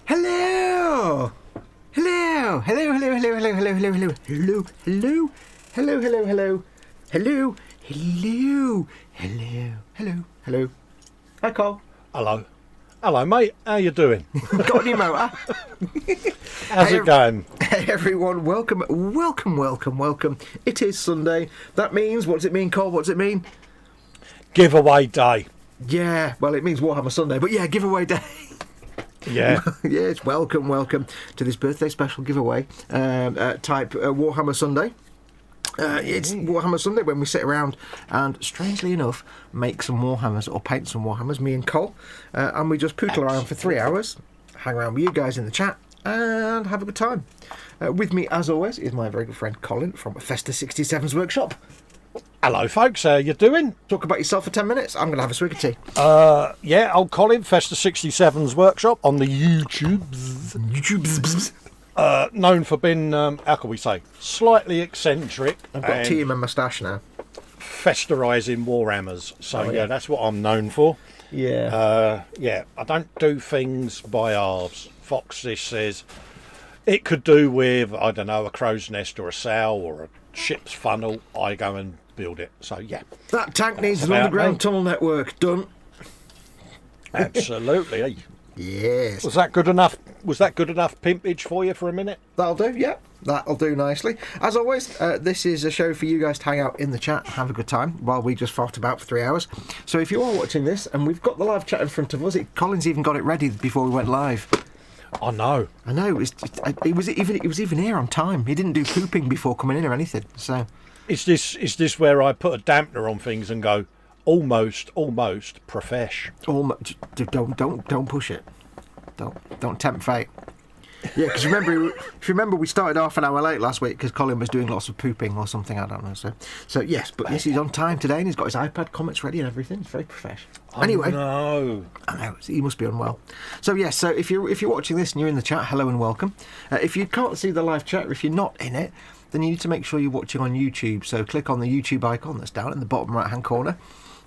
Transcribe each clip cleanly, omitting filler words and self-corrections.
Hello! Hello! Hello, hello, hello, hello, hello, hello, hello, hello, hello, hello, hello, hello, hello, hello, hello, hello, hello. Hi, Cole. Hello. Hello, mate. How you doing? Got any motor? How's it going? Hey, everyone. Welcome, welcome, welcome, welcome. It is Sunday. That means, what does it mean, Cole? What does it mean? Giveaway day. Yeah, well, it means Warhammer Sunday, but yeah, giveaway day. Yeah. Yes, welcome to this birthday special giveaway type Warhammer Sunday. It's Warhammer Sunday when we sit around and, strangely enough, make some Warhammers or paint some Warhammers, me and Cole, and we just poodle around for 3 hours, hang around with you guys in the chat, and have a good time. With me, as always, is my very good friend Colin from Festa 67's workshop. Hello, folks. How you doing? Talk about yourself for 10 minutes. I'm going to have a swig of tea. Yeah, old Colin, Festa 67's workshop on the YouTubes. Known for being, how can we say, slightly eccentric. I've got tea in my moustache now. Festerising Warhammers. So, yeah, that's what I'm known for. Yeah. Yeah, I don't do things by halves. Foxx says it could do with, I don't know, a crow's nest or a sow or a ship's funnel. I go and build it. So, yeah. That tank needs an underground tunnel network. Done. Absolutely. Yes. Was that good enough? Was that good enough pimpage for you for a minute? That'll do, yeah. That'll do nicely. As always, this is a show for you guys to hang out in the chat, have a good time, while we just fart about for 3 hours. So if you are watching this, and we've got the live chat in front of us, Colin's even got it ready before we went live. I know. It was even here on time. He didn't do pooping before coming in or anything. So Is this where I put a dampener on things and go almost profesh? Don't push it. Don't tempt fate. Yeah, because if you remember, we started half an hour late last week because Colin was doing lots of pooping or something. I don't know. So yes, but yes, he's on time today and he's got his iPad comments ready and everything. It's very professional. Anyway, no, I know he must be unwell. So yes, so if you're watching this and you're in the chat, hello and welcome. If you can't see the live chat, or if you're not in it, then you need to make sure you're watching on YouTube. So click on the YouTube icon that's down in the bottom right hand corner.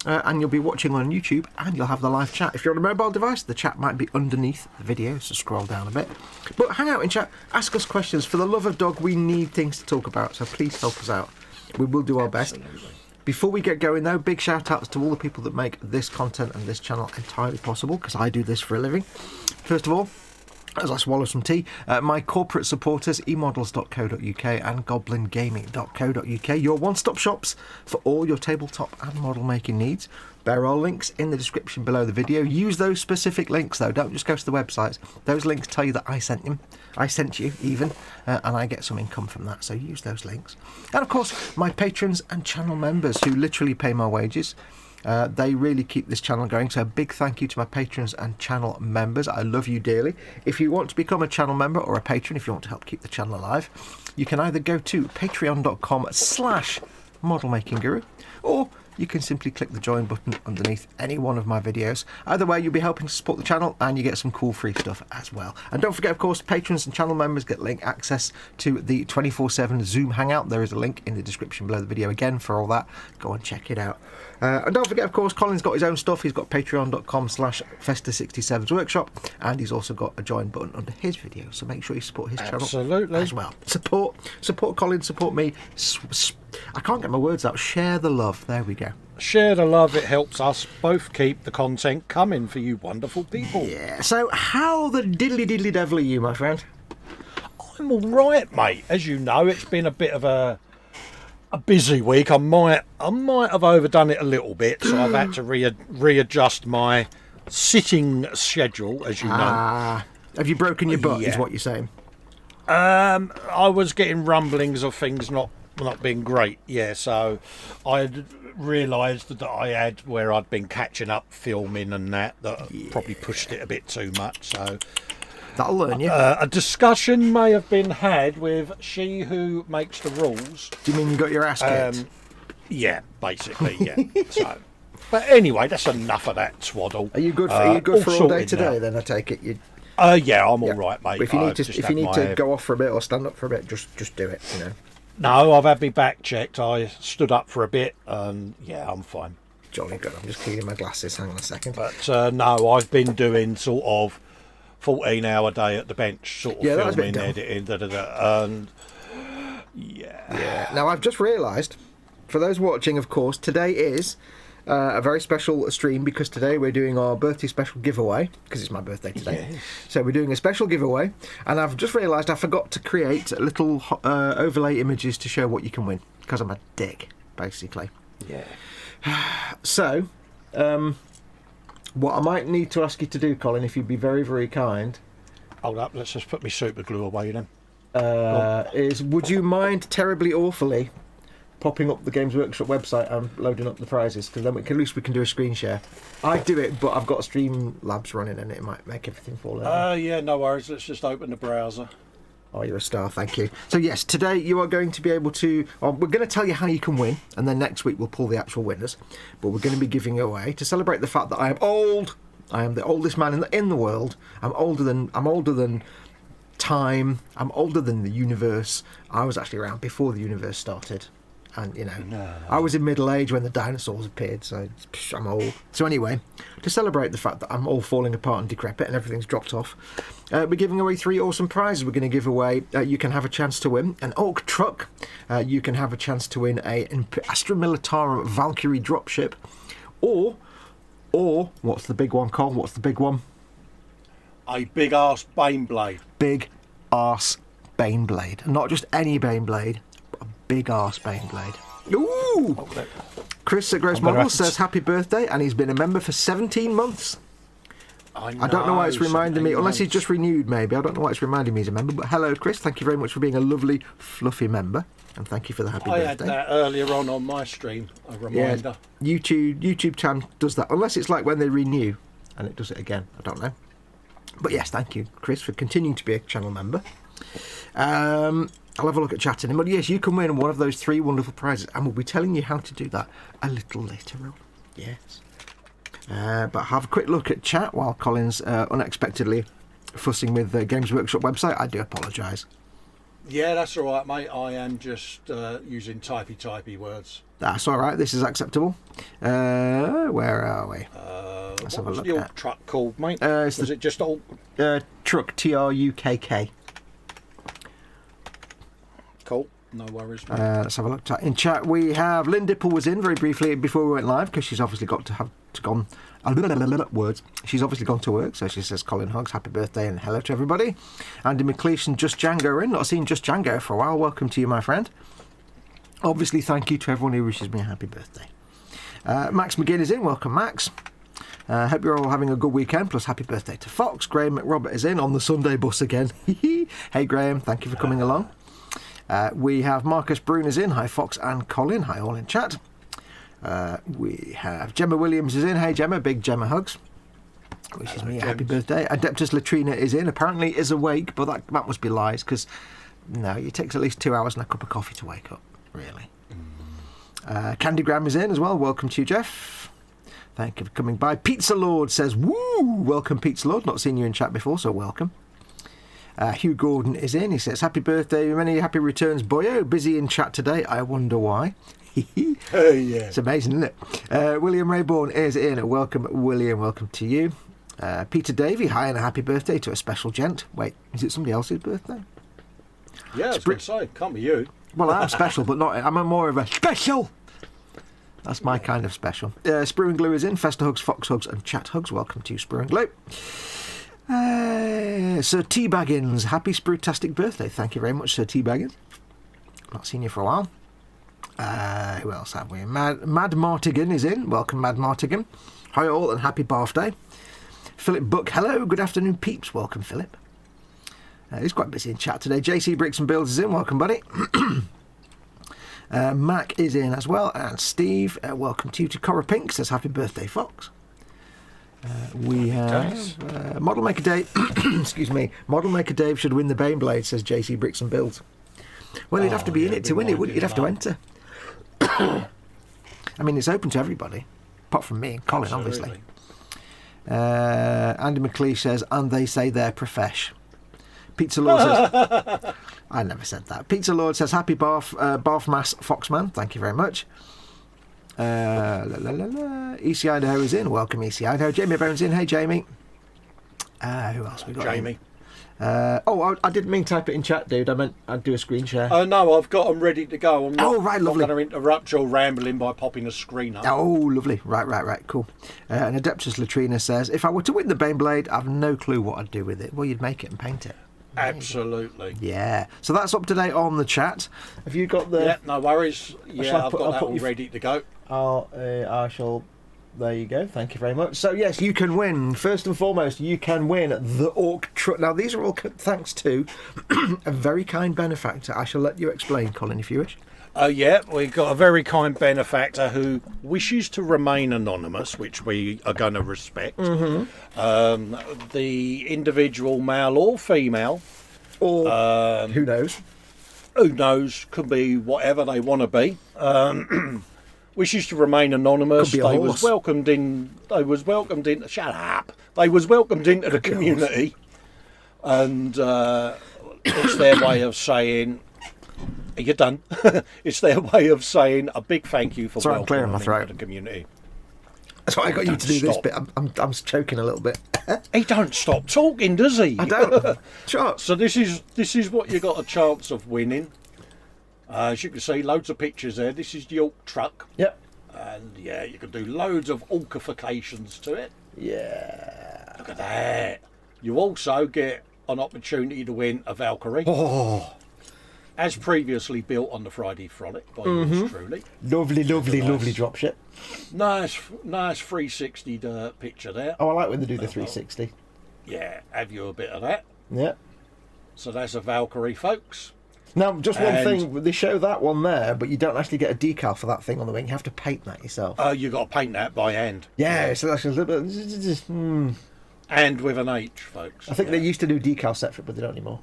And you'll be watching on YouTube and you'll have the live chat. If you're on a mobile device, the chat might be underneath the video, so scroll down a bit. But hang out in chat, ask us questions. For the love of dog, we need things to talk about, so please help us out. We will do our best. Before we get going though, big shout outs to all the people that make this content and this channel entirely possible, because I do this for a living. First of all, as I swallow some tea, my corporate supporters, emodels.co.uk and goblingaming.co.uk, your one-stop shops for all your tabletop and model making needs. There are links in the description below the video. Use those specific links though, don't just go to the websites. Those links tell you that I sent you even, and I get some income from that, so use those links. And of course, my patrons and channel members who literally pay my wages. They really keep this channel going, so a big thank you to my patrons and channel members. I love you dearly. If you want to become a channel member or a patron, if you want to help keep the channel alive, you can either go to patreon.com/modelmakingguru, or you can simply click the join button underneath any one of my videos. Either way, you'll be helping to support the channel and you get some cool free stuff as well. And don't forget, of course, patrons and channel members get link access to the 24/7 Zoom Hangout. There is a link in the description below the video again for all that. Go and check it out. And don't forget, of course, Colin's got his own stuff. He's got patreon.com/Festa67's workshop, and he's also got a join button under his video. So make sure you support his channel as well. Support Colin, support me. I can't get my words out. Share the love. There we go. Share the love. It helps us both keep the content coming for you wonderful people. Yeah. So how the diddly devil are you, my friend? I'm all right, mate. As you know, it's been a bit of a busy week. I might have overdone it a little bit, so I've had to readjust my sitting schedule, as you know. Have you broken your butt? Is what you're saying? I was getting rumblings of things not being great. Yeah, so I realised that I had, where I'd been catching up filming and that probably pushed it a bit too much. So that'll learn you. A discussion may have been had with she who makes the rules. Do you mean you got your ass kicked? Yeah, basically, yeah. So, but anyway, that's enough of that twaddle. Are you good for all day today? Now. Then I take it you. Yeah, I'm all right, mate. But if you need to go off for a bit or stand up for a bit, just do it. You know. No, I've had my back checked. I stood up for a bit, and yeah, I'm fine. Jolly good. I'm just cleaning my glasses. Hang on a second. But no, I've been doing sort of 14-hour day at the bench, sort of Yeah, that was a bit filming, dull. editing, and yeah. Now, I've just realised, for those watching, of course, today is a very special stream because today we're doing our birthday special giveaway because it's my birthday today. Yes. So we're doing a special giveaway, and I've just realised I forgot to create little overlay images to show what you can win because I'm a dick, basically. Yeah. So, what I might need to ask you to do, Colin, if you'd be very, very kind, Hold up, let's just put my super glue away then. is would you mind terribly awfully popping up the Games Workshop website and loading up the prizes, because then at least we can do a screen share. I do it, but I've got Streamlabs running and it might make everything fall over. Yeah, no worries. Let's just open the browser. Oh, you're a star, thank you. So yes, today you are going to be able to, we're going to tell you how you can win, and then next week we'll pull the actual winners. But we're going to be giving away, to celebrate the fact that I am old, I am the oldest man in the world, I'm older than time, I'm older than the universe. I was actually around before the universe started. And, you know, I was in middle age when the dinosaurs appeared, so I'm old. So anyway, to celebrate the fact that I'm all falling apart and decrepit and everything's dropped off, we're giving away 3 awesome prizes. We're going to give away, you can have a chance to win an Ork Trukk, you can have a chance to win an Astra Militarum Valkyrie dropship, or, what's the big one, Col? What's the big one? A big ass Baneblade. Big arse Baneblade. Not just any Baneblade, but a big arse Baneblade. Ooh! Chris at Gross Models says happy birthday, and he's been a member for 17 months. I don't know why it's reminding me, unless he's just renewed maybe. I don't know why it's reminding me he's a member, but hello Chris, thank you very much for being a lovely, fluffy member, and thank you for the happy birthday. I had that earlier on my stream, a reminder. Yeah, YouTube Chan does that, unless it's like when they renew, and it does it again, I don't know. But yes, thank you, Chris, for continuing to be a channel member. I'll have a look at chat in a minute. Yes, you can win one of those 3 wonderful prizes, and we'll be telling you how to do that a little later on. Yes. But have a quick look at chat while Colin's unexpectedly fussing with the Games Workshop website. I do apologise. Yeah, that's all right, mate. I am just using typey words. That's all right. This is acceptable. Where are we? Let's have a look. What's the Ork Trukk called, mate? Is it just Ork? Trukk, Trukk. Cool. No worries, mate. Let's have a look. In chat, we have Lynn Dipple was in very briefly before we went live because she's obviously got to have gone. Words. She's obviously gone to work, so she says Colin hugs, happy birthday, and hello to everybody. Andy McLeish and Just Django are in. Not seen Just Django for a while. Welcome to you, my friend. Obviously, thank you to everyone who wishes me a happy birthday. Max McGinn is in. Welcome, Max. Hope you're all having a good weekend, plus happy birthday to Foxx. Graham McRobert is in on the Sunday bus again. Hey, Graham, thank you for coming along. We have Marcus Brune is in. Hi, Foxx and Colin. Hi, all in chat. We have Gemma Williams is in. Hey, Gemma, big Gemma hugs. Wishes me a happy birthday. Adeptus Latrina is in. Apparently is awake, but that must be lies, because, no, it takes at least 2 hours and a cup of coffee to wake up, really. Candygram is in as well. Welcome to you, Jeff. Thank you for coming by. Pizza Lord says, woo! Welcome, Pizza Lord. Not seen you in chat before, so welcome. Hugh Gordon is in. He says, happy birthday, many happy returns, boyo. Busy in chat today. I wonder why. Yeah. It's amazing, isn't it? William Rayborn is in. Welcome, William. Welcome to you. Peter Davey, hi, and a happy birthday to a special gent. Wait, is it somebody else's birthday? Yeah, I was going to say, can't be you. Well, I'm special, but not. I'm more of a special. That's my kind of special. Sprue and Glue is in. Festa hugs, Fox hugs, and chat hugs. Welcome to you, Sprue and Glue. Sir T Baggins, happy Sprue-tastic birthday. Thank you very much, Sir T Baggins. Not seen you for a while. Who else have we? Mad Martigan is in. Welcome, Mad Martigan. Hi all, and happy birthday. Philip Buck, hello, good afternoon, peeps. Welcome, Philip. He's quite busy in chat today. JC Bricks and Builds is in. Welcome, buddy. Mac is in as well, and Steve, welcome to you. To Cora Pink says happy birthday, Fox. We have Model Maker Dave. Excuse me. Model Maker Dave should win the Baneblade, says JC Bricks and Builds. Well, you'd have to be in it to win it, wouldn't you? You'd have to enter. I mean, it's open to everybody, apart from me and Colin, obviously. Andy McLeish says, and they say they're profesh. Pizza Lord says, I never said that. Pizza Lord says, happy Barf Mass Foxman. Thank you very much. EC Idaho is in. Welcome, EC Idaho. Jamie Bowen's in. Hey, Jamie. Who else we got? Jamie. I didn't mean type it in chat, dude. I meant I'd do a screen share. Oh no, I've got them ready to go. I'm not, right, lovely. not going to interrupt your rambling by popping a screen up. Oh, lovely. Right. Cool. And Adeptus Latrina says, if I were to win the Baneblade, I've no clue what I'd do with it. Well, you'd make it and paint it. Absolutely. Yeah. So that's up to date on the chat. Have you got the... Yeah, no worries. Yeah, I've got that all ready to go. I shall... There you go. Thank you very much. So, yes, you can win. First and foremost, you can win the Ork Trukk. Now, these are all thanks to a very kind benefactor. I shall let you explain, Colin, if you wish. Yeah, we've got a very kind benefactor who wishes to remain anonymous, which we are going to respect. The individual, male or female, or who knows, could be whatever they want to be. Wishes to remain anonymous. Could be a horse. Shut up. They was welcomed into the community, and it's their way of saying, "Are you done?" It's their way of saying a big thank you for welcoming into the community. That's why I got you to do this bit. I'm choking a little bit. He don't stop talking, does he? I don't. Sure. So this is what you got a chance of winning. As you can see, loads of pictures there. This is the Ork Trukk. Yep. And yeah, you can do loads of orkifications to it. Yeah. Look at that. You also get an opportunity to win a Valkyrie. Oh. As previously built on the Friday Frolic by yours truly. Lovely dropship. Nice 360 picture there. Oh, I like when they do the 360. Yeah, have you a bit of that. Yeah. So that's a Valkyrie, folks. Now, just one thing, they show that one there, but you don't actually get a decal for that thing on the wing. You have to paint that yourself. Oh, you got to paint that by hand. Yeah, so that's a little bit... And with an H, folks. I think they used to do decal separate, but they don't anymore.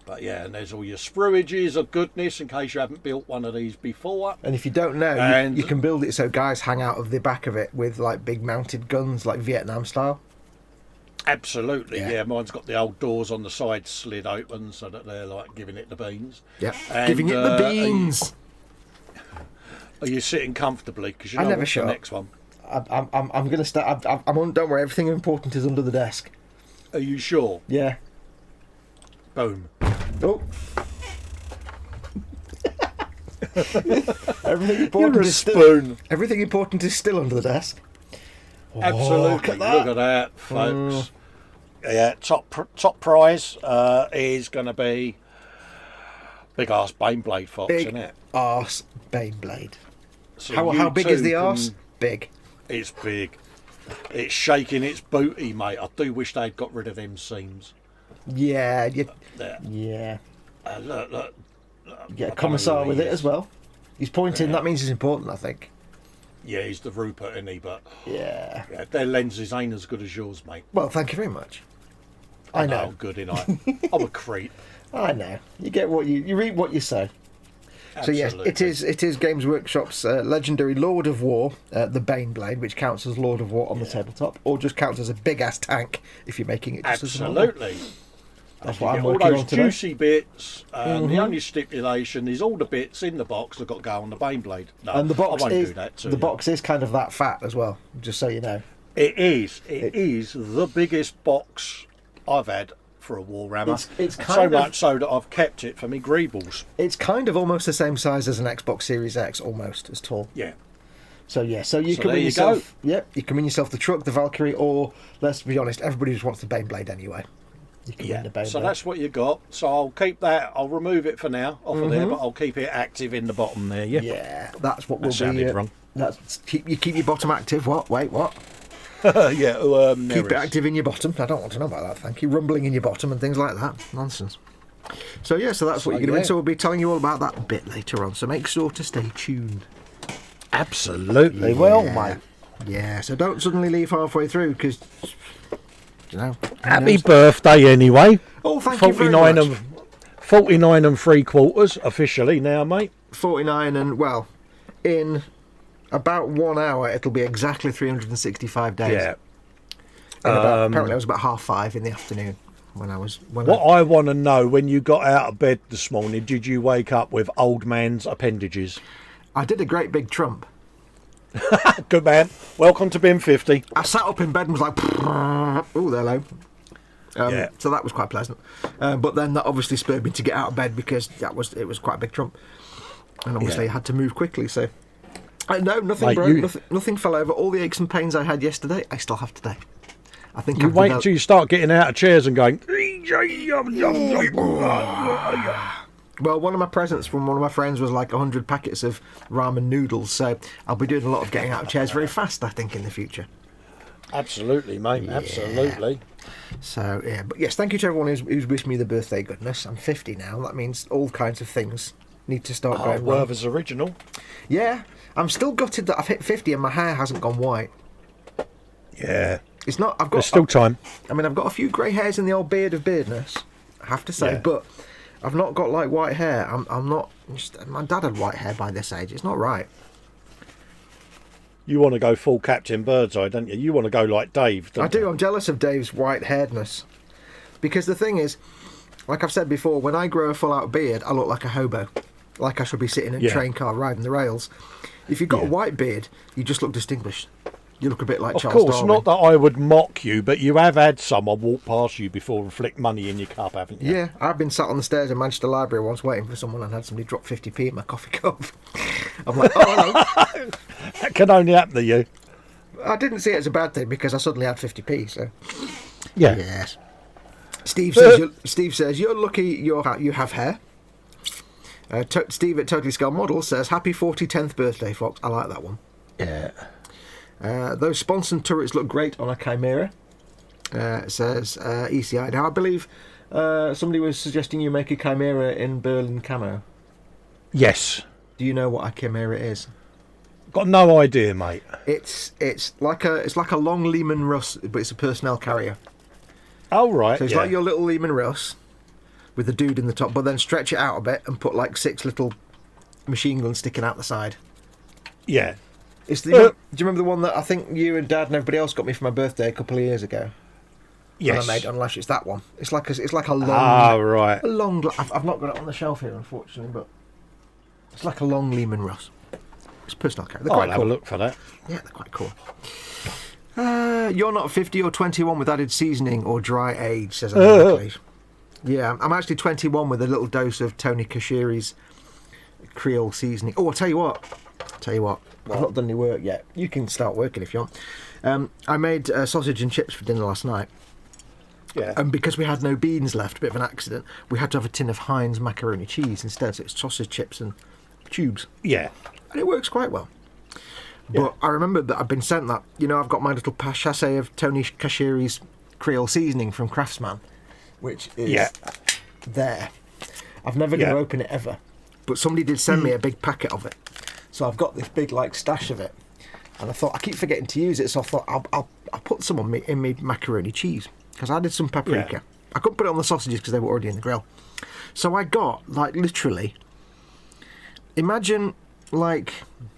But yeah, and there's all your spruages of goodness in case you haven't built one of these before. And if you don't know, you can build it so guys hang out of the back of it with like big mounted guns, like Vietnam style. Absolutely, yeah. Mine's got the old doors on the side slid open so that they're like giving it the beans. Yeah, giving it the beans. Are you sitting comfortably? Because you know what's the next one. I'm going to start. I'm on. Don't worry, everything important is under the desk. Are you sure? Yeah. Boom. Oh. Everything important You're a spoon. Everything important is still under the desk. Absolutely. Look at that, folks. Yeah, top prize is going to be big arse Baneblade, Foxx, isn't it? Big arse Baneblade. So how big is the arse? Big. It's big. It's shaking its booty, mate. I do wish they'd got rid of them seams. Yeah. There. Yeah. Look. You get a commissar with it as well. He's pointing. That means he's important, I think. Yeah, he's the Rupert, isn't he? But yeah, their lenses ain't as good as yours, mate. Well, thank you very much. I know. I'm good, innit? I'm a creep. I know. You get what you reap what you sow. Absolutely. So yes, it is Games Workshop's legendary Lord of War, the Baneblade, which counts as Lord of War on the tabletop, or just counts as a big ass tank if you're making it just absolutely. That's what I'm all working those on today. juicy bits. The only stipulation is all the bits in the box have got to go on the Baneblade. No, and the box I won't is do that to the you. box is kind of that fat as well. Just so you know, it is. It is the biggest box I've had for a Warhammer. It's kind so of, much so that I've kept it for me greebles. It's kind of almost the same size as an Xbox Series X, almost as tall. Yeah. So you can win yourself. Yep, you can win yourself the Trukk, the Valkyrie, or let's be honest, everybody just wants the Baneblade anyway. You can win the Baneblade. So that's what you got. So I'll keep that. I'll remove it for now off of there, but I'll keep it active in the bottom there. Yeah. Yeah, that's what will be. Sounded wrong. That's keep your bottom active. What? Wait, what? Yeah. Keep it active in your bottom. I don't want to know about that. Thank you. Rumbling in your bottom and things like that. Nonsense. So yeah, so that's what you're going to win. So we'll be telling you all about that a bit later on. So make sure to stay tuned. Absolutely. Well, mate. Yeah. So don't suddenly leave halfway through because. You know, happy birthday anyway. Oh, thank you very much. 49 and 3/4 officially now, mate. 49 and, well, in about 1 hour it'll be exactly 365 days. Yeah. Apparently it was about 5:30 in the afternoon when I was... I want to know, when you got out of bed this morning, did you wake up with old man's appendages? I did a great big trump. Good man. Welcome to bin 50. I sat up in bed and was like, oh, hello. So that was quite pleasant. But then that obviously spurred me to get out of bed because it was quite a big trump. And obviously I had to move quickly, so... no, nothing Mate, broke, nothing fell over. All the aches and pains I had yesterday, I still have today. I think you wait until you start getting out of chairs and going... Well, one of my presents from one of my friends was like 100 packets of ramen noodles, so I'll be doing a lot of getting out of chairs very fast, I think, in the future. Absolutely, mate, absolutely. So, yeah, but yes, thank you to everyone who's wished me the birthday goodness. I'm 50 now, that means all kinds of things need to start going wrong. Werther's original. Yeah, I'm still gutted that I've hit 50 and my hair hasn't gone white. Yeah. It's not. There's still time. I mean, I've got a few grey hairs in the old beard of beardness, I have to say, but I've not got like white hair. I'm not. My dad had white hair by this age. It's not right. You want to go full Captain Birdseye, don't you? You want to go like Dave, don't I do. you? I'm jealous of Dave's white-hairedness, because the thing is, like I've said before, when I grow a full-out beard, I look like a hobo, like I should be sitting in a train car riding the rails. If you've got a white beard, you just look distinguished. You look a bit like Charles Darwin. Of course, not that I would mock you, but you have had someone walk past you before and flick money in your cup, haven't you? Yeah, I've been sat on the stairs in Manchester Library once waiting for someone and had somebody drop 50p in my coffee cup. I'm like, oh, hello. That can only happen to you. I didn't see it as a bad thing because I suddenly had 50p, so... Yeah. Yes. Steve says, you're lucky you have hair. Steve at Totally Skull Model says, happy 10th birthday, Fox. I like that one. Yeah. Those sponsored turrets look great on a Chimera, says ECI. Now, I believe somebody was suggesting you make a Chimera in Berlin camo. Yes. Do you know what a Chimera is? Got no idea, mate. It's like a long Lehman Russ, but it's a personnel carrier. Oh, right. So it's like your little Lehman Russ with the dude in the top, but then stretch it out a bit and put like 6 little machine guns sticking out the side. Yeah. It's the. Do you remember the one that I think you and Dad and everybody else got me for my birthday a couple of years ago? Yes. And I made unless it's that one. It's like a long. Ah, right. A long. I've not got it on the shelf here, unfortunately, but it's like a long Lehman Russ. It's personal carry. I'll have a look for that. Yeah, they're quite cool. You're not 50 or 21 with added seasoning or dry age, says Andy. Yeah, I'm actually 21 with a little dose of Tony Kashiri's Creole seasoning. Oh, I'll tell you what. I've not done any work yet. You can start working if you want. I made sausage and chips for dinner last night. Yeah. And because we had no beans left, a bit of an accident, we had to have a tin of Heinz macaroni cheese instead. So it's sausage chips and tubes. Yeah. And it works quite well. But I remember that I've been sent that. You know, I've got my little sachet of Tony Kashiri's Creole seasoning from Craftsman, which is there. I've never going to open it ever. But somebody did send me a big packet of it. So I've got this big like stash of it. And I thought, I keep forgetting to use it, so I thought I'll put some in my macaroni cheese. Because I did some paprika. Yeah. I couldn't put it on the sausages because they were already in the grill. So I got, like, literally, imagine, like,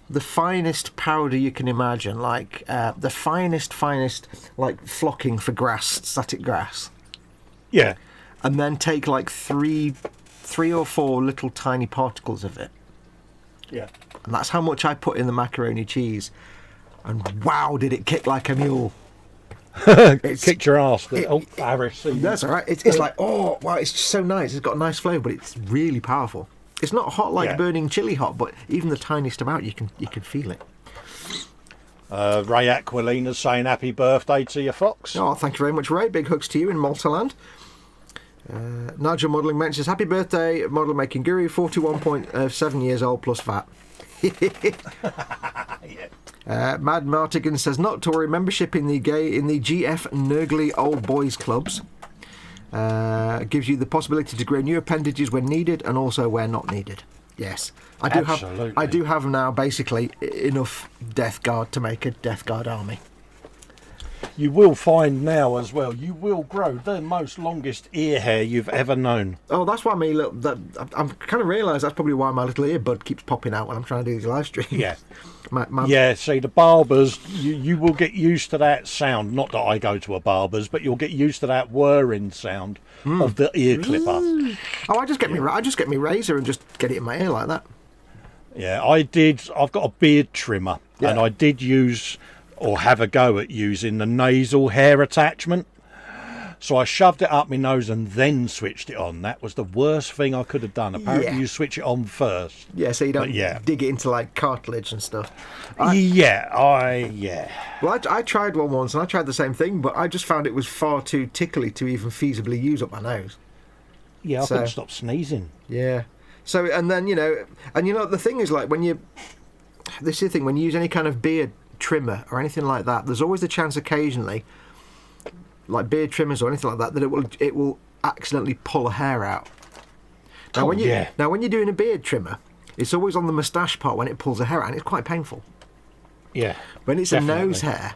the finest powder you can imagine. Like, the finest, like, flocking for grass, static grass. Yeah. And then take, like, three or four little tiny particles of it. Yeah. And that's how much I put in the macaroni cheese. And wow, did it kick like a mule. Kicked your ass. Irish. That's all right. It's like, oh, wow, it's just so nice. It's got a nice flavour, but it's really powerful. It's not hot like burning chili hot, but even the tiniest amount, you can feel it. Ray Aquilina's saying happy birthday to you, Fox. Oh, thank you very much, Ray. Big hugs to you in Maltaland. Nigel Modelling mentions, happy birthday, model making guru, 41.7 years old plus VAT. Mad Martigan says, not to worry, membership in the GF Nurgly Old Boys Clubs gives you the possibility to grow new appendages when needed and also where not needed. Yes, I do have now basically enough Death Guard to make a Death Guard army. You will find now as well, you will grow the most longest ear hair you've ever known. Oh, that's why I'm kind of realise that's probably why my little earbud keeps popping out when I'm trying to do these live streams. Yeah. Yeah, see, the barbers, you will get used to that sound. Not that I go to a barber's, but you'll get used to that whirring sound of the ear clipper. Oh, I just get me razor and just get it in my ear like that. Yeah, I've got a beard trimmer, and I did use, or have a go at using, the nasal hair attachment. So I shoved it up my nose and then switched it on. That was the worst thing I could have done. Apparently, Yeah. you switch it on first. Yeah, so you don't But yeah. dig it into like cartilage and stuff. Yeah. Well, I tried one once and I tried the same thing, but I just found it was far too tickly to even feasibly use up my nose. Yeah, I So- couldn't stop sneezing. Yeah. So, and then, the thing is, like, this is the thing, when you use any kind of beard trimmer or anything like that, there's always the chance occasionally, like beard trimmers or anything like that, that it will accidentally pull a hair out. Now, when you're doing a beard trimmer, it's always on the moustache part when it pulls a hair out, and it's quite painful. Yeah. When it's definitely. a nose hair,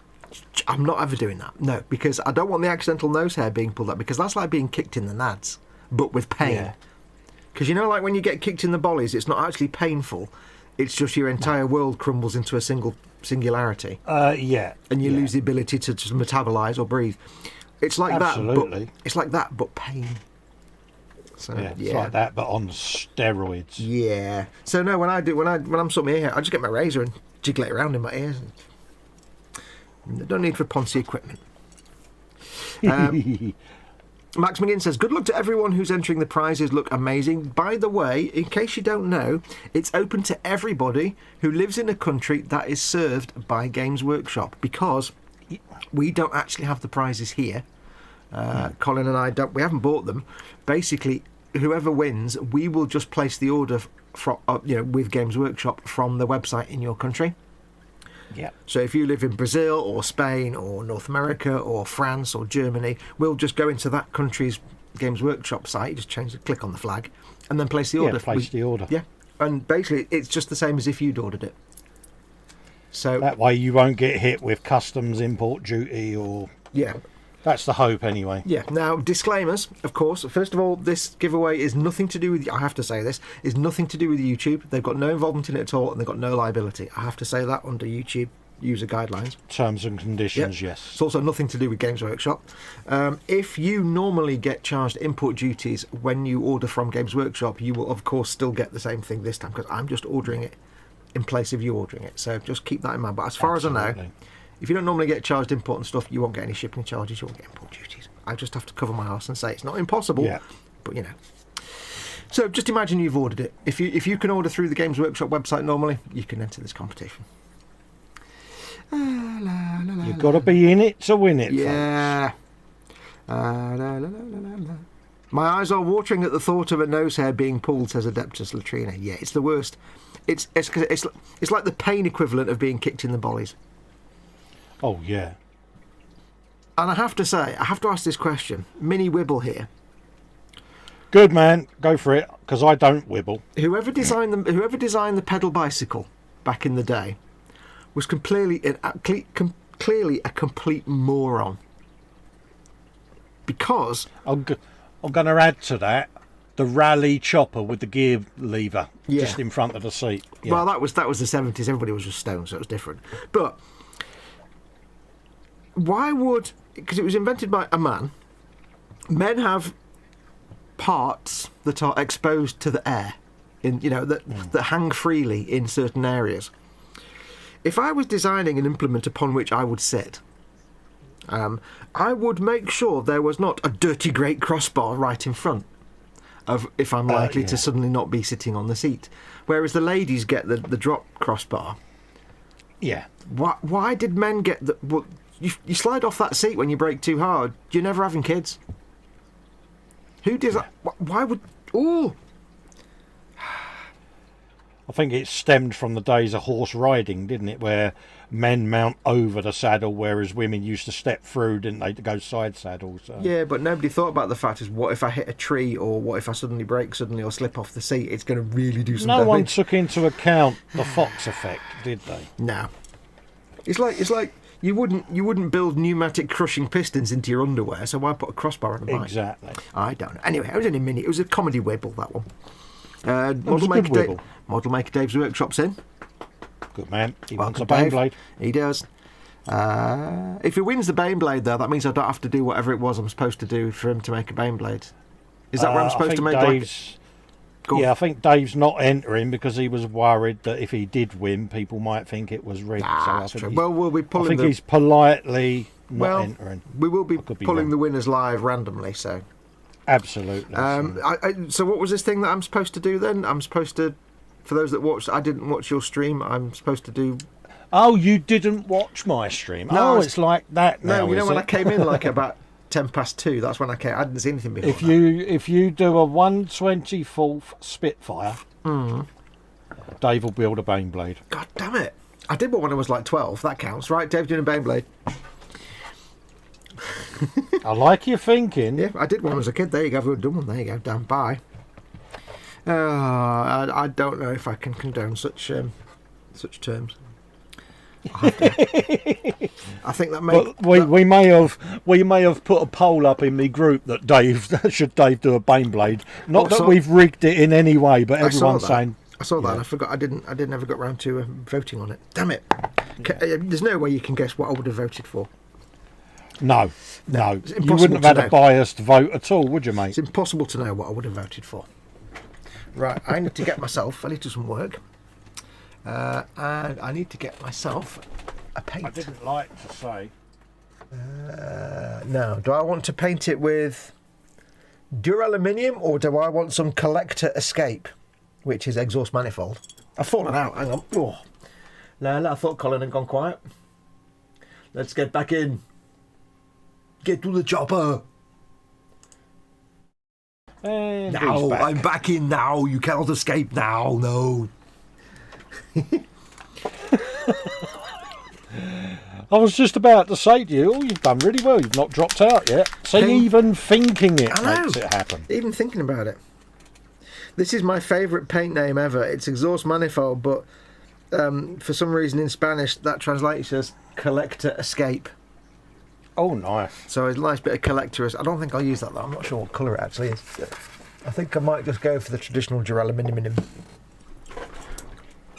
I'm not ever doing that. No, because I don't want the accidental nose hair being pulled out, because that's like being kicked in the nads, but with pain. Yeah. Because like when you get kicked in the bollies, it's not actually painful. It's just your entire world crumbles into a singularity. Yeah. And you lose the ability to just metabolise or breathe. It's like Absolutely. that, but it's like that, but pain. So Yeah, it's like that, but on steroids. Yeah. So no, when I'm sorting my ear, I just get my razor and jiggle it around in my ears. And no need for Ponzi equipment. Max McGinn says, good luck to everyone who's entering. The prizes look amazing. By the way, in case you don't know, it's open to everybody who lives in a country that is served by Games Workshop, because we don't actually have the prizes here. Colin and I we haven't bought them. Basically, whoever wins, we will just place the order from with Games Workshop from the website in your country. Yeah. So if you live in Brazil or Spain or North America or France or Germany, we'll just go into that country's Games Workshop site, just click on the flag, and then place the order. Place the order. Yeah, and basically it's just the same as if you'd ordered it. So That way you won't get hit with customs import duty or... yeah. That's the hope anyway. Yeah. Now, disclaimers, of course. First of all, this giveaway is nothing to do with, I have to say this, is nothing to do with YouTube. They've got no involvement in it at all, and they've got no liability. I have to say that under YouTube user guidelines. Terms and conditions, yes. It's also nothing to do with Games Workshop. If you normally get charged import duties when you order from Games Workshop, you will, of course, still get the same thing this time, because I'm just ordering it in place of you ordering it. So just keep that in mind. But as far as I know, if you don't normally get charged import and stuff, you won't get any shipping charges, you won't get import duties. I just have to cover my arse and say it's not impossible, but So just imagine you've ordered it. If you can order through the Games Workshop website normally, you can enter this competition. You've got to be in it to win it, Yeah. My eyes are watering at the thought of a nose hair being pulled, says Adeptus Latrina. Yeah, it's the worst. It's like the pain equivalent of being kicked in the bollies. Oh, yeah. And I have to say, I have to ask this question. Mini Wibble here. Good man, go for it, because I don't wibble. Whoever designed the pedal bicycle back in the day was clearly a complete moron. Because I'm going to add to that the rally chopper with the gear lever just in front of the seat. Yeah. Well, that was the 70s. Everybody was just stone, so it was different. But why would... Because it was invented by a man. Men have parts that are exposed to the air, that hang freely in certain areas. If I was designing an implement upon which I would sit, I would make sure there was not a dirty great crossbar right in front of if I'm likely to suddenly not be sitting on the seat. Whereas the ladies get the drop crossbar. Yeah. Why did men get the... Well, you slide off that seat when you brake too hard. You're never having kids. Who does that? Why would... Ooh! I think it stemmed from the days of horse riding, didn't it? Where men mount over the saddle, whereas women used to step through, didn't they, to go side saddle? So. Yeah, but nobody thought about the fact is, what if I hit a tree, or what if I suddenly brake suddenly or slip off the seat? It's going to really do some damage. No one took into account the Foxx effect, did they? No. It's like you wouldn't build pneumatic crushing pistons into your underwear, so why put a crossbar on a bike? Exactly. I don't know. Anyway, it was in a mini. It was a comedy wibble, that one. Model Maker Dave's Workshop's in. Good man. He wants a Dave. Baneblade. He does. If he wins the Baneblade, though, that means I don't have to do whatever it was I'm supposed to do for him to make a Baneblade. Is that what I'm supposed to make? I think Dave's not entering because he was worried that if he did win, people might think it was rigged. That's true. Well, we'll be pulling. I think he's politely well, entering. we will be could be pulling wrong. the winners live randomly, so... Absolutely. So what was this thing that I'm supposed to do then? I'm supposed to, for those that watched, I didn't watch your stream, I'm supposed to do... Oh, you didn't watch my stream? No, it's like that now, No, you know is when it? I came in like about 2:10, that's when I came. I didn't see anything before If you do a 1/24th Spitfire, Dave will build a Baneblade. God damn it. I did one when I was like 12, that counts, right? Dave's doing a Baneblade. I like your thinking. Yeah, I did one as a kid, there you go, I've done one, there you go, damn, bye. I don't know if I can condone such terms. I think that may... But we may have put a poll up in the group that Dave should Dave do a Baneblade. Not that we've rigged it in any way, but everyone's saying... I saw that. And I forgot. I didn't ever got round to voting on it. Damn it! There's no way you can guess what I would have voted for. No. It's You impossible wouldn't have to had a know. biased vote at all, would you, mate? It's impossible to know what I would have voted for. Right, I need to get myself. I need to do some work, and I need to get myself a paint. I didn't like to say. No, do I want to paint it with duraluminium or do I want some collector escape, which is exhaust manifold? I've fallen out. Hang on. Oh. No, I thought Colin had gone quiet. Let's get back in. Get to the chopper. And he's Now, back. I'm back in now. You cannot escape now. No. I was just about to say to you, you've done really well. You've not dropped out yet. So even thinking it I know. makes it happen. Even thinking about it. This is my favourite paint name ever. It's exhaust manifold, but for some reason in Spanish that translates as collector escape. Oh, nice. So it's a nice bit of collector. I don't think I'll use that though. I'm not sure what colour it actually is. I think I might just go for the traditional duraluminium.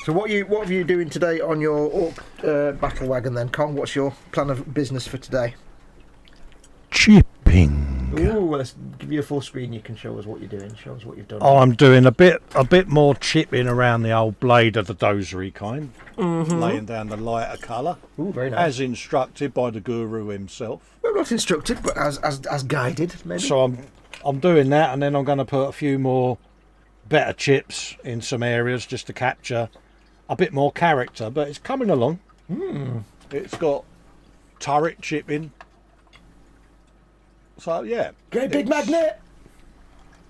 So what are you doing today on your Ork Battlewagon then, Con? What's your plan of business for today? Chipping. Ooh, let's give you a full screen. You can show us what you're doing. Show us what you've done. Oh, I'm doing a bit more chipping around the old blade of the dozery kind, laying down the lighter colour, Ooh, very nice. as instructed by the guru himself. Well, not instructed, but as guided, maybe. So I'm doing that, and then I'm going to put a few more better chips in some areas just to capture a bit more character. But it's coming along. It's got turret chipping. So yeah, Great big magnet.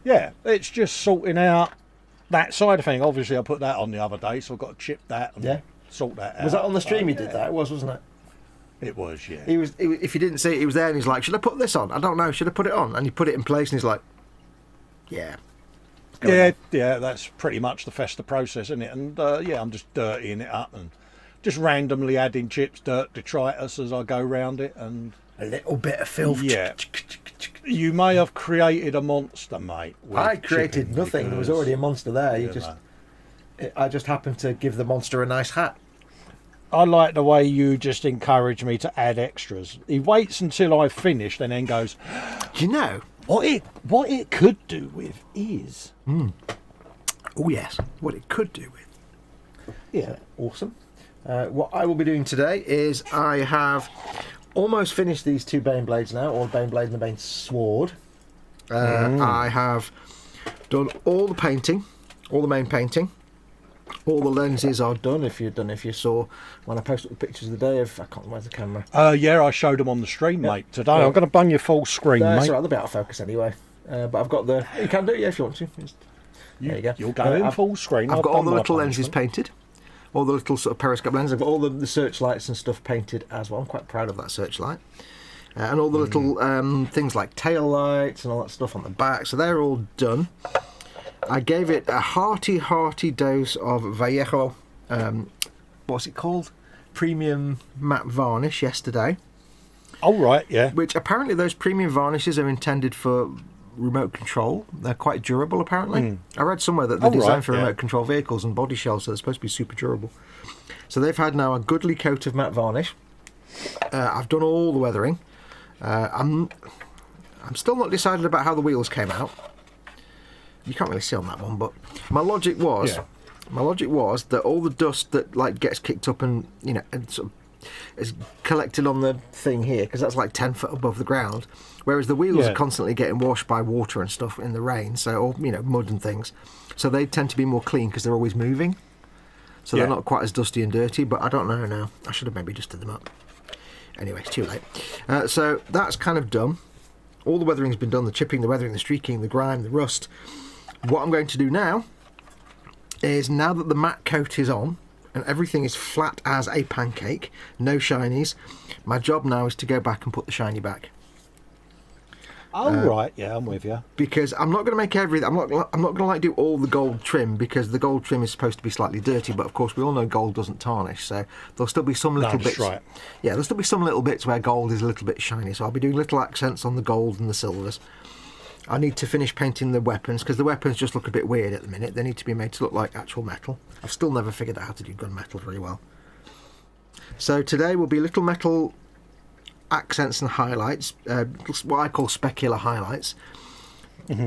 yeah, it's just sorting out that side of thing. Obviously, I put that on the other day, so I've got to chip that and Yeah. sort that out. Was that on the stream he did that? It was, wasn't it? It was, yeah. He was. If you didn't see it, he was there and he's like, "Should I put this on? I don't know. Should I put it on?" And he put it in place and he's like, "Yeah." Yeah, that's pretty much the Festa process, isn't it? And yeah, I'm just dirtying it up and just randomly adding chips, dirt, detritus as I go round it. And A little bit of filth. yeah, you may have created a monster, mate. with I created chipping nothing. There was because, already a monster there. you know, I just happened to give the monster a nice hat. I like the way you just encourage me to add extras. He waits until I've finished and then goes, Do you know? what it could do with is... Oh yes, what it could do with. Yeah. Awesome. What I will be doing today is I have almost finished these two Baneblades now, or Baneblade and the Banesword. I have done all the painting, all the main painting. All the lenses are done. If you saw when I posted the pictures of the day of, I can't remember the camera. Yeah, I showed them on the stream, mate, today. I'm going to bung your full screen, That's mate. right, they'll be out of focus anyway. But I've got the. You can do it, yeah, if you want to. There you go. You'll go in full screen. I've got all done the my little lenses punishment. painted, all the little sort of periscope lenses. I've got all the searchlights and stuff painted as well. I'm quite proud of that searchlight. And all the little things like tail lights and all that stuff on the back. So they're all done. I gave it a hearty dose of Vallejo, what's it called? Premium matte varnish yesterday. Oh, right, yeah. Which apparently those premium varnishes are intended for remote control. They're quite durable, apparently. I read somewhere that they're designed for remote control vehicles and body shells, so they're supposed to be super durable. So they've had now a goodly coat of matte varnish. I've done all the weathering. I'm still not decided about how the wheels came out. You can't really see on that one, but my logic was that all the dust that like gets kicked up and and sort of is collected on the thing here, because that's like 10 foot above the ground. Whereas the wheels are constantly getting washed by water and stuff in the rain, so, or mud and things. So they tend to be more clean because they're always moving. So they're not quite as dusty and dirty, but I don't know now. I should have maybe dusted them up. Anyway, it's too late. So that's kind of done. All the weathering's been done, the chipping, the weathering, the streaking, the grime, the rust. What I'm going to do now is, now that the matte coat is on and everything is flat as a pancake, no shinies, my job now is to go back and put the shiny back. Oh, right, yeah, I'm with you. Because I'm not going to make everything. I'm not going to like do all the gold trim, because the gold trim is supposed to be slightly dirty. But of course, we all know gold doesn't tarnish, so there'll still be some little bits. Right. Yeah, there'll still be some little bits where gold is a little bit shiny. So I'll be doing little accents on the gold and the silvers. I need to finish painting the weapons, because the weapons just look a bit weird at the minute. They need to be made to look like actual metal. I've still never figured out how to do gunmetal very well. So today will be little metal accents and highlights, what I call specular highlights,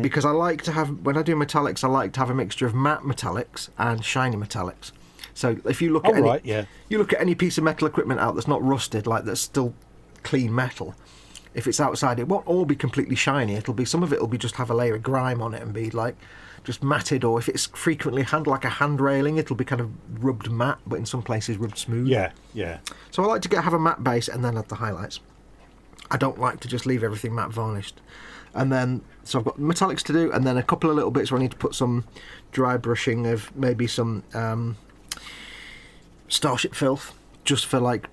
because I like to have, when I do metallics, I like to have a mixture of matte metallics and shiny metallics. So if you look at you look at any piece of metal equipment out that's not rusted, like that's still clean metal, if it's outside, it won't all be completely shiny. It'll be, some of it will be just have a layer of grime on it and be like just matted, or if it's frequently like a hand railing, it'll be kind of rubbed matte, but in some places rubbed smooth. Yeah. So I like to have a matte base and then add the highlights. I don't like to just leave everything matte varnished. And then, so I've got metallics to do, and then a couple of little bits where I need to put some dry brushing of maybe some Starship filth, just for like,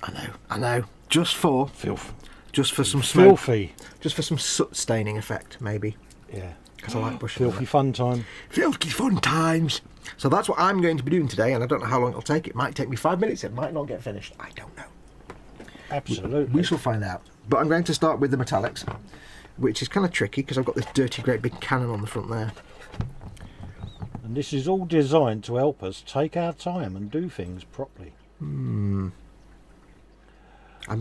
I know, just for filth, just for some smoke, filthy, just for some soot staining effect, maybe. Yeah, because I like brushing. Filthy fun time. Filthy fun times. So that's what I'm going to be doing today, and I don't know how long it'll take. It might take me 5 minutes. It might not get finished. I don't know. Absolutely. We shall find out. But I'm going to start with the metallics, which is kind of tricky because I've got this dirty great big cannon on the front there. And this is all designed to help us take our time and do things properly. I'm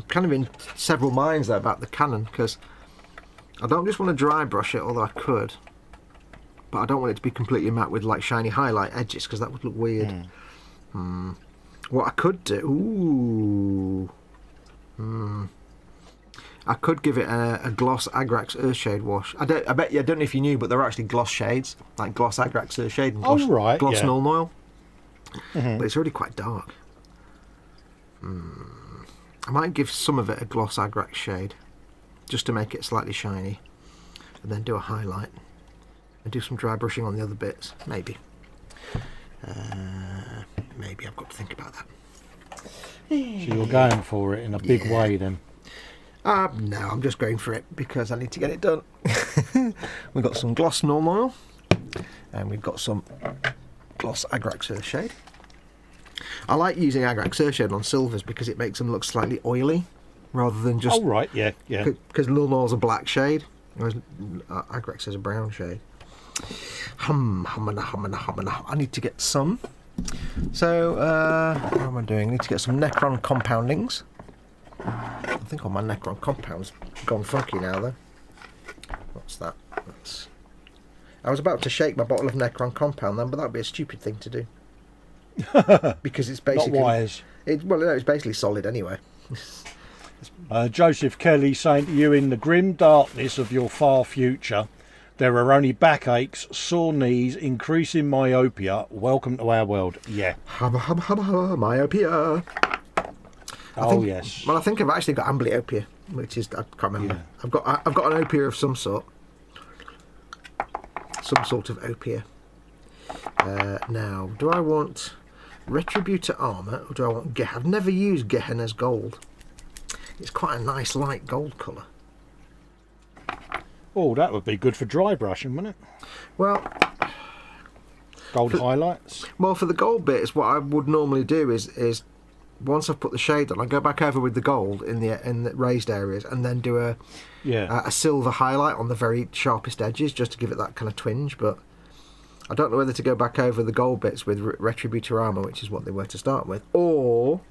kind of in several minds there about the cannon, because I don't just want to dry brush it, although I could, but I don't want it to be completely matte with like shiny highlight edges, because that would look weird. What I could do, I could give it a gloss Agrax Earthshade wash. I don't know if you knew, but there are actually gloss shades, like gloss Agrax Earthshade and gloss Null Oil. But it's already quite dark. I might give some of it a gloss Agrax shade, just to make it slightly shiny, and then do a highlight and do some dry brushing on the other bits. Maybe I've got to think about that. So you're going for it in a big way then? No, I'm just going for it because I need to get it done. We've got some gloss Null Oil, and we've got some gloss Agrax Earthshade. I like using Agrax Earthshade on silvers because it makes them look slightly oily rather than just... Oh, right, yeah. Because Null Oil's a black shade, whereas Agrax is a brown shade. I need to get some. So, what am I doing? I need to get some Necron compoundings. I think all my Necron compounds gone funky now, though. What's that? I was about to shake my bottle of Necron compound then, but that would be a stupid thing to do. Because it's basically... Not wise. It's basically solid anyway. Joseph Kelly saying to you, in the grim darkness of your far future, there are only backaches, sore knees, increasing myopia. Welcome to our world. Yeah. Hubba, hubba, hubba, hubba, myopia. Yes. Well, I think I've actually got amblyopia, which is, I can't remember. Yeah. I've got an opia of some sort. Some sort of opia. Now, do I want Retributor armour, or do I want I've never used Gehenna's gold. It's quite a nice light gold colour. Oh, that would be good for dry brushing, wouldn't it? Well, gold highlights. Well, for the gold bits, what I would normally do is once I've put the shade on, I go back over with the gold in the raised areas, and then do a silver highlight on the very sharpest edges, just to give it that kind of twinge. But I don't know whether to go back over the gold bits with Retributor armour, which is what they were to start with, or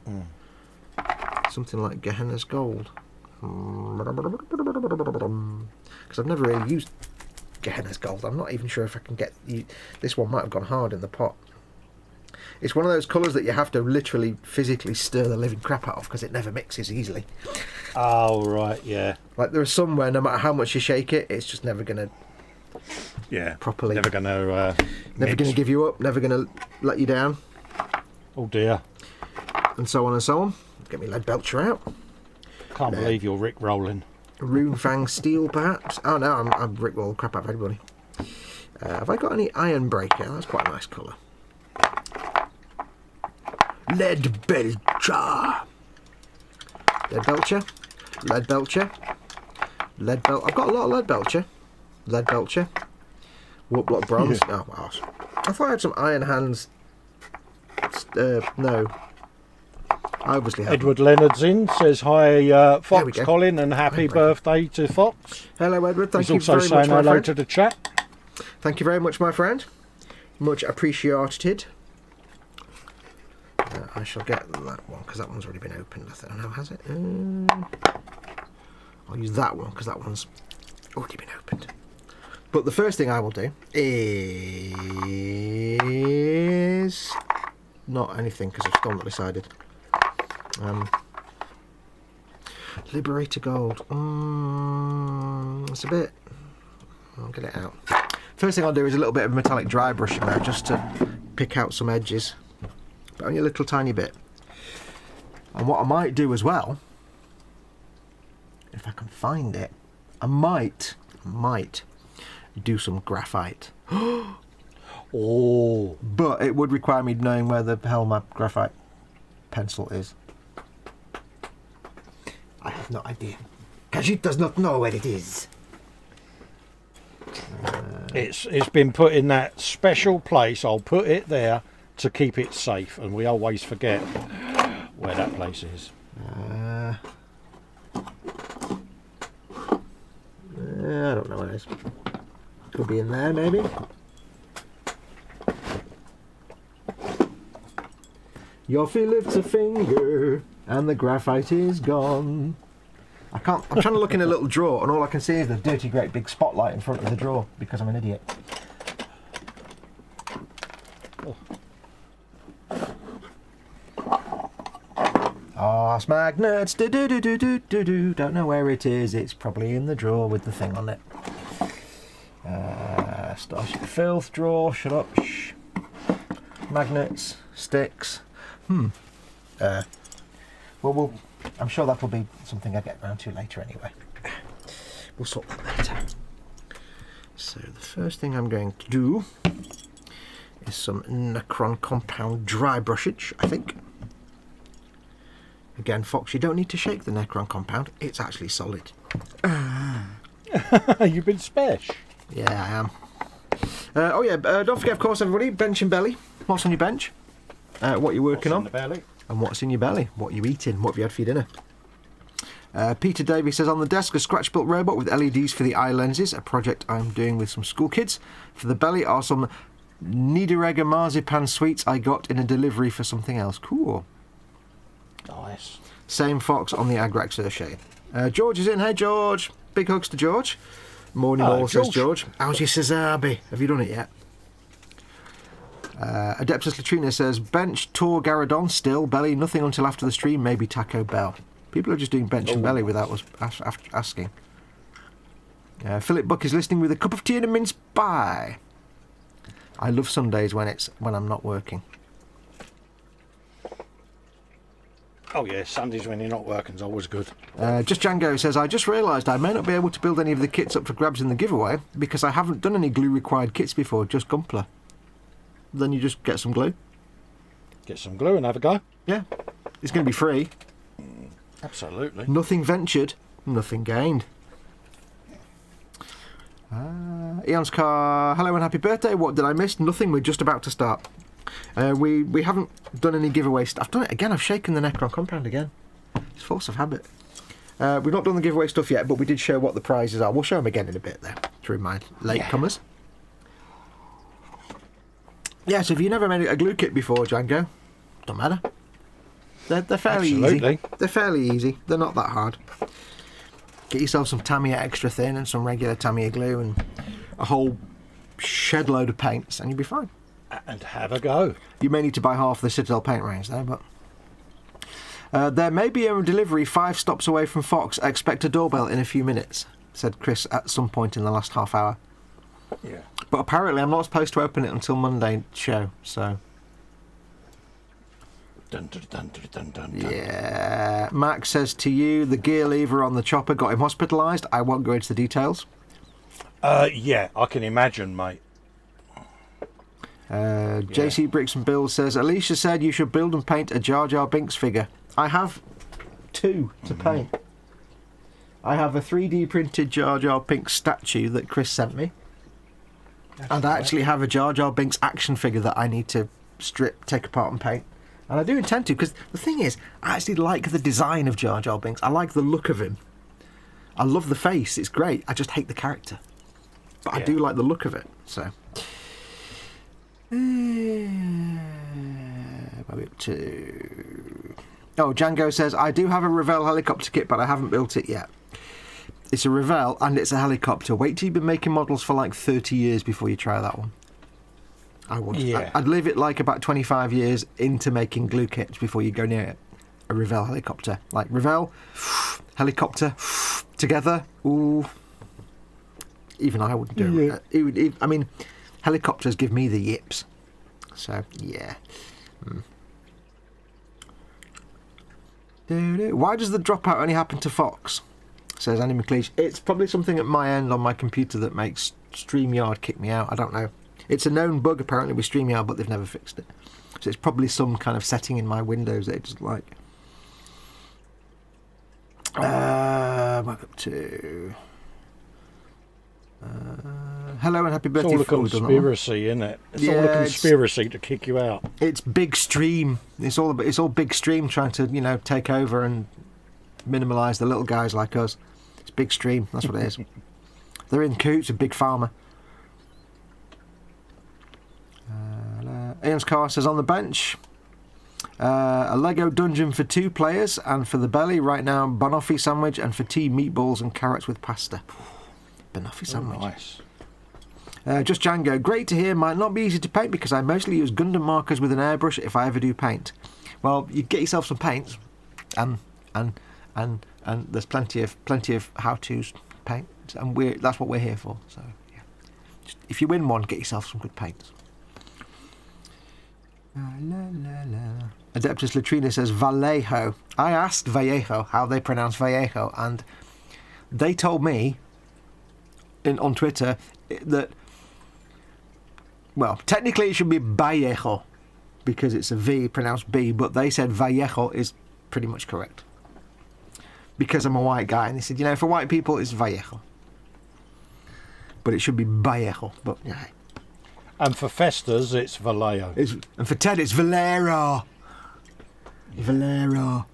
something like Gehenna's gold. Because I've never really used Gehenna's gold. I'm not even sure if I can get... This one might have gone hard in the pot. It's one of those colours that you have to literally physically stir the living crap out of because it never mixes easily. Oh, right, yeah. Like there are some where no matter how much you shake it, it's just never going to properly. Never going to give you up, never going to let you down. Oh, dear. And so on and so on. Get me lead belcher out. Can't believe you're Rick rolling. Runefang steel, perhaps. Oh no, I'm Rick roll crap out of everybody. Have I got any iron breaker? That's quite a nice colour. Lead belcher. Lead belcher. Lead belcher. Lead bel. I've got a lot of lead belcher. Lead belcher. Warp block bronze. Yeah. Oh, arse. I thought I had some iron hands. No. I obviously have. Edward Leonard's in, says hi, Foxx, go. Colin, and happy birthday to Foxx. Hello, Edward. Thank you He's also very saying much, my hello friend. to the chat. Thank you very much, my friend. Much appreciated. I shall get that one because that one's already been opened. I think. No, has it? I'll use that one because that one's already been opened. But the first thing I will do is not anything because I've still not decided. Liberator gold. It's a bit. I'll get it out. First thing I'll do is a little bit of metallic dry brushing now, just to pick out some edges, but only a little tiny bit. And what I might do as well, if I can find it, I might do some graphite. Oh, But it would require me knowing where the hell my graphite pencil is. I have no idea. Khajiit does not know where it is. it's been put in that special place. I'll put it there to keep it safe, and we always forget where that place is. I don't know where it is. Could be in there, maybe. Yoffie lifts a finger, and the graphite is gone. I'm trying to look in a little drawer, and all I can see is the dirty, great big spotlight in front of the drawer because I'm an idiot. Arse magnets, do do do do do do do. Don't know where it is. It's probably in the drawer with the thing on it. Starship filth drawer. Shut up. Shh. Magnets, sticks. Well, I'm sure that'll be something I get around to later anyway. We'll sort that later. So the first thing I'm going to do is some Necron compound dry brushage, I think. Again, Fox, you don't need to shake the Necron compound. It's actually solid. You've been spesh. Yeah, I am. Don't forget, of course, everybody, bench and belly. What's on your bench? What you're working on. The belly? And what's in your belly, what you eating, what have you had for your dinner. Peter Davies says, on the desk a scratch built robot with LEDs for the eye lenses, a project I'm doing with some school kids. For the belly are some Niederegger marzipan sweets I got in a delivery for something else. Cool. Nice. Same Fox on the Agrax Urshade. George is in. Hey George, big hugs to George. Morning all, says George. How's your Cesabe? Have you done it yet? Adeptus Latrina says, bench, Tor, Garadon, still, belly, nothing until after the stream, maybe Taco Bell. People are just doing bench and belly without us asking. Philip Buck is listening with a cup of tea and a mince pie. I love Sundays when I'm not working. Oh yeah, Sundays when you're not working is always good. Just Django says, I just realised I may not be able to build any of the kits up for grabs in the giveaway because I haven't done any glue required kits before, just Gumpler. Then you just get some glue. Get some glue and have a go. Yeah. It's going to be free. Absolutely. Nothing ventured, nothing gained. Eon's car, hello and happy birthday. What did I miss? Nothing, we're just about to start. We haven't done any giveaway stuff. I've done it again, I've shaken the Necron compound again. It's force of habit. We've not done the giveaway stuff yet, but we did show what the prizes are. We'll show them again in a bit there, to remind latecomers. Yeah, so if you've never made a glue kit before, Django, don't matter. They're fairly easy. They're fairly easy. They're not that hard. Get yourself some Tamiya extra thin and some regular Tamiya glue and a whole shed load of paints and you'll be fine. And have a go. You may need to buy half the Citadel paint range though, but... there may be a delivery 5 stops away from Foxx. I expect a doorbell in a few minutes, said Chris at some point in the last half hour. Yeah. But apparently I'm not supposed to open it until Monday show, so... Dun, dun, dun, dun, dun, dun, dun. Yeah. Max says to you, the gear lever on the chopper got him hospitalised. I won't go into the details. Yeah, I can imagine, mate. JC Bricks and Bill says, Alicia said you should build and paint a Jar Jar Binks figure. I have 2 to paint. I have a 3D printed Jar Jar Binks statue that Chris sent me. And I actually have a Jar Jar Binks action figure that I need to strip, take apart and paint. And I do intend to, because the thing is, I actually like the design of Jar Jar Binks. I like the look of him. I love the face, it's great. I just hate the character. But I do like the look of it, so... Oh, Django says, I do have a Revell helicopter kit, but I haven't built it yet. It's a Revell and it's a helicopter. Wait till you've been making models for like 30 years before you try that one. I would. Yeah. I'd live it like about 25 years into making glue kits before you go near a Revell helicopter. Like Revell, helicopter, together. Ooh. Even I wouldn't do it. I mean, helicopters give me the yips. So, yeah. Why does the dropout only happen to Foxx? Says Andy McLeish. It's probably something at my end on my computer that makes StreamYard kick me out. I don't know. It's a known bug apparently with StreamYard, but they've never fixed it. So it's probably some kind of setting in my Windows that it doesn't like. Welcome to... hello and happy birthday. It's all a conspiracy, isn't it? It's all a conspiracy to kick you out. It's big stream. It's all big stream trying to, take over and minimalise the little guys like us. It's big stream. That's what it is. They're in coots with Big Pharma. Ian's car says on the bench. A Lego dungeon for 2 players, and for the belly right now, banoffee sandwich, and for tea, meatballs and carrots with pasta. Banoffee sandwich. Nice. Just Django. Great to hear. Might not be easy to paint because I mostly use Gundam markers with an airbrush if I ever do paint. Well, you get yourself some paints, and there's plenty of how-tos paint, and that's what we're here for. So yeah, if you win one, get yourself some good paints. Adeptus Latrina says Vallejo. I asked Vallejo how they pronounce Vallejo, and they told me on Twitter that, well, technically it should be Vallejo because it's a V pronounced B, but they said Vallejo is pretty much correct because I'm a white guy, and they said, for white people it's Vallejo, but it should be Vallejo. But yeah. And for Festas, it's Vallejo. And for Ted, it's Valero. Valero.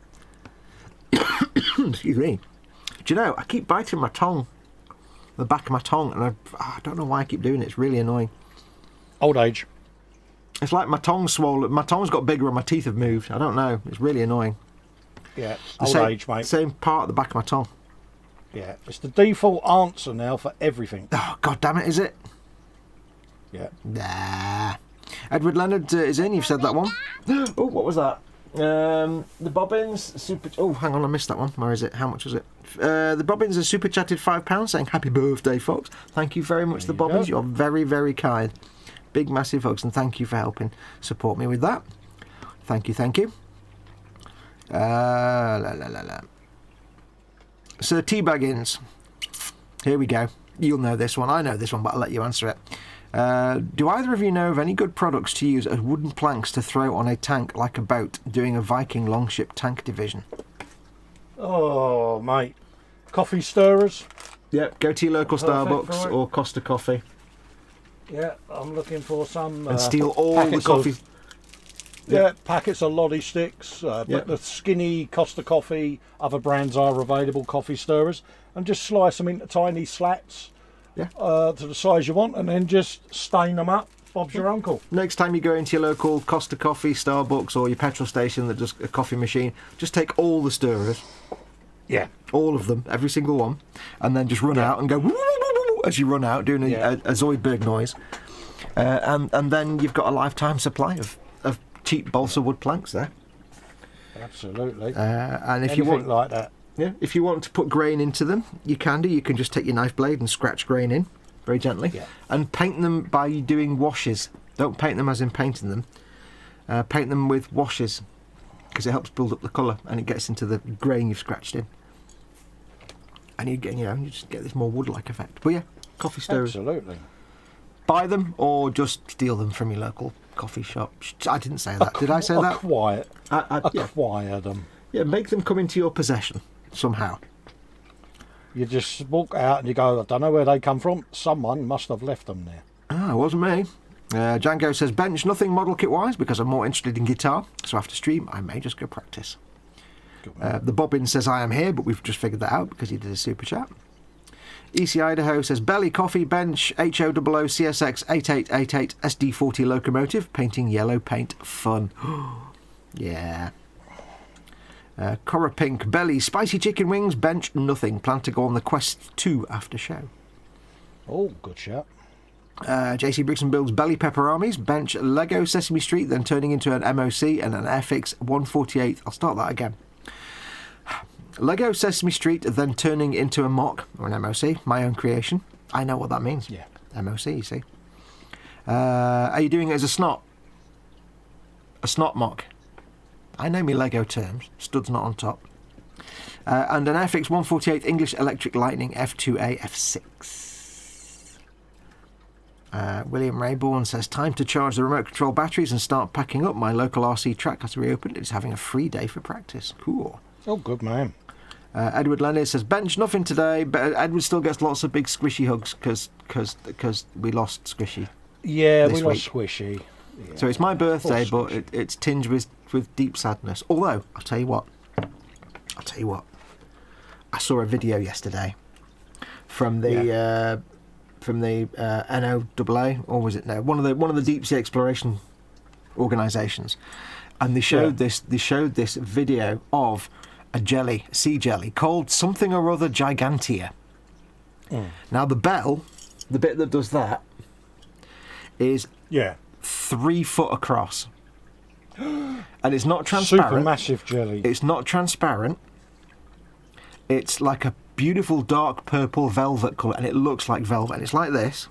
Excuse me. Do you know, I keep biting my tongue, the back of my tongue, and I don't know why I keep doing it. It's really annoying. Old age. It's like my tongue's swollen. My tongue's got bigger and my teeth have moved. I don't know. It's really annoying. Yeah, old age, mate. Same part at the back of my tongue. Yeah, it's the default answer now for everything. Oh, God damn it, is it? Yeah. Nah. Edward Leonard is in. You've said that one. Oh, what was that? The Bobbins super. Oh, hang on, I missed that one. Where is it? How much was it? The Bobbins are super chatted £5 saying happy birthday, Foxx. Thank you very much, the Bobbins. You're very, very kind. Big, massive hugs, and thank you for helping support me with that. Thank you, thank you. Sir T Baggins. Here we go. You'll know this one. I know this one, but I'll let you answer it. Do either of you know of any good products to use as wooden planks to throw on a tank like a boat, doing a Viking longship tank division? Oh, mate. Coffee stirrers? Yep, go to your local Starbucks or Costa Coffee. Yeah, I'm looking for some... and steal all the coffee. Packets of lolly sticks, but the skinny Costa Coffee, other brands are available, coffee stirrers, and just slice them into tiny slats. To the size you want, and then just stain them up. Bob's your uncle. Next time you go into your local Costa Coffee, Starbucks, or your petrol station that does a coffee machine, just take all the stirrers. Yeah. All of them, every single one, and then just run out and go as you run out, doing a Zoidberg noise. And then you've got a lifetime supply of cheap balsa wood planks there. Absolutely. And if Anything you want, like that. yeah, if you want to put grain into them, you can do. You can just take your knife blade and scratch grain in very gently, Yeah. and paint them by doing washes. Don't paint them as in painting them. Paint them with washes, because it helps build up the colour and it gets into the grain you've scratched in. And you just get this more wood-like effect. But yeah, coffee stirrers. Absolutely. Buy them or just steal them from your local coffee shop. I didn't say that. Did I say that? Acquire them. Yeah, make them come into your possession somehow. You just walk out and you go, I don't know where they come from. Someone must have left them there. Ah, it wasn't me. Django says, bench nothing model kit wise because I'm more interested in guitar, so after stream I may just go practice. The Bobbin says, I am here, but we've just figured that out because he did a super chat. EC Idaho says, belly coffee bench HOOO CSX 8888 SD40 locomotive painting yellow paint fun. Yeah. Cora Pink belly spicy chicken wings bench nothing, plan to go on the Quest 2 after show. Oh, good shot. JC Briggs and Builds belly pepper armies bench Lego Sesame Street, then turning into an MOC and an Airfix 148. I'll start that again. Lego Sesame Street, then turning into a mock or an MOC, my own creation. I know what that means. Yeah. MOC, you see. Are you doing it as a snot? A snot mock. I know me Lego terms. Studs not on top. And an Airfix 148 English Electric Lightning F2A F6. William Rayborn says, time to charge the remote control batteries and start packing up. My local RC track has reopened. It's having a free day for practice. Cool. Oh, good man. Edward Leonard says, bench nothing today, but Edward still gets lots of big squishy hugs because we lost Squishy. Yeah, we this lost week. Squishy. Yeah. So it's my birthday, Poor but it's tinged with deep sadness. Although, I'll tell you what. I saw a video yesterday from the NOAA, or was it no? One of the deep sea exploration organisations, and they showed this video of a sea jelly called something or other Gigantea. Now the bit that does that is 3 foot across, and it's not transparent. Super massive jelly. It's not transparent. It's like a beautiful dark purple velvet colour, and it looks like velvet. And it's like this.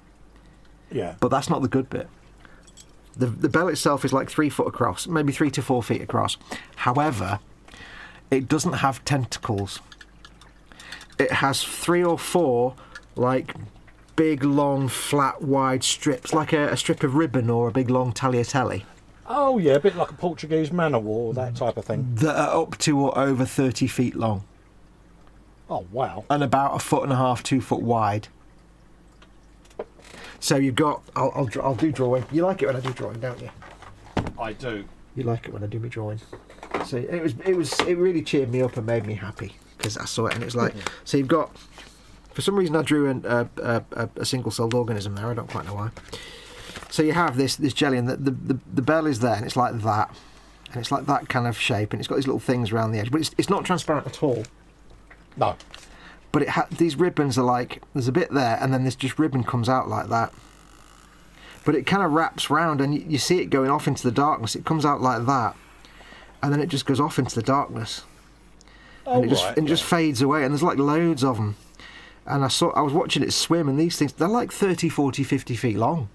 Yeah. But that's not the good bit. The bell itself is like 3 foot across, maybe 3 to 4 feet across. However, it doesn't have tentacles. It has 3 or 4 like big, long, flat, wide strips, like a strip of ribbon or a big, long tagliatelle. Oh yeah, a bit like a Portuguese man of war, that type of thing. That are up to or over 30 feet long. Oh wow. And about 1.5 foot, 2 foot wide. So you've got, I'll do drawing. You like it when I do drawing, don't you? I do. You like it when I do my drawing. So it really cheered me up and made me happy because I saw it and it's like, so you've got, for some reason I drew a single-celled organism there. I don't quite know why. So you have this jelly, and the bell is there, and it's like that, and it's like that kind of shape, and it's got these little things around the edge, but it's not transparent at all. No. But these ribbons are like, there's a bit there, and then this just ribbon comes out like that. But it kind of wraps round, and you see it going off into the darkness. It comes out like that, and then it just goes off into the darkness. Oh, and it just fades away, and there's like loads of them. And I was watching it swim, and these things, they're like 30, 40, 50 feet long.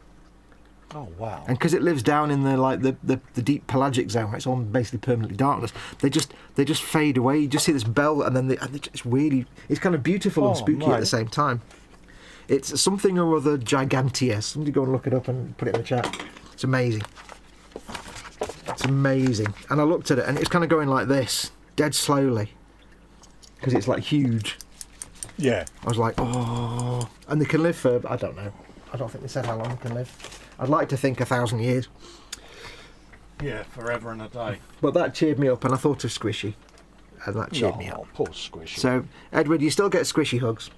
Oh wow! And because it lives down in the deep pelagic zone, where it's all basically permanently darkness, they just fade away. You just see this bell, and then it's kind of beautiful and spooky at the same time. It's something or other Gigantea. Somebody go and look it up and put it in the chat. It's amazing. It's amazing. And I looked at it, and it's kind of going like this, dead slowly, because it's like huge. Yeah. I was like, oh, and they can live for, I don't know. I don't think they said how long they can live. I'd like to think 1,000 years. Yeah, forever and a day. But that cheered me up, and I thought of Squishy, and that cheered me up. Poor Squishy. So, Edward, you still get Squishy hugs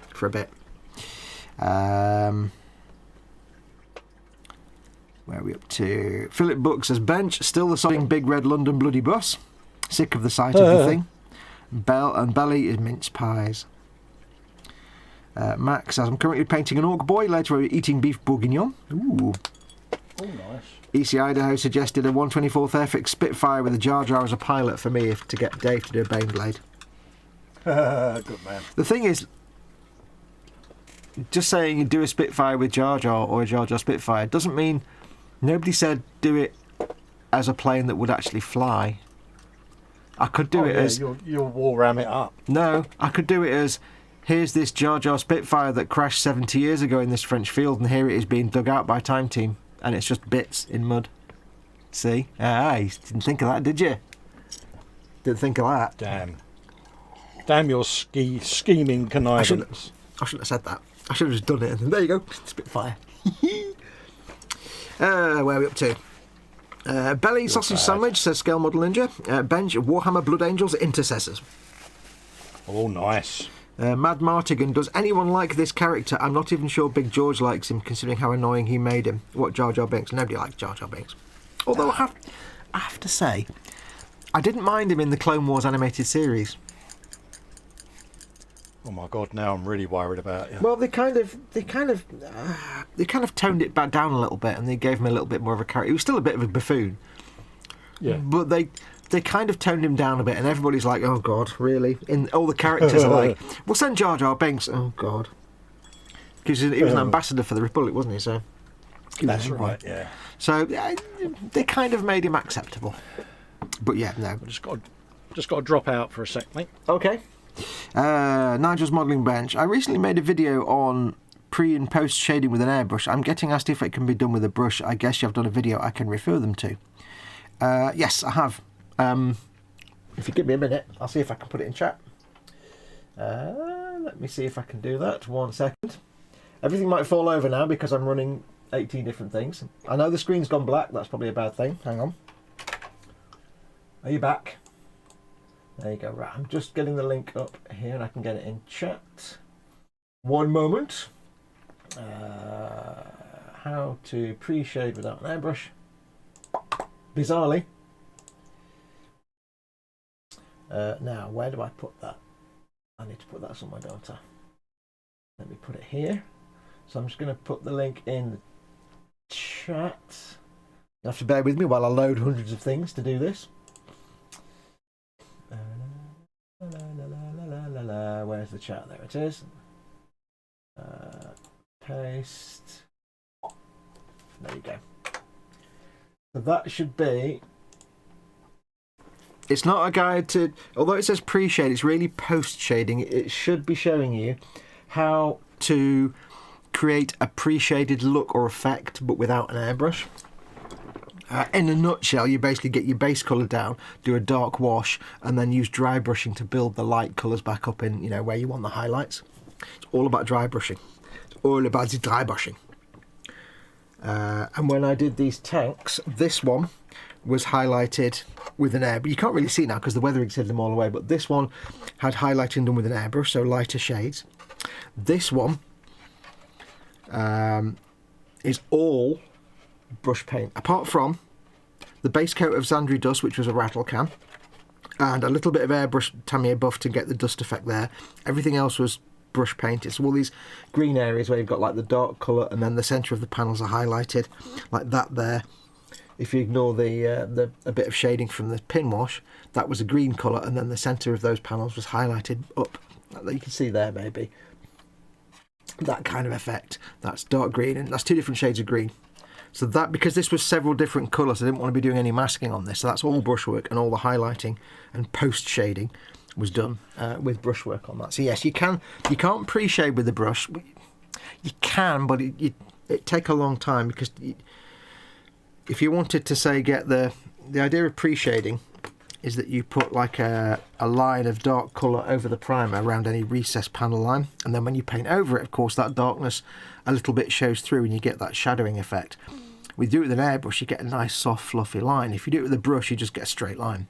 for a bit. Where are we up to? Philip Book says, bench, still the sodding big red London bloody bus. Sick of the sight of the thing. Bell and belly is mince pies. Max says, I'm currently painting an orc boy, later eating beef bourguignon. Ooh. Oh, nice. EC Idaho suggested a 124th Airfix Spitfire with a Jar Jar as a pilot for me to get Dave to do a Baneblade. Good man. The thing is, just saying you do a Spitfire with Jar Jar or a Jar Jar Spitfire doesn't mean nobody said do it as a plane that would actually fly. I could do it as... You'll war-ram it up. No, I could do it as, here's this Jar Jar Spitfire that crashed 70 years ago in this French field, and here it is being dug out by Time Team, and it's just bits in mud. See? Ah, you didn't think of that, did you? Didn't think of that. Damn your scheming connivance. I shouldn't have said that. I should have just done it, and there you go, Spitfire. Where are we up to? Belly Sausage Sandwich says Scale Model Ninja. Bench Warhammer Blood Angels Intercessors. Oh, nice. Mad Martigan, does anyone like this character? I'm not even sure Big George likes him, considering how annoying he made him. What, Jar Jar Binks? Nobody likes Jar Jar Binks. Although I have to say, I didn't mind him in the Clone Wars animated series. Oh my God! Now I'm really worried about you. Well, they kind of toned it back down a little bit, and they gave him a little bit more of a character. He was still a bit of a buffoon. Yeah. But they kind of toned him down a bit, and everybody's like, "Oh God, really?" And all the characters are like, "We'll send Jar Jar Binks." Oh God, because he was an ambassador for the Republic, wasn't he? So that's right. Yeah. So they kind of made him acceptable. But yeah, no. Just got to drop out for a sec, mate. Okay. Nigel's Modelling Bench. I recently made a video on pre and post shading with an airbrush. I'm getting asked if it can be done with a brush. I guess you've done a video I can refer them to. Yes, I have. If you give me a minute, I'll see if I can put it in chat. Let me see if I can do that. 1 second. Everything might fall over now because I'm running 18 different things. I know the screen's gone black. That's probably a bad thing. Hang on. Are you back? There you go. Right, I'm just getting the link up here and I can get it in chat. 1 moment. How to pre-shade without an airbrush. Bizarrely. Now, where do I put that? I need to put that somewhere, don't I? Let me put it here. So I'm just going to put the link in the chat. You have to bear with me while I load hundreds of things to do this. Where's the chat? There it is. Paste. There you go. So that should be... It's not a guide to... Although it says pre-shade, it's really post-shading. It should be showing you how to create a pre-shaded look or effect, but without an airbrush. In a nutshell, you basically get your base colour down, do a dark wash, and then use dry brushing to build the light colours back up in, where you want the highlights. It's all about dry brushing. It's all about the dry brushing. And when I did these tanks, this one was highlighted with an airbrush. You can't really see now because the weathering's hid them all away, but this one had highlighting done with an airbrush, so lighter shades. This one is all brush paint, apart from the base coat of Zandri dust, which was a rattle can, and a little bit of airbrush Tamiya buff to get the dust effect there. Everything else was brush paint. It's all these green areas where you've got like the dark colour, and then the centre of the panels are highlighted like that there. If you ignore the a bit of shading from the pin wash, that was a green colour, and then the centre of those panels was highlighted up. You can see there maybe that kind of effect. That's dark green, and that's 2 different shades of green. So that, because this was several different colours, I didn't want to be doing any masking on this. So that's all brushwork, and all the highlighting and post shading was done with brushwork on that. So yes, you can't pre-shade with the brush. You can, but it take a long time, because if you wanted to say get the idea of pre-shading is that you put like a line of dark colour over the primer around any recessed panel line, and then when you paint over it, of course, that darkness a little bit shows through and you get that shadowing effect. We do it with an airbrush, you get a nice soft fluffy line. If you do it with a brush, you just get a straight line.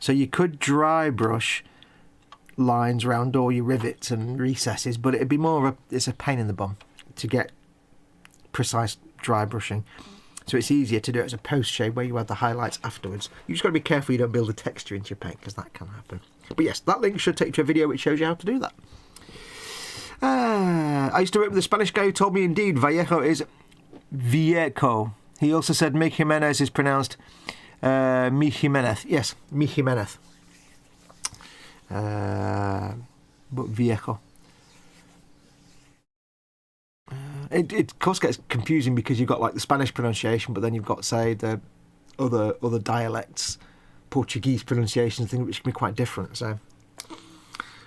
So you could dry brush lines around all your rivets and recesses, but it'd be more of it's a pain in the bum to get precise dry brushing. So it's easier to do it as a post shade where you add the highlights afterwards. You just got to be careful you don't build a texture into your paint, because that can happen. But yes, that link should take you to a video which shows you how to do that. I used to work with a Spanish guy who told me indeed Vallejo is Viejo. He also said Mi Jimenez is pronounced Mi Jimenez. Yes, Mi Jimenez. But Viejo. It of course gets confusing because you've got like the Spanish pronunciation, but then you've got, say, the other dialects, Portuguese pronunciations, things which can be quite different. So,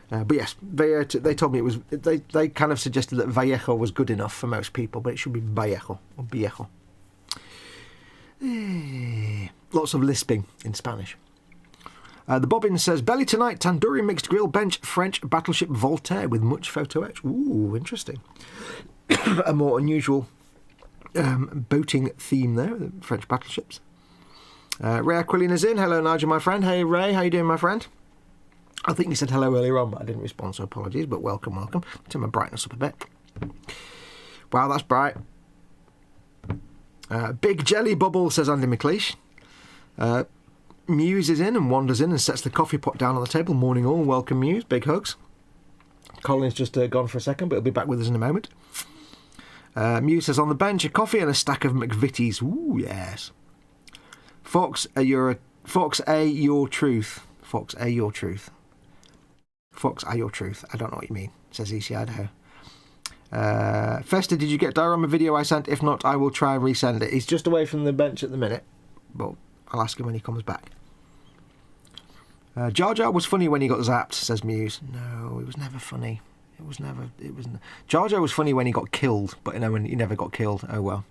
but yes, they told me it was. They kind of suggested that Vallejo was good enough for most people, but it should be Vallejo or Viejo. Lots of lisping in Spanish. The Bobbin says, belly tonight, tandoori mixed grill bench, French battleship Voltaire with much photo etch. Ooh, interesting. A more unusual boating theme there, the French battleships. Ray Aquilin is in. Hello, Nigel, my friend. Hey, Ray, how you doing, my friend? I think you said hello earlier on, but I didn't respond, so apologies, but welcome. Turn my brightness up a bit. Wow, that's bright. Big jelly bubble, says Andy McLeish. Muse is in and wanders in and sets the coffee pot down on the table. Morning all, welcome Muse, big hugs. Colin's just gone for a second, but he'll be back with us in a moment. Muse says, on the bench, a coffee and a stack of McVitie's. Ooh, yes. Foxx, your truth. Foxx, your truth. Foxx, your truth. I don't know what you mean, says EC Idaho. Fester, did you get diorama video I sent? If not, I will try and resend it. He's just away from the bench at the minute, but I'll ask him when he comes back. Jar Jar was funny when he got zapped, says Muse. No, it was never funny. Jar Jar was funny when he got killed, but when he never got killed. Oh well.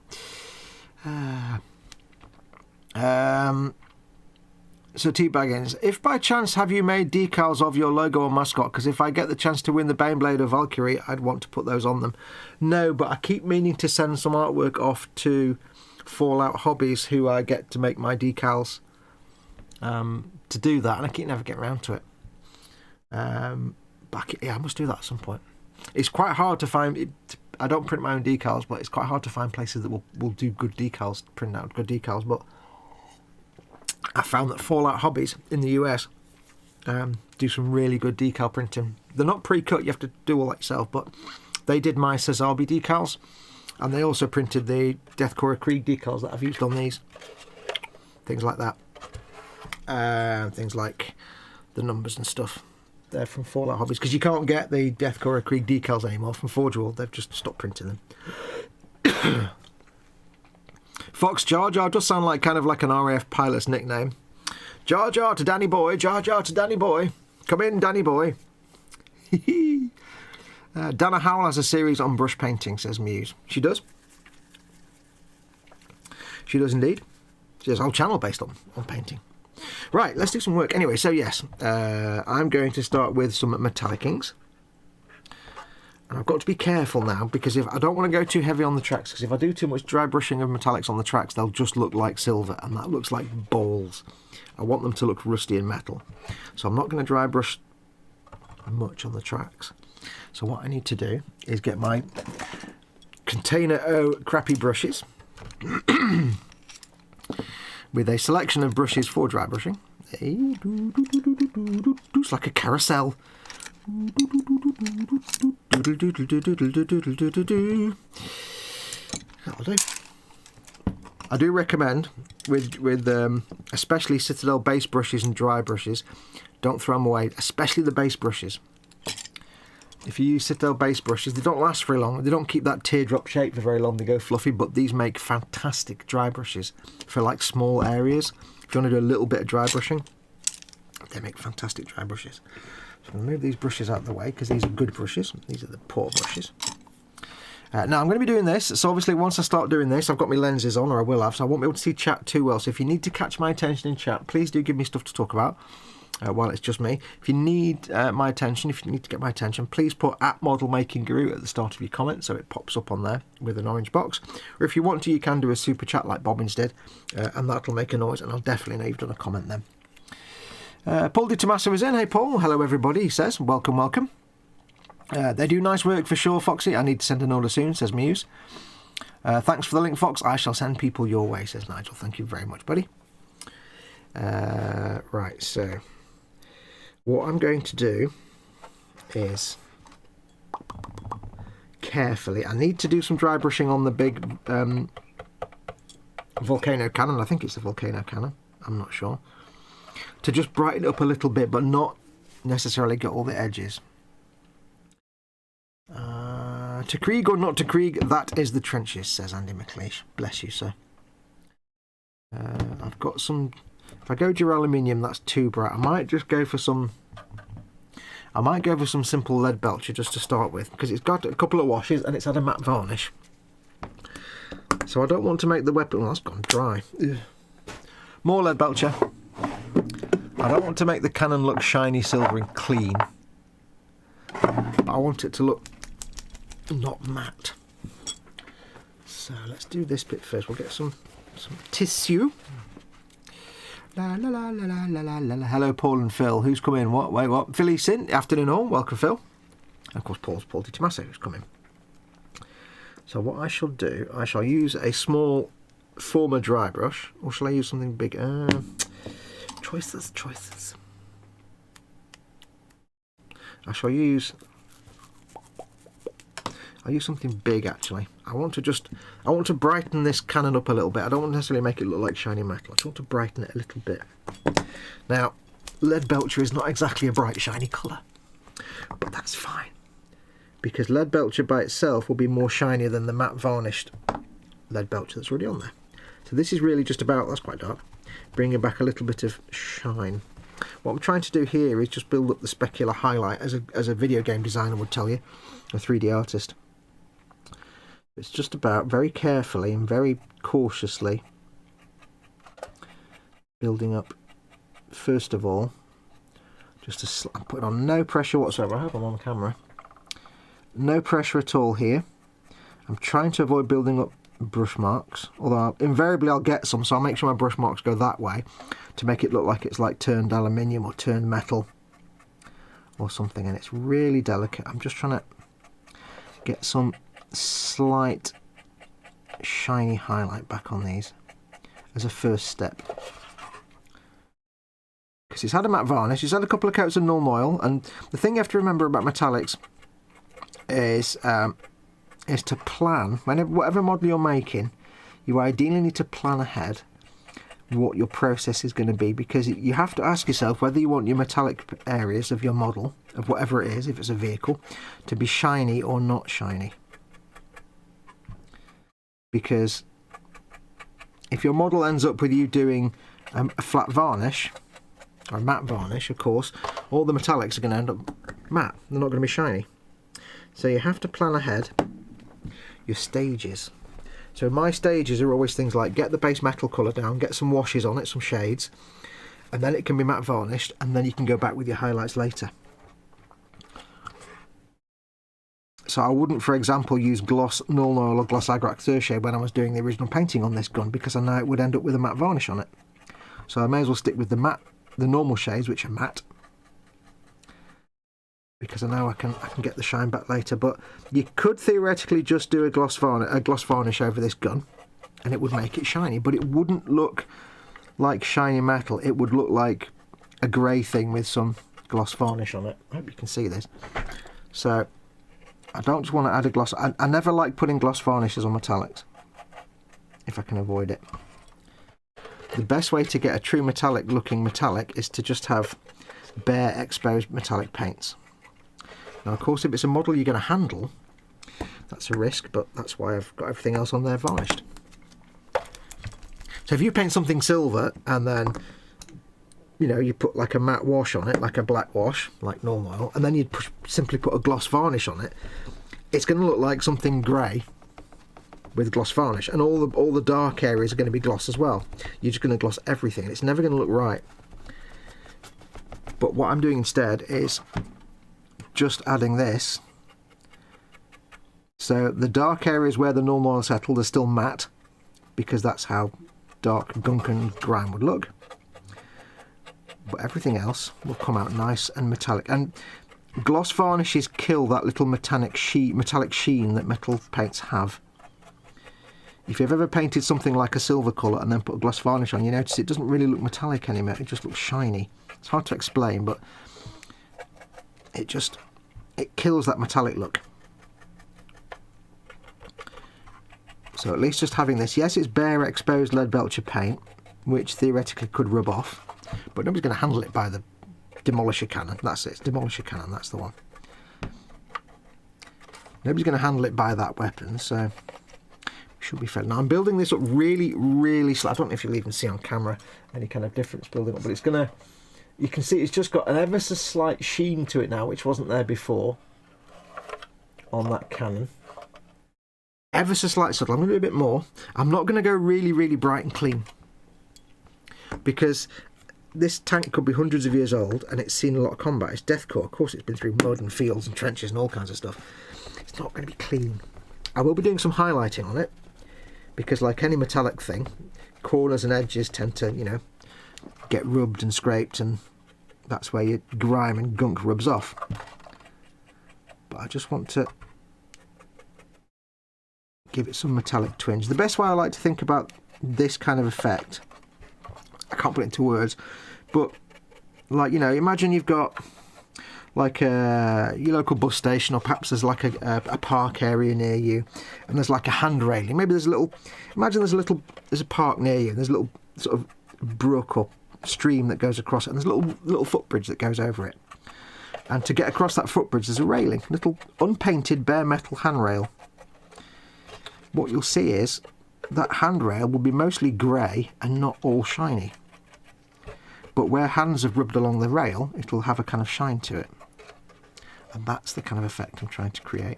So T-Baggins, if by chance have you made decals of your logo or mascot? Because if I get the chance to win the Baneblade or Valkyrie, I'd want to put those on them. No, but I keep meaning to send some artwork off to Fallout Hobbies, who I get to make my decals to do that, and I keep never getting around to it. I must do that at some point. It's quite hard to find. I don't print my own decals, but it's quite hard to find places that will do good decals, print out good decals. But I found that Fallout Hobbies in the US do some really good decal printing. They're not pre-cut; you have to do all that yourself. But they did my Cesabi decals, and they also printed the Deathcore Krieg decals that I've used on these. Things like that. Things like the numbers and stuff. They're from Fallout Hobbies, because you can't get the Deathcore Krieg decals anymore from Forge World. They've just stopped printing them. Foxx, Jar Jar does sound like kind of like an RAF pilot's nickname. Jar Jar to Danny Boy, Jar Jar to Danny Boy. Come in, Danny Boy. Dana Howell has a series on brush painting, says Muse. She does. She does indeed. She has a whole channel based on painting. Right, let's do some work. Anyway, so yes, I'm going to start with some metallic inks. And I've got to be careful now, because if I don't want to go too heavy on the tracks, because if I do too much dry brushing of metallics on the tracks, they'll just look like silver, and that looks like balls. I want them to look rusty and metal. So I'm not going to dry brush much on the tracks. So what I need to do is get my Container O crappy brushes with a selection of brushes for dry brushing. It's like a carousel. That'll do. I do recommend with especially Citadel base brushes and dry brushes, don't throw them away, especially the base brushes. If you use Citadel base brushes, they don't last very long. They don't keep that teardrop shape for very long. They go fluffy, but these make fantastic dry brushes for like small areas. If you want to do a little bit of dry brushing, they make fantastic dry brushes. So I'm going to move these brushes out of the way because these are good brushes. These are the poor brushes. Now I'm going to be doing this. So obviously once I start doing this, I've got my lenses on, or I will have, so I won't be able to see chat too well. So if you need to catch my attention in chat, please do give me stuff to talk about. While it's just me. If you need my attention, if you need to get my attention, please put @ModelMakingGuru at the start of your comment so it pops up on there with an orange box. Or if you want to, you can do a super chat like Bobbins did, and that'll make a noise, and I'll definitely know you've done a comment then. Paul Di Tommaso is in. Hey Paul, hello everybody, he says. Welcome, welcome. They do nice work for sure, Foxy. I need to send an order soon, says Muse. Thanks for the link, Foxx. I shall send people your way, says Nigel. Thank you very much, buddy. Right, so what I'm going to do is carefully. I need to do some dry brushing on the big volcano cannon. I think it's the volcano cannon. I'm not sure. To just brighten it up a little bit, but not necessarily get all the edges. To Krieg or not to Krieg, that is the trenches, says Andy McLeish. Bless you, sir. I've got some... If I go dura-aluminium, that's too bright. I might just go for some... I might go for some simple lead belcher just to start with, because it's got a couple of washes and it's had a matte varnish. So I don't want to make the weapon... Well, that's gone dry. Ugh. More lead belcher. I don't want to make the cannon look shiny, silver and clean. But I want it to look not matte. So let's do this bit first. We'll get some tissue. La la la la la la la la. Hello, Paul and Phil. Who's come in? What? Wait, what? Philly Sin. Afternoon all. Welcome, Phil. And of course, Paul Di Tommaso who's come in. So what I shall do, I shall use a small former dry brush, or shall I use something big? Choices. I shall use... I'll use something big actually. I want to brighten this cannon up a little bit. I don't want to necessarily make it look like shiny metal. I just want to brighten it a little bit. Now, lead belcher is not exactly a bright shiny colour, but that's fine, because lead belcher by itself will be more shiny than the matte varnished lead belcher that's already on there. So this is really just about, that's quite dark, bringing back a little bit of shine. What I'm trying to do here is just build up the specular highlight, as a video game designer would tell you, a 3D artist. It's just about very carefully and very cautiously building up, first of all, just I'm putting on no pressure whatsoever. I hope I'm on camera. No pressure at all here. I'm trying to avoid building up brush marks, although invariably I'll get some, so I'll make sure my brush marks go that way to make it look like it's like turned aluminium or turned metal or something, and it's really delicate. I'm just trying to get some slight shiny highlight back on these as a first step, because it's had a matte varnish, it's had a couple of coats of null oil, and the thing you have to remember about metallics is to plan, whatever model you're making, you ideally need to plan ahead what your process is going to be, because you have to ask yourself whether you want your metallic areas of your model, of whatever it is, if it's a vehicle, to be shiny or not shiny. Because if your model ends up with you doing a flat varnish, or a matte varnish, of course, all the metallics are going to end up matte. They're not going to be shiny. So you have to plan ahead your stages. So my stages are always things like get the base metal colour down, get some washes on it, some shades, and then it can be matte varnished, and then you can go back with your highlights later. So I wouldn't, for example, use gloss null oil or gloss agrax tertiary when I was doing the original painting on this gun, because I know it would end up with a matte varnish on it. So I may as well stick with the normal shades, which are matte, because I know I can get the shine back later. But you could theoretically just do a gloss varnish over this gun, and it would make it shiny, but it wouldn't look like shiny metal. It would look like a grey thing with some gloss varnish on it. I hope you can see this. So I don't just want to add a gloss. I never like putting gloss varnishes on metallics, if I can avoid it. The best way to get a true metallic looking metallic is to just have bare exposed metallic paints. Now, of course, if it's a model you're going to handle, that's a risk, but that's why I've got everything else on there varnished. So if you paint something silver and then, you know, you put like a matte wash on it, like a black wash, like normal oil, and then you simply put a gloss varnish on it, it's going to look like something grey with gloss varnish, and all the dark areas are going to be gloss as well. You're just going to gloss everything. It's never going to look right. But what I'm doing instead is just adding this. So the dark areas where the normal oil settled are still matte, because that's how dark Guncan grime would look. But everything else will come out nice and metallic. And gloss varnishes kill that little metallic sheen that metal paints have. If you've ever painted something like a silver colour and then put a gloss varnish on, you notice it doesn't really look metallic anymore. It just looks shiny. It's hard to explain, but it kills that metallic look. So at least just having this, yes, it's bare exposed lead belcher paint, which theoretically could rub off, but nobody's going to handle it by the demolisher cannon. That's it, it's demolisher cannon, that's the one. Nobody's going to handle it by that weapon, so should be fair. Now I'm building this up really, really slow. I don't know if you'll even see on camera any kind of difference building up, but it's going to, you can see it's just got an ever so slight sheen to it now, which wasn't there before on that cannon. Ever so slight subtle. I'm going to do a bit more. I'm not going to go really, really bright and clean, because this tank could be hundreds of years old and it's seen a lot of combat. It's deathcore. Of course, it's been through mud and fields and trenches and all kinds of stuff. It's not going to be clean. I will be doing some highlighting on it, because like any metallic thing, corners and edges tend to, you know, get rubbed and scraped, and that's where your grime and gunk rubs off. But I just want to give it some metallic twinge. The best way I like to think about this kind of effect, I can't put it into words, but like, you know, imagine you've got like your local bus station, or perhaps there's like a park area near you, and there's like a hand railing. Maybe there's a little, imagine there's a park near you, and there's a little sort of brook or stream that goes across it, and there's a little footbridge that goes over it. And to get across that footbridge, there's a railing, little unpainted bare metal handrail. What you'll see is that handrail will be mostly grey and not all shiny. But where hands have rubbed along the rail, it'll have a kind of shine to it. And that's the kind of effect I'm trying to create.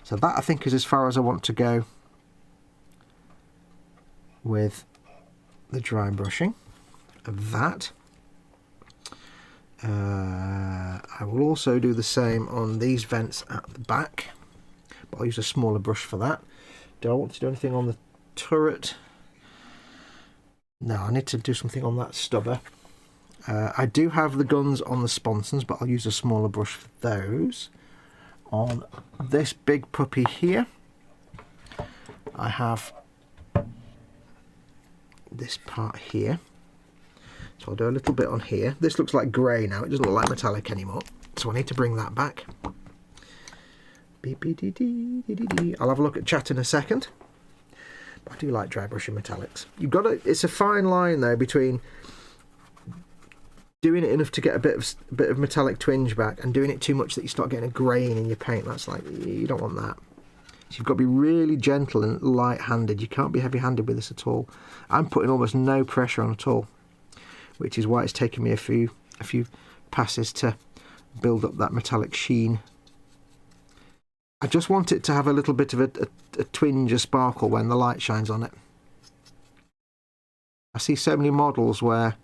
So that, I think, is as far as I want to go with the dry brushing of that. I will also do the same on these vents at the back, but I'll use a smaller brush for that. Do I want to do anything on the turret? No, I need to do something on that stubber. I do have the guns on the sponsons, but I'll use a smaller brush for those. On this big puppy here, I have this part here. So I'll do a little bit on here. This looks like grey now, it doesn't look like metallic anymore. So I need to bring that back. I'll have a look at chat in a second. But I do like dry brushing metallics. You've got to, it's a fine line though between doing it enough to get a bit of metallic twinge back, and doing it too much that you start getting a grain in your paint. That's like, you don't want that. So you've got to be really gentle and light-handed. You can't be heavy-handed with this at all. I'm putting almost no pressure on at all, which is why it's taken me a few passes to build up that metallic sheen. I just want it to have a little bit of a twinge, a sparkle when the light shines on it. I see so many models where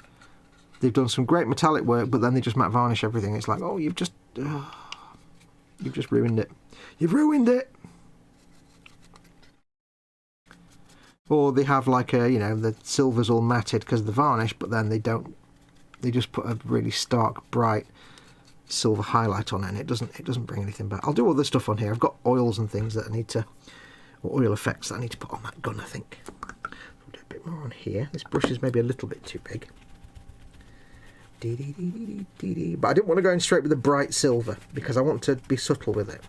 they've done some great metallic work, but then they just matte varnish everything. It's like, oh, you've just ruined it. You've ruined it. Or they have like a, you know, the silver's all matted because of the varnish, but then they don't. They just put a really stark, bright silver highlight on it, and it doesn't bring anything back. I'll do all this stuff on here. I've got oils and things that I need to, or oil effects that I need to put on that gun, I think. I'll do a bit more on here. This brush is maybe a little bit too big. But I didn't want to go in straight with the bright silver because I want to be subtle with it.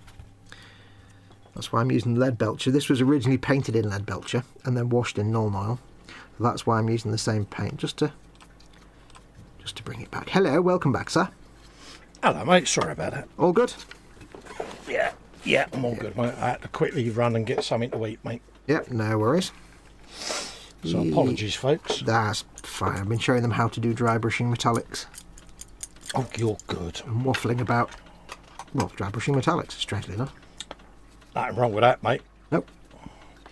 That's why I'm using lead belcher. This was originally painted in lead belcher and then washed in null oil. So that's why I'm using the same paint, just to bring it back. Hello, welcome back, sir. Hello, mate. Sorry about that. All good? Yeah, I'm all good, mate. I had to quickly run and get something to eat, mate. Yep, no worries. So apologies, folks. That's fine. I've been showing them how to do dry brushing metallics. Oh, you're good. I'm waffling about, well, dry brushing metallics, strangely enough. Nothing wrong with that, mate. Nope.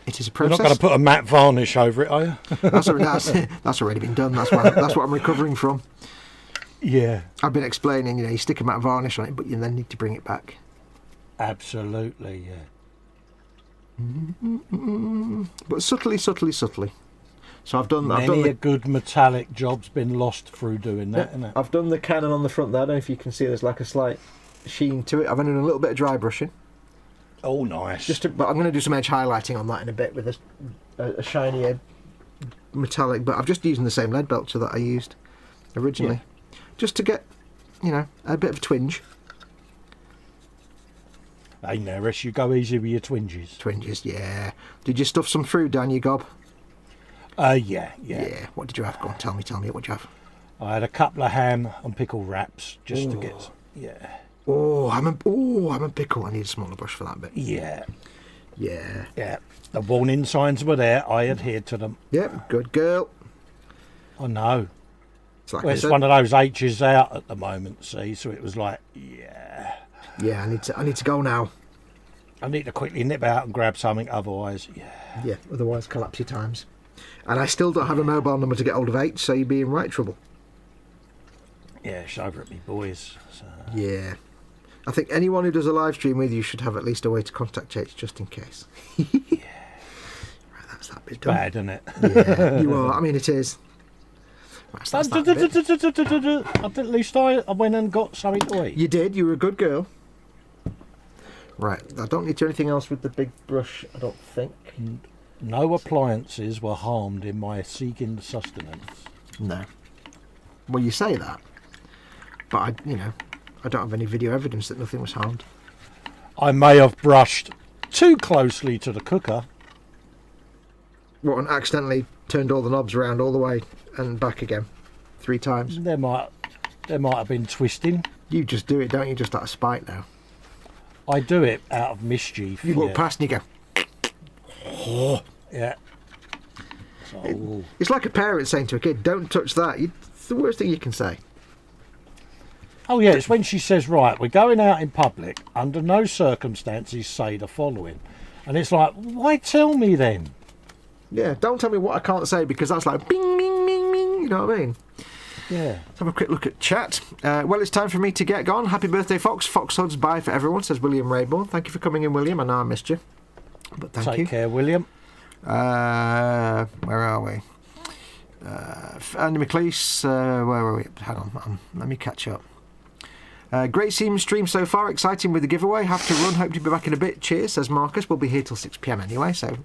It is a You're process. not going to put a matte varnish over it, are you? That's already been done. That's what I'm recovering from. Yeah. I've been explaining, you know, you stick a matte varnish on it, but you then need to bring it back. Absolutely, yeah. But subtly. So I've done a good metallic job's been lost through doing that, isn't it? I've done the cannon on the front there. I don't know if you can see there's like a slight sheen to it. I've only done a little bit of dry brushing. Oh, nice. But I'm going to do some edge highlighting on that in a bit with a shinier metallic. But I'm just using the same lead belcher that I used originally, just to get, you know, a bit of a twinge. Hey, Neris, you go easy with your twinges. Twinges, yeah. Did you stuff some fruit down your gob? Yeah. Yeah. What did you have? Go on, tell me. What'd you have? I had a couple of ham and pickle wraps just to get. Yeah. Oh, I'm a pickle. I need a smaller brush for that bit. Yeah. Yeah. The warning signs were there. I adhered to them. Yep, good girl. I know. It's like Well, I it's said. one of those H's out at the moment, see? So it was like, yeah. Yeah, I need to go now. I need to quickly nip out and grab something, otherwise, yeah. Yeah, otherwise collapse your times. And I still don't have a mobile number to get hold of H, so you'd be in right trouble. Yeah, it's over at me boys. So. Yeah. I think anyone who does a live stream with you should have at least a way to contact H just in case. Yeah. Right, that's that bit done. Bad, isn't it? Yeah, you are. I mean, it is. Right, so that's that bit. At least I went and got something to eat. You did. You were a good girl. Right. I don't need to do anything else with the big brush, I don't think. No appliances were harmed in my seeking sustenance. No. Well, you say that, but I don't have any video evidence that nothing was harmed. I may have brushed too closely to the cooker. What, and accidentally turned all the knobs around all the way and back again 3 times? There might have been twisting. You just do it, don't you? Just out of spite now. I do it out of mischief. You walk past and you go, oh. Yeah. So, It's like a parent saying to a kid, don't touch that. It's the worst thing you can say. oh yeah, it's when she says, right, we're going out in public, under no circumstances say the following. And it's like, why tell me then? Yeah, don't tell me what I can't say, because that's like bing, bing, bing, bing. You know what I mean? Yeah. Let's have a quick look at chat. Well, it's time for me to get gone. Happy birthday, Fox. Fox hugs, bye for everyone, says William Rayborn. Thank you for coming in, William. I know I missed you, but thank you. Take care, William. Where are we? Andy McLeese, where are we? Hang on, let me catch up. Great stream so far, exciting with the giveaway. Have to run, hope to be back in a bit. Cheers, says Marcus. We'll be here till 6 PM anyway, so.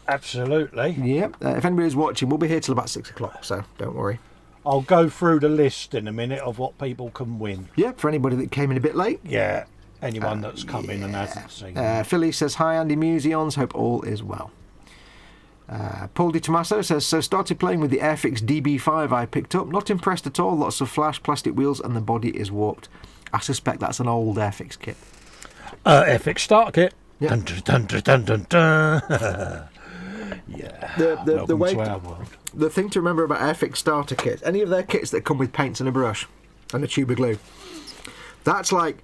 Absolutely. Yeah, if anybody's watching, we'll be here till about 6 o'clock, so don't worry. I'll go through the list in a minute of what people can win. Yeah, for anybody that came in a bit late. Yeah, anyone that's come in and hasn't seen. Philly says, hi Andy Museons, hope all is well. Paul Di Tommaso says, so started playing with the Airfix DB5 I picked up. Not impressed at all, lots of flash, plastic wheels and the body is warped. I suspect that's an old Airfix kit. Airfix starter kit. Yeah. Dun, dun, dun, dun, dun, dun. Yeah. The way to our world. The thing to remember about Airfix starter kits, any of their kits that come with paints and a brush and a tube of glue, that's like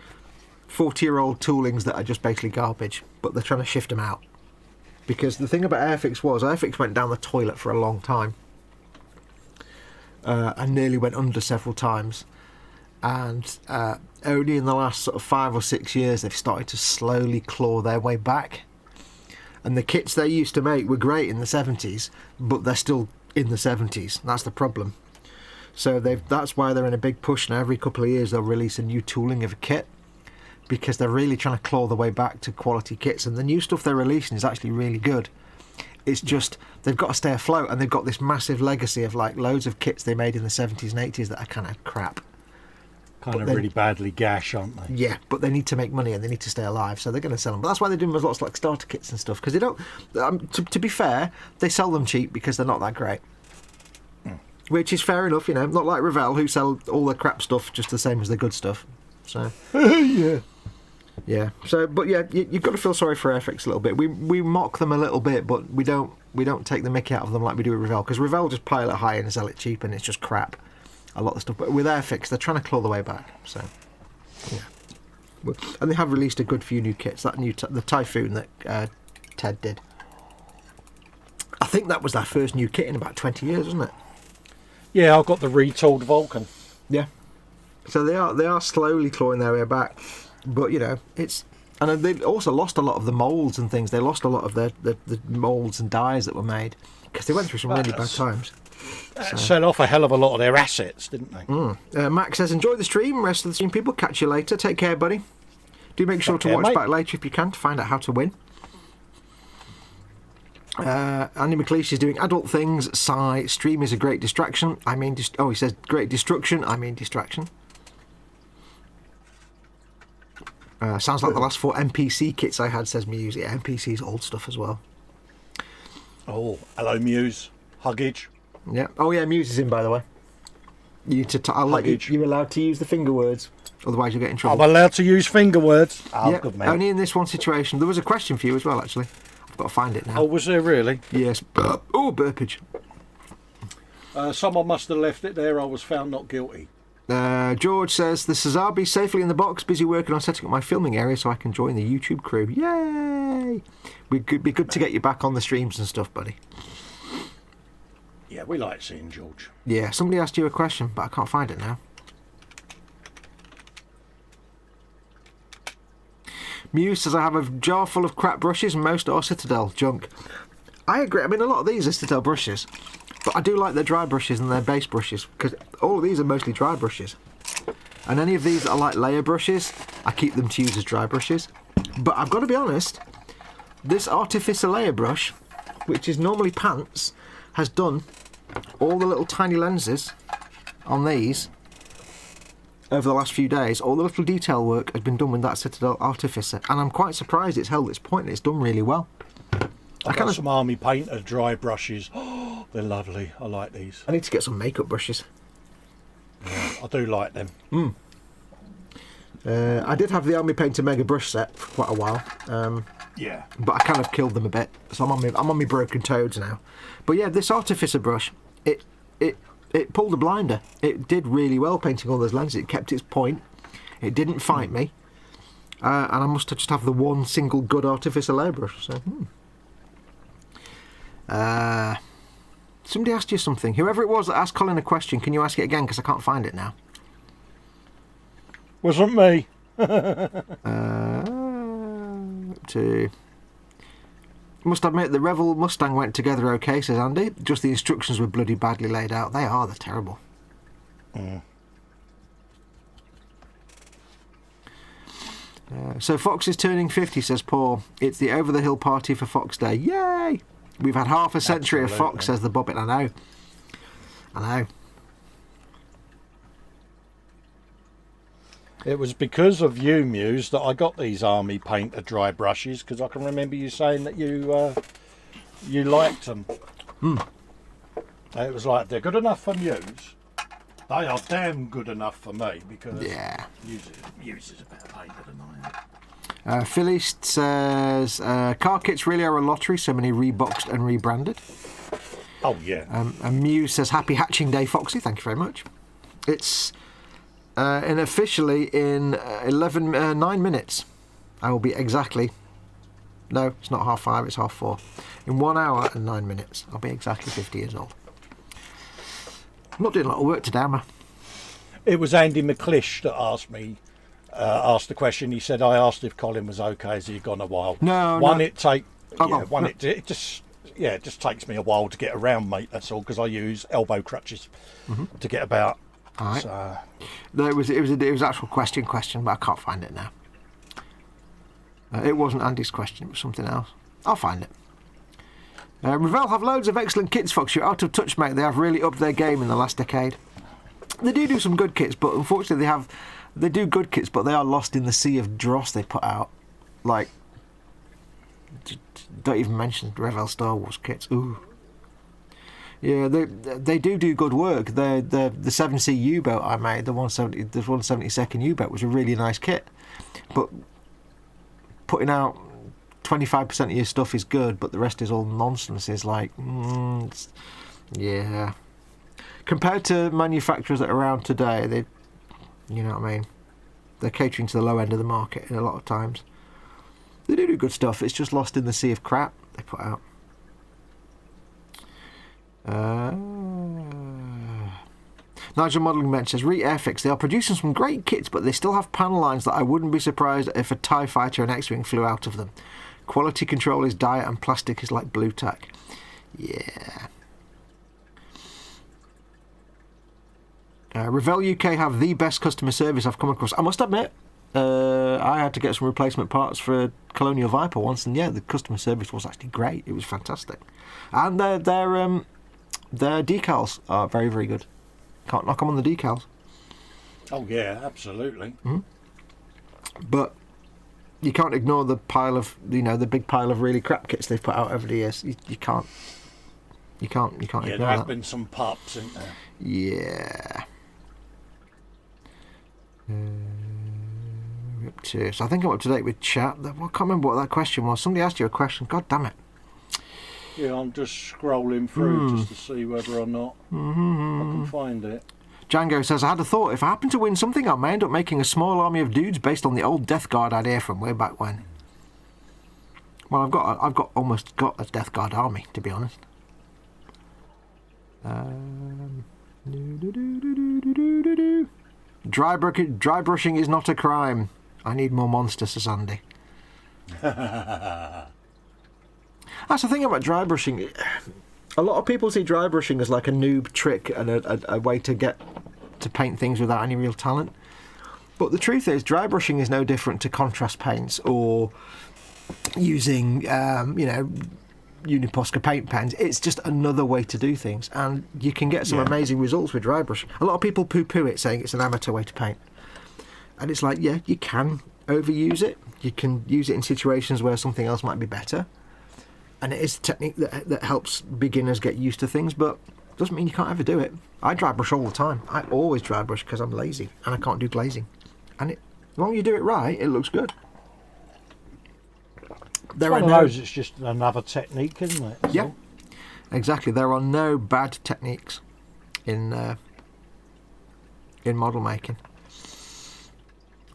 40-year-old toolings that are just basically garbage, but they're trying to shift them out. Because the thing about Airfix was, Airfix went down the toilet for a long time and nearly went under several times. And only in the last sort of 5 or 6 years they've started to slowly claw their way back. And the kits they used to make were great in the 70s, but they're still in the 70s. That's the problem. So that's why they're in a big push now. Every couple of years they'll release a new tooling of a kit, because they're really trying to claw the way back to quality kits. And the new stuff they're releasing is actually really good. It's just they've got to stay afloat, and they've got this massive legacy of like loads of kits they made in the 70s and 80s that are kind of crap. Kind of really badly gash, aren't they? Yeah, but they need to make money and they need to stay alive, so they're going to sell them. But that's why they're doing lots of like starter kits and stuff, because they don't. To be fair, they sell them cheap because they're not that great. Which is fair enough, you know. Not like Revell, who sell all the crap stuff just the same as the good stuff. So Yeah. yeah. So, but yeah, you've got to feel sorry for Airfix a little bit. We mock them a little bit, but we don't take the mickey out of them like we do with Revell, because Revell just pile it high and sell it cheap, and it's just crap. A lot of stuff, but with Airfix, they're trying to claw the way back. So, yeah, and they have released a good few new kits. That the Typhoon that Ted did. I think that was their first new kit in about 20 years, wasn't it? Yeah, I've got the retooled Vulcan. Yeah. So they are slowly clawing their way back, but you know and they also lost a lot of the moulds and things. They lost a lot of the moulds and dies that were made because they went through some really bad times. Sell off a hell of a lot of their assets, didn't they? Max says, enjoy the stream. Rest of the stream people, catch you later. Take care, buddy. Do make sure to watch back later if you can to find out how to win. Andy McLeish is doing adult things. Sigh. Stream is a great distraction. I mean, he says great destruction. I mean distraction. Sounds like the last 4 NPC kits I had, says Muse. Yeah, NPC's old stuff as well. Oh, hello, Muse. Huggage. Yeah. Oh, yeah, Muse is in, by the way. I'll let you, you're allowed to use the finger words, otherwise you'll get in trouble. I'm allowed to use finger words. Oh, yeah, good man. only in this one situation. There was a question for you as well, actually. I've got to find it now. Oh, was there really? Yes. Oh, burpage. Someone must have left it there. I was found not guilty. George says, the Sazabi safely in the box, busy working on setting up my filming area so I can join the YouTube crew. Yay! It'd be good to get you back on the streams and stuff, buddy. Yeah, we like seeing George. Yeah, somebody asked you a question, but I can't find it now. Muse says, I have a jar full of crap brushes and most are Citadel junk. I agree. I mean, a lot of these are Citadel brushes, but I do like their dry brushes and their base brushes, because all of these are mostly dry brushes. And any of these that are like layer brushes, I keep them to use as dry brushes. But I've got to be honest, this Artificer layer brush, which is normally pants, has done all the little tiny lenses on these over the last few days. All the little detail work has been done with that Citadel Artificer, and I'm quite surprised it's held its point and it's done really well. I've got some Army Painter dry brushes. Oh, they're lovely. I like these. I need to get some makeup brushes. Yeah, I do like them. I did have the Army Painter Mega Brush set for quite a while. Yeah. But I kind of killed them a bit, so I'm on my broken toads now. But yeah, this Artificer brush, it pulled a blinder. It did really well painting all those lenses. It kept its point. It didn't fight me, and I must just have the one single good Artificer layer brush. So, somebody asked you something. Whoever it was that asked Colin a question, can you ask it again? Because I can't find it now. Wasn't me. Must admit the Revel Mustang went together okay, says Andy. Just the instructions were bloody badly laid out. They're terrible. So Foxx is turning 50, says Paul. It's the over the hill party for Foxx Day. Yay! We've had half a century of Foxx, says the Bobbit. I know. It was because of you, Muse, that I got these Army Painter dry brushes, because I can remember you saying that you liked them. It was like, they're good enough for Muse. They are damn good enough for me, because Muse is a better painter than I am. Philly says, car kits really are a lottery, so many reboxed and rebranded. Oh, yeah. And Muse says, happy hatching day, Foxy. Thank you very much. It's... and officially in 9 minutes, I will be exactly... No, it's not 5:30, it's 4:30. In 1 hour and 9 minutes, I'll be exactly 50 years old. I'm not doing a lot of work today, am I? It was Andy McClish that asked the question. He said, I asked if Colin was okay as he'd gone a while. It just takes me a while to get around, mate, that's all, because I use elbow crutches to get about. All right. So, no, it was an actual question, but I can't find it now. It wasn't Andy's question, it was something else. I'll find it. Revell have loads of excellent kits, Fox. You're out of touch, mate. They have really upped their game in the last decade. They do some good kits, but unfortunately they do good kits, but they are lost in the sea of dross they put out. Like, don't even mention Revell Star Wars kits. Ooh. Yeah, they do good work. The 7C U-boat I made, the 172nd U-boat, was a really nice kit. But putting out 25% of your stuff is good, but the rest is all nonsense. Is like, yeah. Compared to manufacturers that are around today, they, you know what I mean, they're catering to the low end of the market in a lot of times. They do good stuff. It's just lost in the sea of crap they put out. Nigel Modelling Mensch says, Airfix, they are producing some great kits, but they still have panel lines that I wouldn't be surprised if a TIE fighter and X-Wing flew out of them. Quality control is dire and plastic is like blue tack. Yeah. Revell UK have the best customer service I've come across. I must admit, I had to get some replacement parts for a Colonial Viper once, and yeah, the customer service was actually great. It was fantastic. And their decals are very, very good. Can't knock them on the decals. Oh yeah, absolutely. But You can't ignore the pile of, the big pile of really crap kits they've put out over the years. You can't. You can't Yeah, ignore there that. have been some pups, isn't there? Yeah. Up to, so I think I'm up to date with chat. I can't remember what that question was. Somebody asked you a question. God damn it. Yeah, I'm just scrolling through just to see whether or not I can find it. Django says, I had a thought. If I happen to win something, I may end up making a small army of dudes based on the old Death Guard idea from way back when. Well, I've almost got a Death Guard army, to be honest. Dry brushing is not a crime. I need more monsters, says Andy. That's the thing about dry brushing. A lot of people see dry brushing as like a noob trick and a way to get to paint things without any real talent. But the truth is, dry brushing is no different to contrast paints or using, Uniposca paint pens. It's just another way to do things, and you can get some amazing results with dry brushing. A lot of people poo-poo it, saying it's an amateur way to paint, and it's like, yeah, you can overuse it. You can use it in situations where something else might be better, and it is a technique that helps beginners get used to things, but doesn't mean you can't ever do it. I dry brush all the time. I always dry brush because I'm lazy and I can't do glazing, and as long as you do it right, it looks good. It's one of those, it's just another technique, isn't it? Yeah, exactly. There are no bad techniques in model making.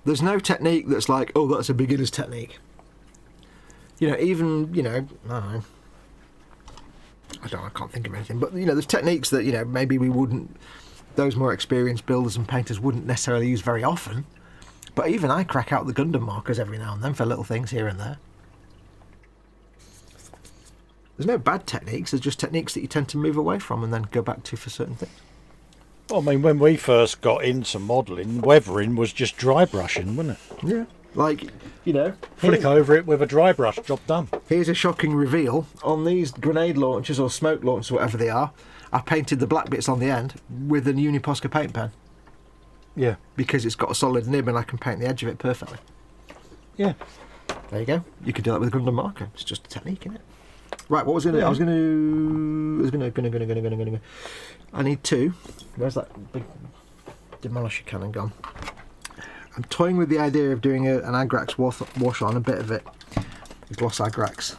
There's no technique that's like, oh, that's a beginner's technique. I don't know. I can't think of anything. But, there's techniques that, maybe those more experienced builders and painters wouldn't necessarily use very often. But even I crack out the Gundam markers every now and then for little things here and there. There's no bad techniques, there's just techniques that you tend to move away from and then go back to for certain things. Well, I mean, when we first got into modelling, weathering was just dry brushing, wasn't it? Yeah. Like, flick over it with a dry brush, job done. Here's a shocking reveal. On these grenade launchers or smoke launchers, whatever they are, I painted the black bits on the end with a Uniposca paint pen. Yeah. Because it's got a solid nib and I can paint the edge of it perfectly. Yeah. There you go. You could do that with a Gundam marker. It's just a technique, isn't it? Right, what was going to... I was going to... I need two. Where's that big demolisher cannon gone? I'm toying with the idea of doing an Agrax wash on, a bit of it. A gloss Agrax.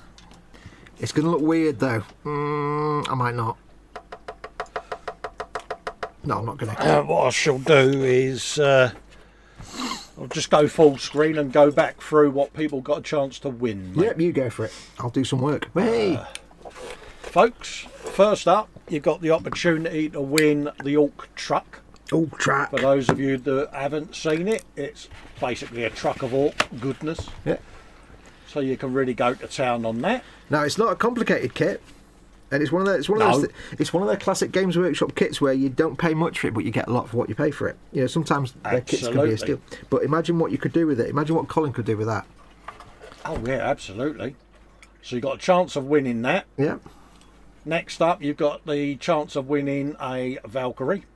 It's going to look weird, though. I might not. No, I'm not going to. What I shall do is... I'll just go full screen and go back through what people got a chance to win. Mate. Yep, you go for it. I'll do some work. Hey! Folks, first up, you've got the opportunity to win the Ork Trukk. Ork Trukk. For those of you that haven't seen it, it's basically a truck of Ork goodness. Yeah. So you can really go to town on that. Now, it's not a complicated kit. And it's one of their classic Games Workshop kits where you don't pay much for it, but you get a lot for what you pay for it. Sometimes their kits can be a steal. But imagine what you could do with it. Imagine what Colin could do with that. Oh yeah, absolutely. So you've got a chance of winning that. Yeah. Next up, you've got the chance of winning a Valkyrie.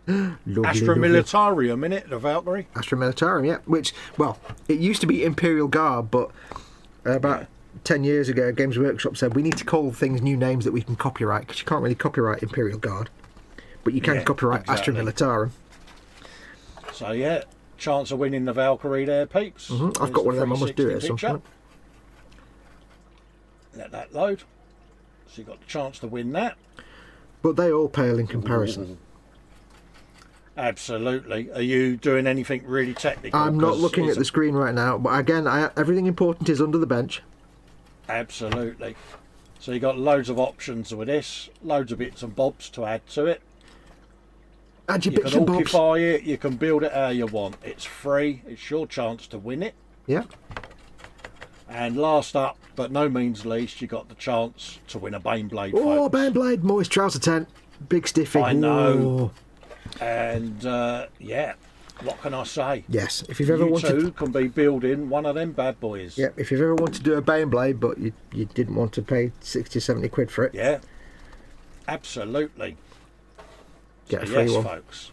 Lovely, Astra Militarum, innit? The Valkyrie. Astra Militarum, yeah. Which, well, it used to be Imperial Guard, but about 10 years ago, Games Workshop said we need to call things new names that we can copyright, because you can't really copyright Imperial Guard, but you can copyright Astra Militarum. So yeah, chance of winning the Valkyrie there, peeps. I've got one of them. I must do it at some point. Let that load. So you got the chance to win that. But they all pale in comparison. Absolutely. Are you doing anything really technical? I'm not looking at the screen right now, but again, everything important is under the bench. Absolutely. So you got loads of options with this, loads of bits and bobs to add to it. Add your You bits can and bobs. occupy it, you can build it how you want. It's free, it's your chance to win it. Yeah. And last up, but no means least, you got the chance to win a Baneblade. Oh, folks. Baneblade, moist trouser tent, big stiffy. I know. Ooh. And yeah, what can I say? Yes, if you've ever You wanted, two can be building one of them bad boys. yeah, if you've ever wanted to do a Baneblade, but you didn't want to pay 60, 70 quid for it, Yeah, absolutely. get a So free yes, one. folks.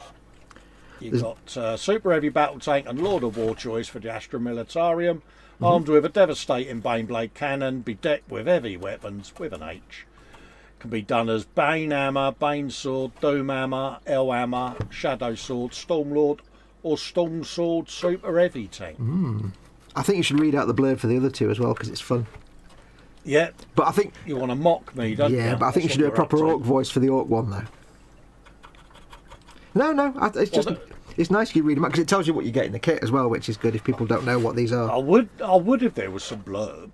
You've got Super Heavy Battle Tank and Lord of War choice for the Astra Militarum, armed with a devastating Baneblade cannon, bedecked with heavy weapons with an H. Can be done as Bane Hammer, Bane Sword, Doom Hammer, L Hammer, Shadow Sword, Stormlord, or Storm Sword Super Heavy tank. I think you should read out the blurb for the other two as well, because it's fun. Yeah, But I think... you want to mock me, don't you? Yeah, but I think you That's should do a what you're up proper to. Ork voice for the Ork one, though. No, it's just... It's nice you read them out, because it tells you what you get in the kit as well, which is good if people don't know what these are. I would if there was some blurb.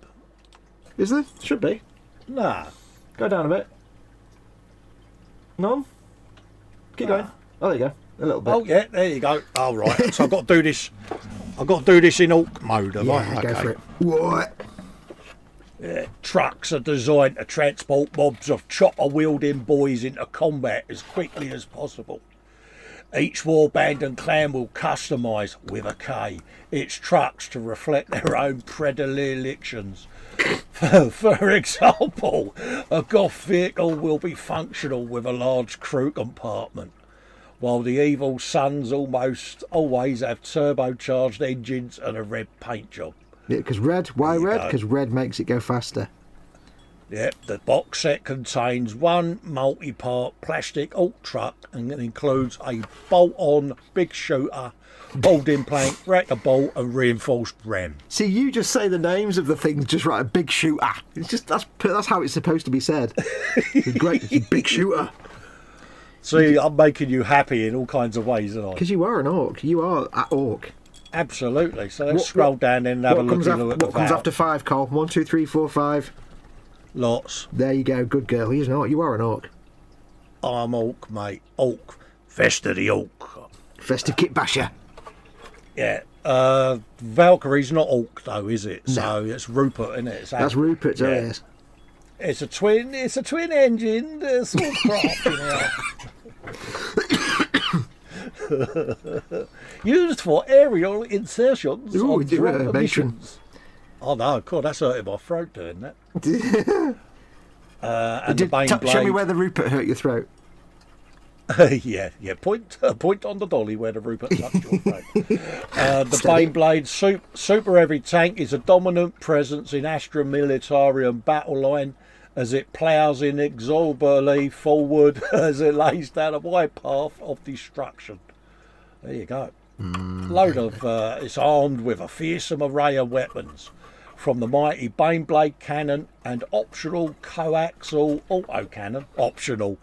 Is there? Should be. Nah. Go down a bit. None? Keep going. Oh, there you go. A little bit. Oh yeah, there you go. Oh right. So I've got to do this. I've got to do this in Ork mode, have I? Yeah, go for it. What? Yeah. Trucks are designed to transport mobs of chopper-wielding boys into combat as quickly as possible. Each warband and clan will customise, with a K, its trucks to reflect their own predilections. For example, a Goth vehicle will be functional with a large crew compartment, while the evil sons almost always have turbocharged engines and a red paint job. Yeah, because red. Why There you red? go. Because red makes it go faster. Yep, the box set contains one multi-part plastic Ork Trukk and it includes a bolt-on big shooter, holding plank, wrecker bolt and reinforced ram. See, you just say the names of the things, just write a big shooter. It's just that's how it's supposed to be said. It's great, it's a big shooter. See, I'm making you happy in all kinds of ways, aren't I? Because you are an Ork. You are an Ork. Absolutely. So let's What- scroll down there and have a look at What comes after 5, Cole? 1, 2, 3, 4, 5. Lots. There you go. Good girl. He's an Ork. You are an Ork. I'm Ork, mate. Ork. Festa the Ork. Festive kit basher. Yeah. Valkyrie's not Ork though, is it? So it's Rupert, isn't it? That's Rupert. Oh, Yeah. yes. It's a twin engine. It's all crap in here. Used for aerial insertions. Ooh, on drone matron. missions. Oh no, God, that's hurting my throat doing that. And the Baneblade. Show me where the Rupert hurt your throat. yeah. Point on the dolly where the Rupert touched your throat. The Steady. Baneblade super heavy tank is a dominant presence in Astra Militarum battle line as it ploughs inexorably forward as it lays down a wide path of destruction. There you go. It's armed with a fearsome array of weapons, from the mighty Baneblade cannon and optional coaxial autocannon. Optional.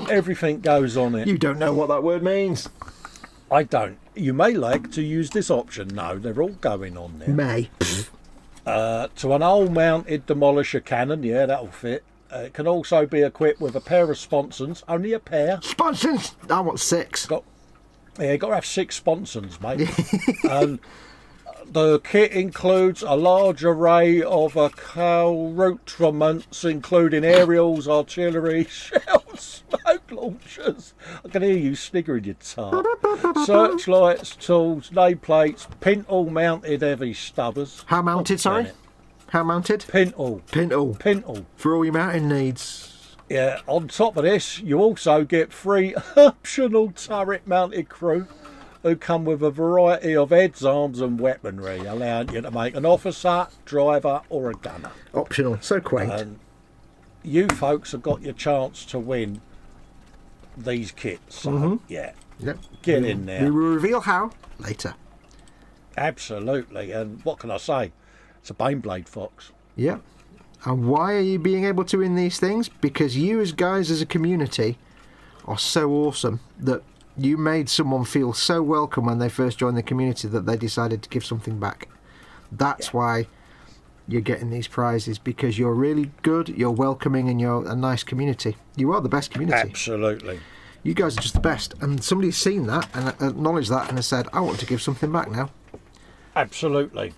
Everything goes on it. You don't know what that word means. I don't. You may like to use this option. No, they're all going on there. May. To an old-mounted demolisher cannon, yeah, that'll fit. It can also be equipped with a pair of sponsons, only a pair. Sponsons. I want 6. Got to have 6 sponsons, mate. And the kit includes a large array of recruitments, including aerials, artillery, shells, smoke launchers. I can hear you sniggering your tart. Searchlights, tools, nameplates, pintle-mounted heavy stubbers. How mounted? Sorry. How mounted? Pintle. Pintle. For all your mountain needs. Yeah, on top of this, you also get 3 optional turret-mounted crew who come with a variety of heads, arms and weaponry, allowing you to make an officer, driver or a gunner. Optional. So quaint. And you folks have got your chance to win these kits. So, yeah, Yep. get in there. We will reveal how later. Absolutely. And what can I say? It's a Baneblade, Fox. Yeah. And why are you being able to win these things? Because you as guys as a community are so awesome that you made someone feel so welcome when they first joined the community that they decided to give something back. That's why you're getting these prizes, because you're really good, you're welcoming, and you're a nice community. You are the best community. Absolutely. You guys are just the best. And somebody's seen that and acknowledged that and has said, I want to give something back now. Absolutely.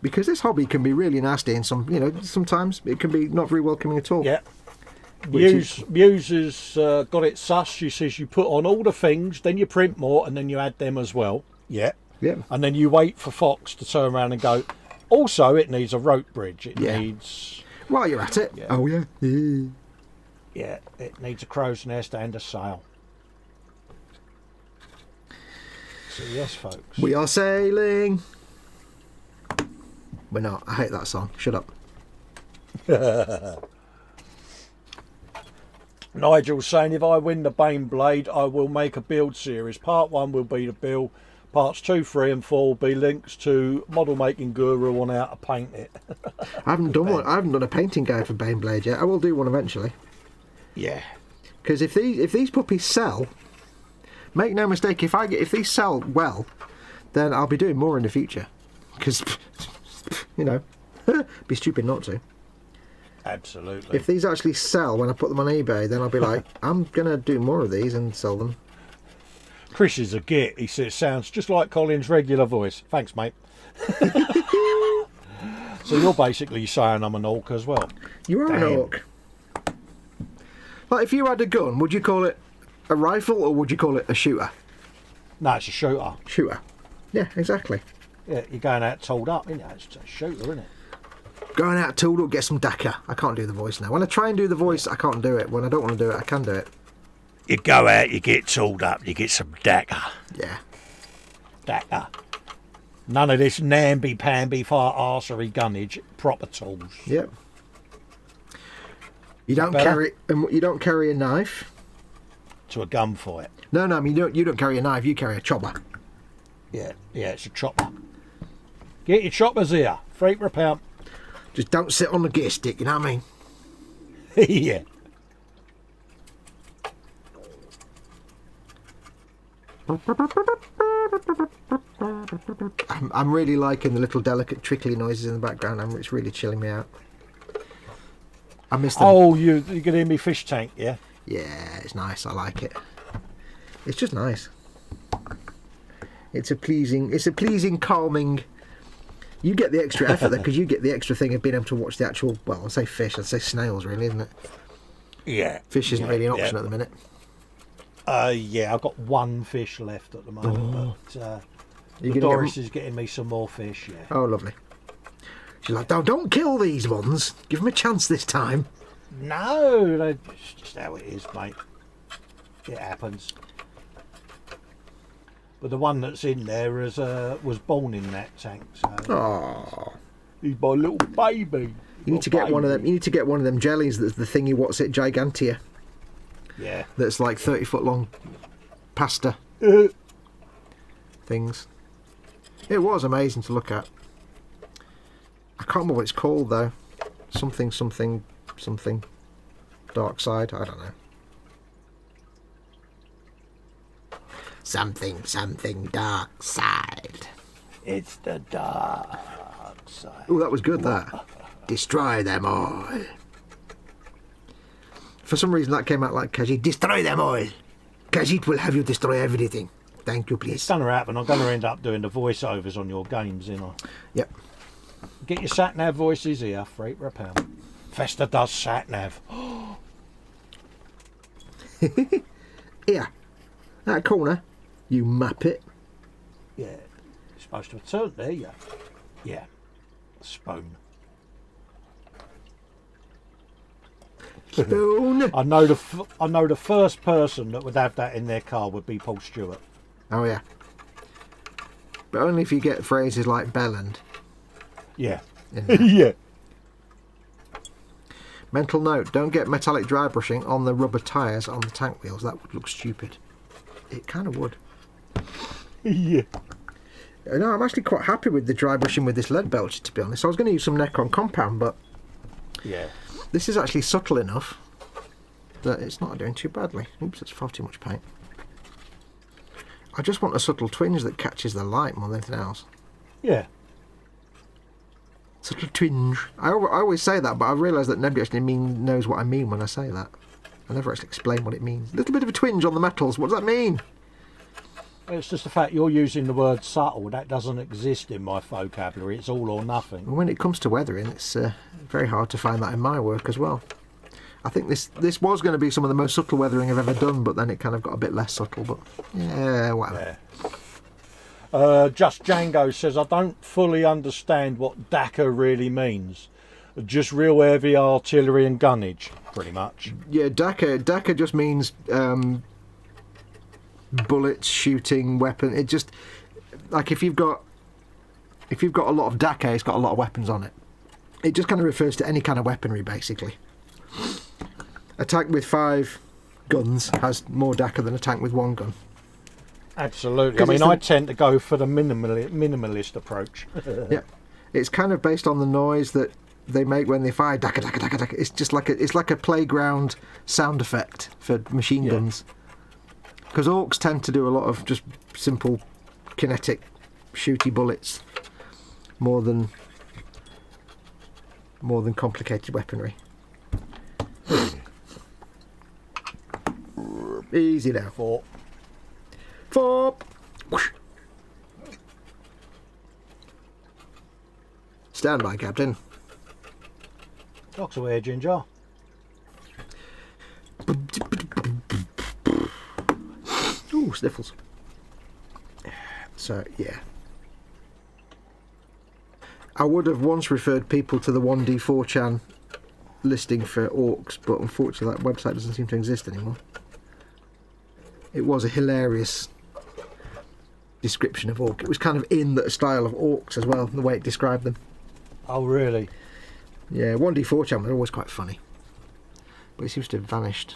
Because this hobby can be really nasty, and sometimes it can be not very welcoming at all. Yeah. Which Muse has got it sus. She says you put on all the things, then you print more, and then you add them as well. Yeah. Yeah. And then you wait for Fox to turn around and go, also, it needs a rope bridge. It Yeah. needs... While you're at it. Yeah. Oh, yeah. Yeah, it needs a crow's nest and a sail. So, yes, folks. We are sailing. We're not. I hate that song. Shut up. Nigel's saying, if I win the Baneblade, I will make a build series. Part 1 will be the build. Parts 2, 3 and 4 will be links to model making guru on how to paint it. I haven't done one. I haven't done a painting guide for Baneblade yet. I will do one eventually. Yeah. Because if these puppies sell, make no mistake, if these sell well, then I'll be doing more in the future. Because, you know, be stupid not to. Absolutely. If these actually sell when I put them on eBay, then I'll be like, I'm gonna do more of these and sell them. Chris is a git. He says, sounds just like Colin's regular voice. Thanks, mate. So you're basically saying I'm an orc as well. You are an orc. Like, if you had a gun, would you call it a rifle or would you call it a shooter? No, it's a shooter. Shooter. Yeah, exactly. Yeah, you're going out tooled up, isn't it? It's a shooter, isn't it? Going out tooled up, get some Dakar. I can't do the voice now. When I try and do the voice, I can't do it. When I don't want to do it, I can do it. You go out, you get tooled up, you get some Dakar. Yeah. Dakar. None of this namby-pamby far arsery gunnage. Proper tools. Yep. You don't carry a knife. To a gunfight. No, I mean you don't carry a knife. You carry a chopper. Yeah, it's a chopper. Get your choppers here. £3 per pound. Just don't sit on the gear stick. You know what I mean? Yeah. I'm really liking the little delicate trickly noises in the background. It's really chilling me out. I miss them. Oh, you can hear me fish tank, yeah? Yeah, it's nice. I like it. It's just nice. It's a pleasing, calming. You get the extra effort there because you get the extra thing of being able to watch the actual. Well, I'll say fish. I'd say snails, really, isn't it? Yeah. Fish isn't really an option at the minute. Yeah, I've got one fish left at the moment, but Doris is getting me some more fish. Yeah. Oh, lovely. She's like, don't kill these ones. Give them a chance this time. No, it's just how it is, mate. It happens. But the one that's in there was born in that tank. So Aww. He's my little baby. You need to get one of them. You need to get one of them jellies. That's the thingy. What's it? Gigantia. Yeah. That's like 30-foot long pasta things. It was amazing to look at. I can't remember what it's called though. Something dark side. I don't know. Something dark side. It's the dark side. Oh, that was good. That. Destroy them all. For some reason that came out like Khajiit. Destroy them all. Khajiit will have you destroy everything. Thank you, please. It's going to happen. I'm going to end up doing the voiceovers on your games, you know. Yep. Get your sat-nav voices here, £3 per pound. Festa does sat-nav. Here. That corner. You muppet. Yeah. You're supposed to have turned there, yeah. Yeah. Spoon. Spoon. I know the first person that would have that in their car would be Paul Stewart. Oh yeah. But only if you get phrases like Belland. Yeah. Yeah. Mental note, don't get metallic dry brushing on the rubber tyres on the tank wheels. That would look stupid. It kind of would. Yeah. No, I'm actually quite happy with the dry brushing with this lead belcher, to be honest. I was going to use some Necron compound, but yeah, this is actually subtle enough that it's not doing too badly. Oops, it's far too much paint. I just want a subtle twinge that catches the light more than anything else. Yeah. Subtle twinge. I always say that, but I realise that nobody actually knows what I mean when I say that. I never actually explain what it means. A little bit of a twinge on the metals. What does that mean? It's just the fact you're using the word subtle. That doesn't exist in my vocabulary. It's all or nothing. When it comes to weathering, it's very hard to find that in my work as well. I think this was going to be some of the most subtle weathering I've ever done, but then it kind of got a bit less subtle. But yeah, whatever. Yeah. Just Django says, I don't fully understand what Dakar really means. Just real heavy artillery and gunnage, pretty much. Yeah, Dakar just means bullets, shooting, weapon. It just, like if you've got if you've got a lot of Dake, it's got a lot of weapons on it. It just kind of refers to any kind of weaponry, basically. A tank with 5 guns has more Dake than a tank with 1 gun. Absolutely. I mean, I tend to go for the minimalist approach. Yeah, it's kind of based on the noise that they make when they fire. Daka, daka, daka, daka. It's just like it's like a playground sound effect for machine guns. Because orcs tend to do a lot of just simple kinetic shooty bullets, more than complicated weaponry. Easy now. 4. Whoosh. Stand by, Captain. Docks away, Ginger. Ooh, sniffles. So, yeah. I would have once referred people to the 1D4chan listing for orcs, but unfortunately that website doesn't seem to exist anymore. It was a hilarious description of orc. It was kind of in the style of orcs as well, the way it described them. Oh, really? Yeah, 1D4chan was always quite funny, but it seems to have vanished.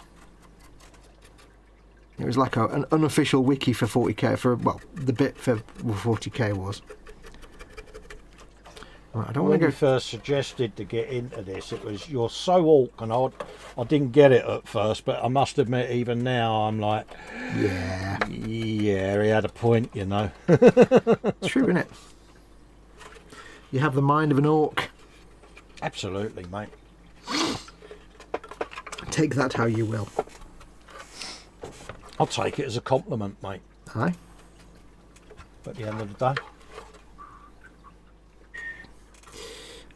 It was like an unofficial wiki for 40k, the bit for 40k was. Right, I don't want to go. When you first suggested to get into this, it was, you're so orc, and I didn't get it at first, but I must admit, even now, I'm like, yeah, he had a point, you know. It's true, isn't it? You have the mind of an orc. Absolutely, mate. Take that how you will. I'll take it as a compliment, mate. Aye. At the end of the day.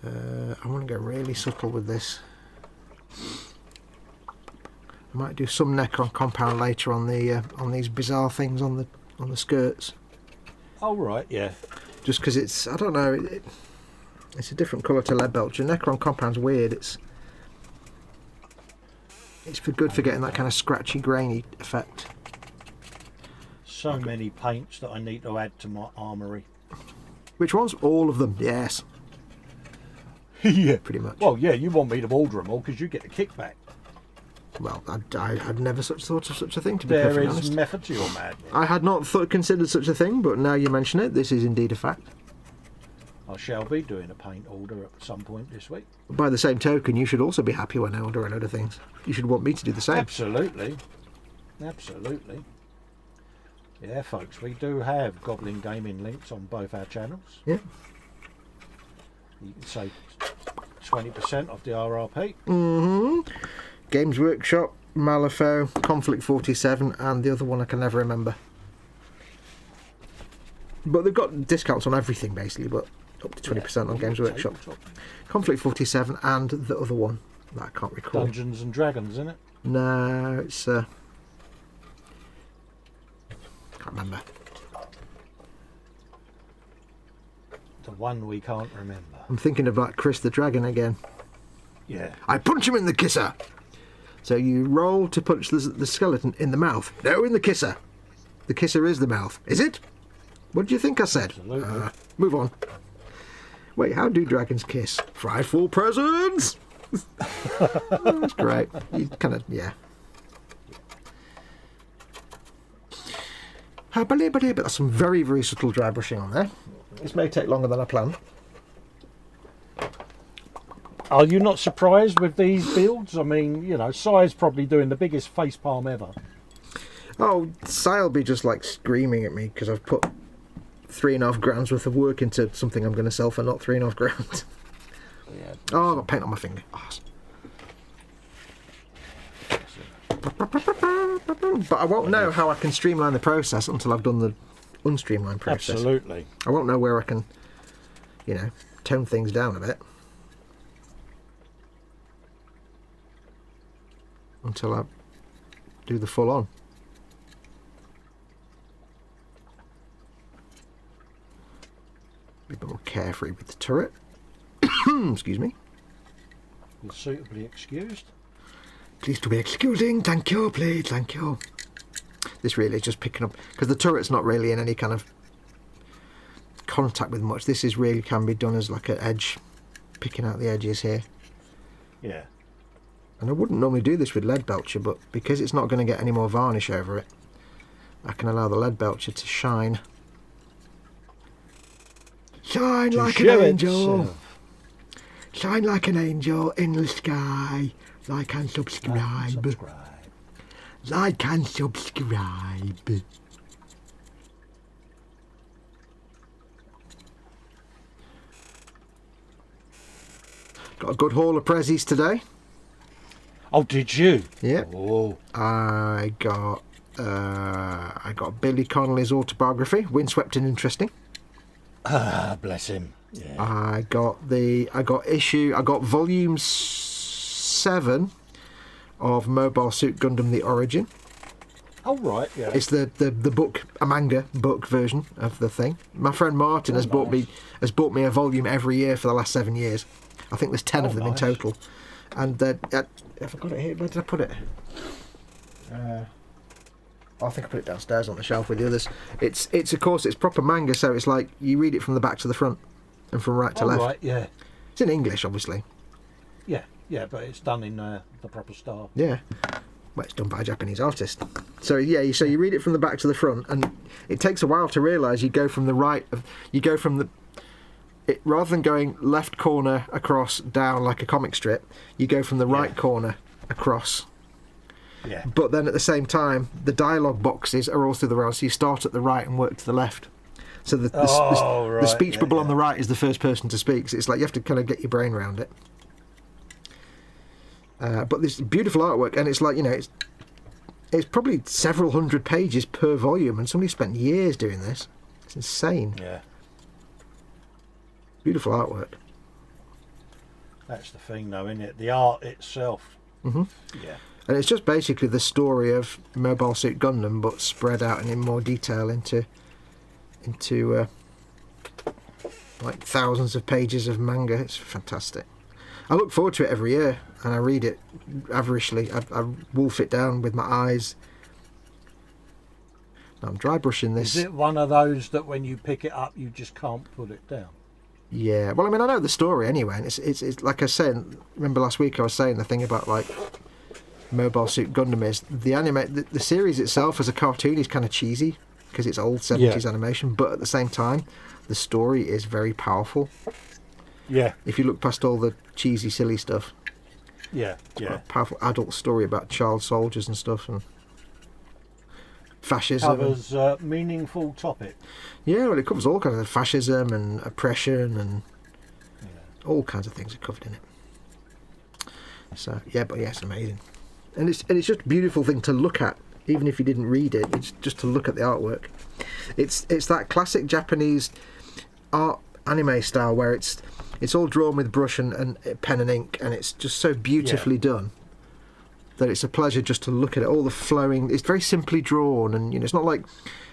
I want to go really subtle with this. I might do some Necron compound later on these bizarre things on the skirts. Oh right, yeah. Just because it's, I don't know, it's a different colour to lead belcher. Necron compound's weird. It's good for getting that kind of scratchy, grainy effect. So many paints that I need to add to my armoury. Which ones? All of them. Yes. Yeah, pretty much. Well, yeah, you want me to order them all because you get the kickback. Well, I had never thought of such a thing, to be perfectly honest. There is method to your madness. I had not considered such a thing, but now you mention it, this is indeed a fact. I shall be doing a paint order at some point this week. By the same token, you should also be happy when I order a load of things. You should want me to do the same. Absolutely. Absolutely. Yeah, folks, we do have Goblin Gaming links on both our channels. Yeah. You can save 20% off the RRP. Mm-hmm. Games Workshop, Malifaux, Conflict 47, and the other one I can never remember. But they've got discounts on everything, basically, but up to 20% on Games Workshop. Conflict 47 and the other one that I can't recall. Dungeons and Dragons, isn't it? No, it's... can't remember. The one we can't remember. I'm thinking of like Chris the Dragon again. Yeah. I punch him in the kisser! So you roll to punch the skeleton in the mouth. No, in the kisser. The kisser is the mouth. Is it? What do you think I said? Absolutely. Move on. Wait, how do dragons kiss? Frightful presents! That's great. You kind of, yeah. But that's some very, very subtle dry brushing on there. This may take longer than I planned. Are you not surprised with these builds? I mean, you know, Si's probably doing the biggest facepalm ever. Oh, Si'll be just like screaming at me because I've put 3.5 grand's worth of work into something I'm going to sell for not 3.5 grand. Yeah. Oh, I've got paint on my finger. Awesome. But I won't know how I can streamline the process until I've done the unstreamlined process. Absolutely. I won't know where I can, you know, tone things down a bit until I do the full on. Be a bit more carefree with the turret. Excuse me. You're suitably excused. Please to be excusing. Thank you, please. Thank you. This really is just picking up, because the turret's not really in any kind of contact with much. This is really can be done as like an edge, picking out the edges here. Yeah. And I wouldn't normally do this with lead belcher, but because it's not going to get any more varnish over it, I can allow the lead belcher to shine. Shine like an angel. Shine like an angel in the sky. Like and subscribe. Like and subscribe. Got a good haul of prezzies today. Oh, did you? Yeah. Oh. I got Billy Connolly's autobiography, Windswept and Interesting. Ah, bless him. Yeah. I got volume 7 of Mobile Suit Gundam: The Origin. Oh right, yeah. It's the book, a manga book version of the thing. My friend Martin has bought me a volume every year for the last 7 years. I think there's 10 of them in total. And have I got it here? Where did I put it? I think I put it downstairs on the shelf with the others. It's of course it's proper manga, so it's like you read it from the back to the front and from right to left. Right, yeah. It's in English, obviously. Yeah, but it's done in the proper style. Yeah. Well, it's done by a Japanese artist. So yeah, so you read it from the back to the front, and it takes a while to realise you go from the right. Rather than going left corner across down like a comic strip, you go from the right corner across. Yeah. But then at the same time, the dialogue boxes are all through the right, so you start at the right and work to the left. So the speech bubble on the right is the first person to speak. So it's like you have to kind of get your brain around it. But this beautiful artwork, and it's like, it's probably several hundred pages per volume, and somebody spent years doing this. It's insane. Yeah. Beautiful artwork. That's the thing, though, isn't it? The art itself. Mm-hmm. Yeah. And it's just basically the story of Mobile Suit Gundam, but spread out and in more detail into like thousands of pages of manga. It's fantastic. I look forward to it every year, and I read it avariciously. I wolf it down with my eyes. I'm dry brushing this. Is it one of those that when you pick it up, you just can't put it down? Yeah. Well, I mean, I know the story anyway, and it's like I said. Remember last week I was saying the thing about like Mobile Suit Gundam is the series itself as a cartoon is kind of cheesy because it's old 70s animation, but at the same time, the story is very powerful. Yeah. If you look past all the cheesy, silly stuff. Yeah. A powerful adult story about child soldiers and stuff, and fascism. Covers meaningful topic. Yeah, well, it covers all kinds of fascism and oppression, and all kinds of things are covered in it. So it's amazing, and it's just a beautiful thing to look at, even if you didn't read it. It's just to look at the artwork. It's that classic Japanese art anime style where it's all drawn with brush and pen and ink, and it's just so beautifully done that it's a pleasure just to look at it. All the flowing, it's very simply drawn, and it's not like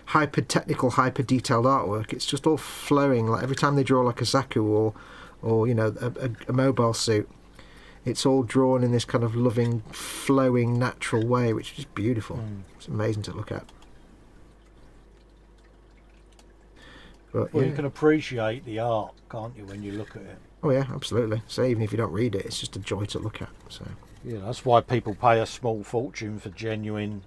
hyper technical, hyper detailed artwork. It's just all flowing. Like every time they draw like a Zaku or a mobile suit, it's all drawn in this kind of loving, flowing, natural way, which is beautiful. It's amazing to look at. But, Well, you can appreciate the art, can't you, when you look at it? Oh yeah, absolutely. So even if you don't read it, it's just a joy to look at. So Yeah, that's why people pay a small fortune for genuine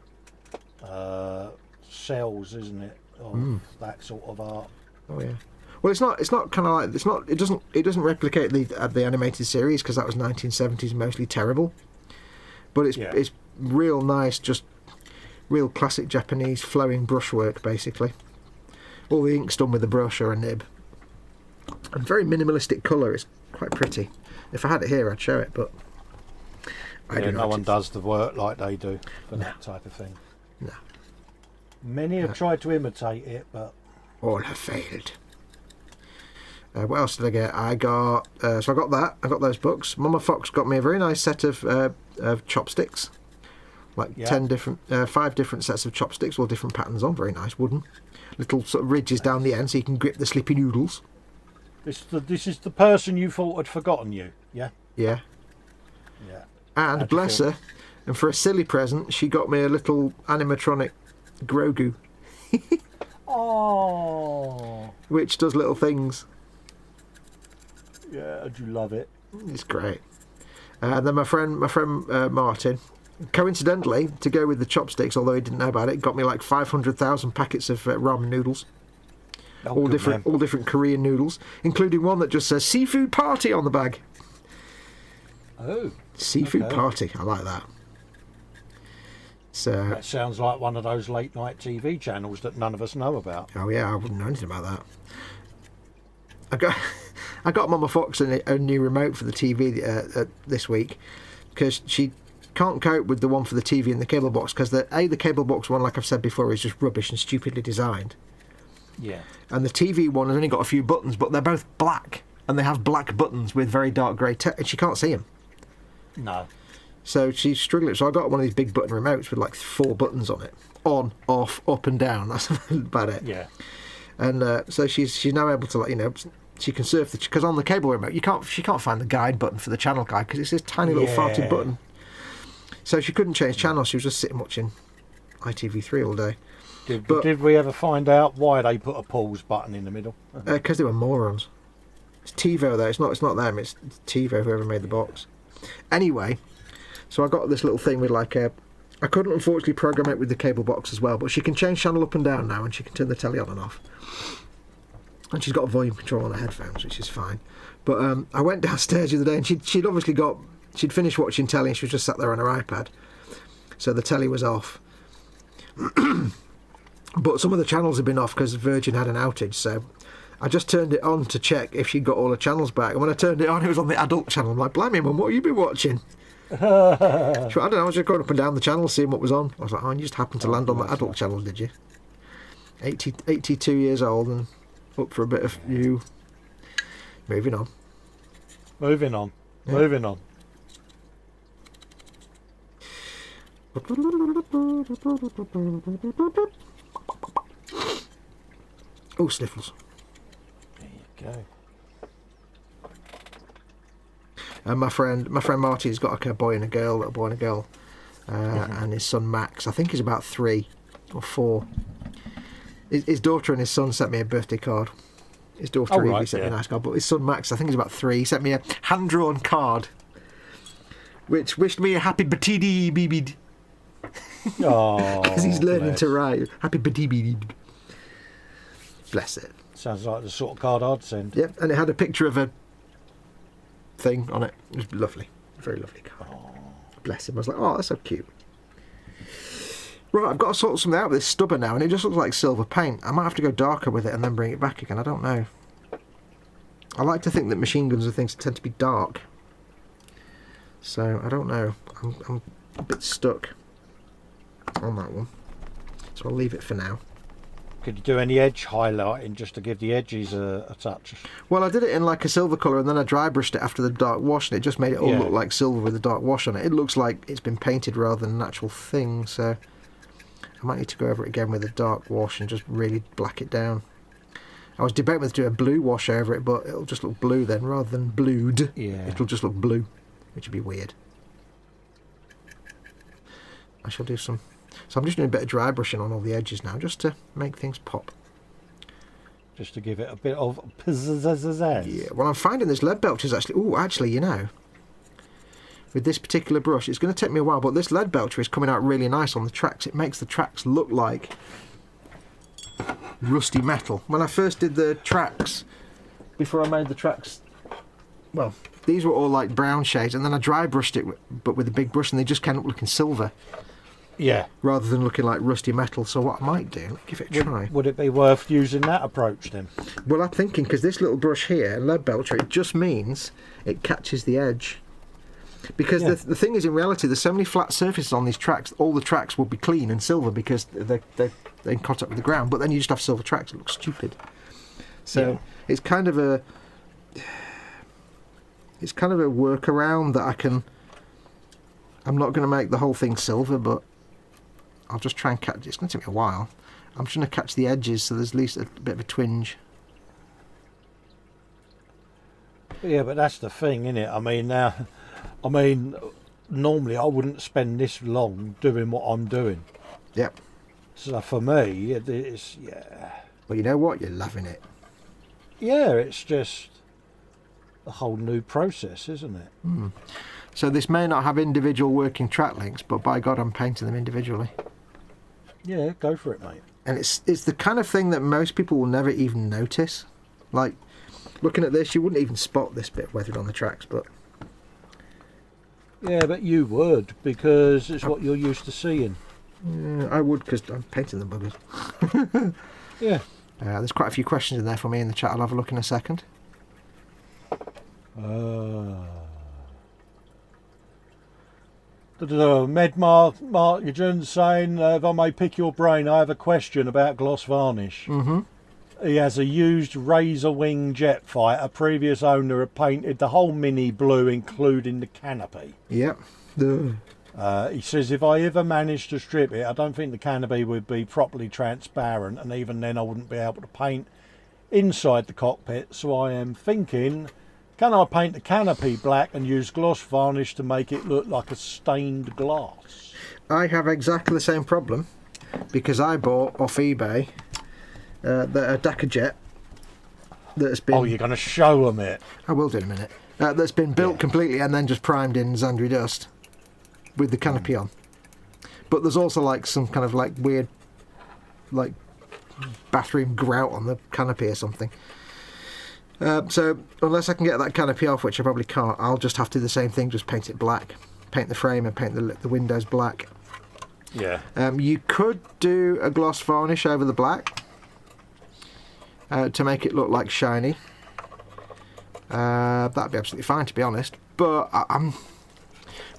cells, isn't it, of that sort of art. oh yeah. Well, it's not kind of like it doesn't replicate the animated series because that was 1970s, mostly terrible. But it's real nice, just real classic Japanese flowing brushwork basically. All the ink's done with a brush or a nib. And very minimalistic colour. It's quite pretty. If I had it here, I'd show it, but I do not. No one does the work like they do for that type of thing. No. Many have tried to imitate it, but all have failed. What else did I get? I got that. I got those books. Mama Foxx got me a very nice set of chopsticks, like 5 different sets of chopsticks, all different patterns on. Very nice, wooden. Little sort of ridges down the end so you can grip the slippy noodles. This is the person you thought had forgotten you, yeah? Yeah. Yeah. And bless her, and for a silly present, she got me a little animatronic Grogu. Oh. which does little things. Yeah, do you love it? It's great. And then my friend Martin, coincidentally, to go with the chopsticks, although he didn't know about it, got me like 500,000 packets of ramen noodles. Oh, all different Korean noodles, including one that just says "Seafood Party" on the bag. Oh, Seafood okay. Party, I like that. So, That sounds like one of those late night TV channels that none of us know about. oh yeah, I wouldn't know anything about that. I got Mama Foxx a new remote for the TV this week because she can't cope with the one for the TV and the cable box because the cable box one, like I've said before, is just rubbish and stupidly designed. Yeah. And the TV one has only got a few buttons, but they're both black and they have black buttons with very dark grey text, and she can't see them. No. So she's struggling. So I got one of these big button remotes with like 4 buttons on it: on, off, up, and down. That's about it. Yeah. And so she's now able to, like, you know, she can surf because on the cable remote she can't find the guide button for the channel guide because it's this tiny little farted button. So she couldn't change channels. She was just sitting watching ITV3 all day. Did we ever find out why they put a pause button in the middle? Because they were morons. It's TiVo though. It's not them. It's TiVo, whoever made the box. Anyway, so I got this little thing with like a. I couldn't unfortunately program it with the cable box as well, but she can change channel up and down now, and she can turn the telly on and off. And she's got a volume control on her headphones, which is fine. But I went downstairs the other day, and she'd obviously she'd finished watching telly, and she was just sat there on her iPad. So the telly was off. But some of the channels had been off because Virgin had an outage, so I just turned it on to check if she'd got all her channels back. And when I turned it on, it was on the adult channel. I'm like, blimey, Mum, what have you been watching? She went, I don't know, I was just going up and down the channel seeing what was on. I was like, oh, and you just happened to land on the adult channel, did you? 82 years old and up for a bit of you. Moving on. Moving on. Oh, sniffles. There you go. And my friend Marty's got like a boy and a girl, little boy and a girl, and his son Max. I think he's about 3 or 4. His daughter and his son sent me a birthday card. His daughter Evie sent me a nice card, but his son Max, I think he's about 3, he sent me a hand-drawn card, which wished me a happy batidi bibid. Oh, because he's learning to write. Happy batidi. Bless it. Sounds like the sort of card I'd send. Yeah, and it had a picture of a thing on it. It was lovely. Very lovely card. Oh. Bless him. I was like, oh, that's so cute. Right, I've got to sort something out with this stubber now, and it just looks like silver paint. I might have to go darker with it and then bring it back again. I don't know. I like to think that machine guns and things tend to be dark. So, I don't know. I'm a bit stuck on that one. So I'll leave it for now. Could you do any edge highlighting just to give the edges a touch? Well, I did it in like a silver colour, and then I dry brushed it after the dark wash, and it just made it all look like silver with the dark wash on it. It looks like it's been painted rather than an actual thing, so I might need to go over it again with a dark wash and just really black it down. I was debating whether to do a blue wash over it, but it'll just look blue then rather than blued. Yeah. It'll just look blue, which would be weird. I shall do some. So I'm just doing a bit of dry brushing on all the edges now, just to make things pop. Just to give it a bit of pizzazz. Yeah, well, I'm finding this lead belcher is actually... Oh, actually, you know, with this particular brush, it's going to take me a while, but this lead belcher is coming out really nice on the tracks. It makes the tracks look like rusty metal. When I first did the tracks, before I made the tracks, well, these were all like brown shades, and then I dry brushed it, but with a big brush, and they just came up looking silver. Yeah. Rather than looking like rusty metal. So what I might do, give it a try. Would it be worth using that approach then? Well, I'm thinking, because this little brush here, lead belcher, it just means it catches the edge. Because the thing is, in reality, there's so many flat surfaces on these tracks, all the tracks will be clean and silver because they're in contact with the ground, but then you just have silver tracks, it looks stupid. So it's kind of a workaround that I'm not going to make the whole thing silver, but I'll just try and catch. It's going to take me a while. I'm just going to catch the edges so there's at least a bit of a twinge. Yeah, but that's the thing, isn't it? Normally I wouldn't spend this long doing what I'm doing. Yep. So for me, it's But you know what? You're loving it. Yeah, it's just a whole new process, isn't it? So this may not have individual working track links, but by God, I'm painting them individually. Yeah, go for it, mate. And it's the kind of thing that most people will never even notice. Like, looking at this, you wouldn't even spot this bit weathered on the tracks, but... Yeah, but you would, because it's what you're used to seeing. Yeah, I would, because I'm painting the buggers. Yeah. There's quite a few questions in there for me in the chat. I'll have a look in a second. Medmar Markagent saying, if I may pick your brain, I have a question about gloss varnish. Mm-hmm. He has a used Razor Wing jet fighter. Previous owner had painted the whole Mini blue, including the canopy. Yep. He says, if I ever managed to strip it, I don't think the canopy would be properly transparent, and even then I wouldn't be able to paint inside the cockpit. So I am thinking, can I paint the canopy black and use gloss varnish to make it look like a stained glass? I have exactly the same problem, because I bought off eBay a Dakar jet that's been... Oh, you're going to show them it? I will do in a minute. That's been built completely and then just primed in Zandri dust with the canopy on. But there's also like some kind of like weird like bathroom grout on the canopy or something. So unless I can get that canopy off, which I probably can't, I'll just have to do the same thing, just paint it black. Paint the frame and paint the windows black. Yeah. You could do a gloss varnish over the black to make it look like shiny. That'd be absolutely fine, to be honest. But I'm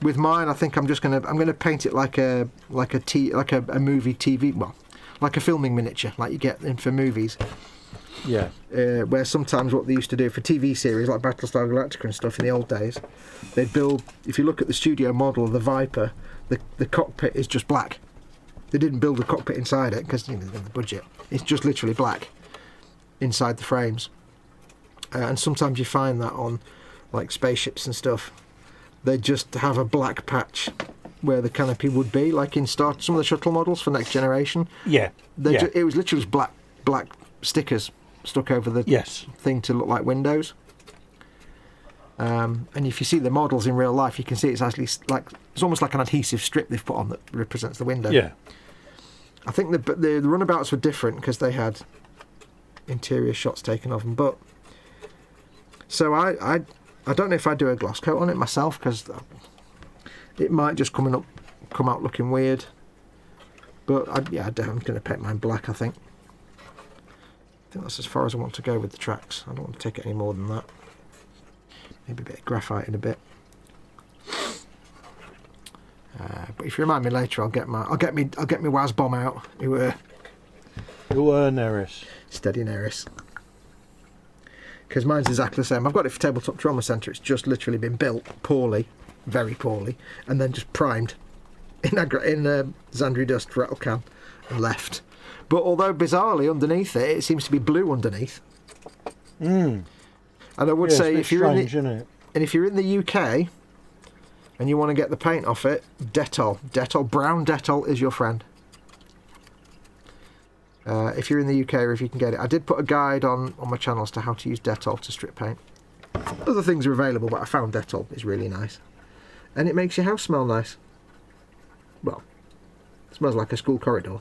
with mine. I think I'm gonna paint it like a movie TV, well, like a filming miniature, like you get in for movies. Yeah. Where sometimes what they used to do for TV series like Battlestar Galactica and stuff in the old days, they'd build. If you look at the studio model of the Viper, the cockpit is just black. They didn't build a cockpit inside it because they didn't have the budget. It's just literally black inside the frames. And sometimes you find that on like spaceships and stuff. They just have a black patch where the canopy would be, like in some of the shuttle models for Next Generation. Yeah. It was literally just black stickers stuck over the thing to look like windows. And if you see the models in real life, you can see it's actually like it's almost like an adhesive strip they've put on that represents the window. Yeah. I think the runabouts were different because they had interior shots taken of them, but so I don't know if I'd do a gloss coat on it myself because it might just come out looking weird. But I'm going to paint mine black. I think that's as far as I want to go with the tracks. I don't want to take it any more than that. Maybe a bit of graphite in a bit. But if you remind me later, I'll get my WAS bomb out. You were Neris. Steady Neris. Because mine's exactly the same. I've got it for Tabletop Trauma Centre. It's just literally been built poorly, very poorly, and then just primed in Zandri dust rattle can and left. But although bizarrely underneath it seems to be blue underneath. And I would say if you're in the UK and you want to get the paint off it, Dettol, brown Dettol is your friend. If you're in the UK or if you can get it. I did put a guide on my channel as to how to use Dettol to strip paint. Other things are available, but I found Dettol is really nice. And it makes your house smell nice. Well, it smells like a school corridor.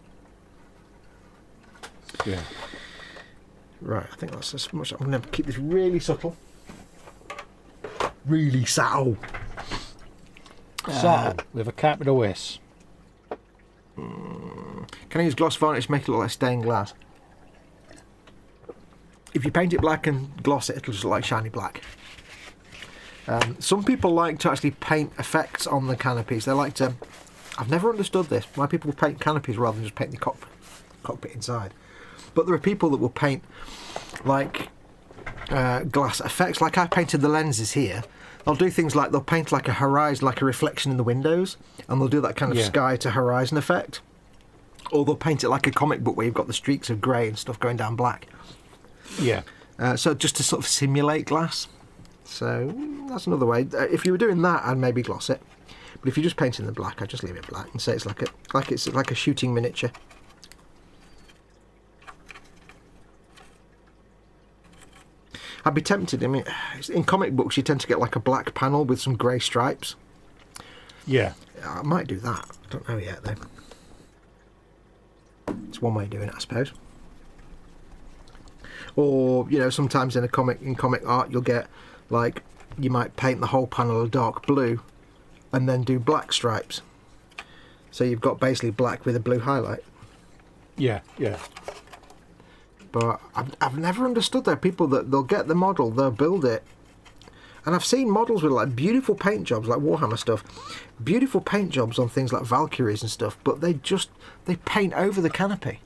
Yeah. Right, I think that's as much. I'm going to keep this really subtle. Really subtle. Subtle, with a capital S. Can I use gloss varnish to make it look like stained glass? If you paint it black and gloss it, it'll just look like shiny black. Some people like to actually paint effects on the canopies. They like to... I've never understood this. Why people paint canopies rather than just paint the cockpit inside. But there are people that will paint like glass effects. Like I painted the lenses here. They'll do things like they'll paint like a horizon, like a reflection in the windows, and they'll do that kind of sky to horizon effect. Or they'll paint it like a comic book where you've got the streaks of grey and stuff going down black. Yeah. So just to sort of simulate glass. So that's another way. If you were doing that, I'd maybe gloss it. But if you're just painting the black, I'd just leave it black and say it's like a shooting miniature. I'd be tempted. I mean, in comic books, you tend to get like a black panel with some grey stripes. Yeah. I might do that. I don't know yet, though. It's one way of doing it, I suppose. Or, you know, sometimes in comic art, you'll get, like, you might paint the whole panel a dark blue and then do black stripes. So you've got basically black with a blue highlight. Yeah, yeah. But I've never understood that people that they'll get the model, they'll build it. And I've seen models with like beautiful paint jobs, like Warhammer stuff, beautiful paint jobs on things like Valkyries and stuff, but they paint over the canopy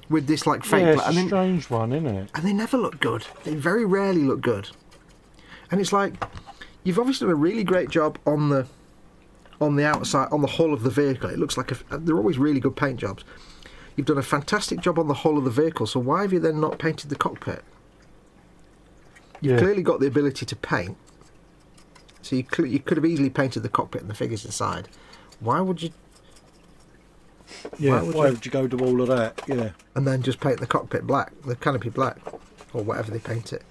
with this like fake. Yeah, it's a strange one, isn't it? And they never look good. They very rarely look good. And it's like, you've obviously done a really great job on the outside, on the hull of the vehicle. It looks like they're always really good paint jobs. You've done a fantastic job on the hull of the vehicle, so why have you then not painted the cockpit? You've clearly got the ability to paint, so you could have easily painted the cockpit and the figures inside. Why would you? Yeah, why would you go to all of that? Yeah, and then just paint the cockpit black, the canopy black, or whatever they paint it.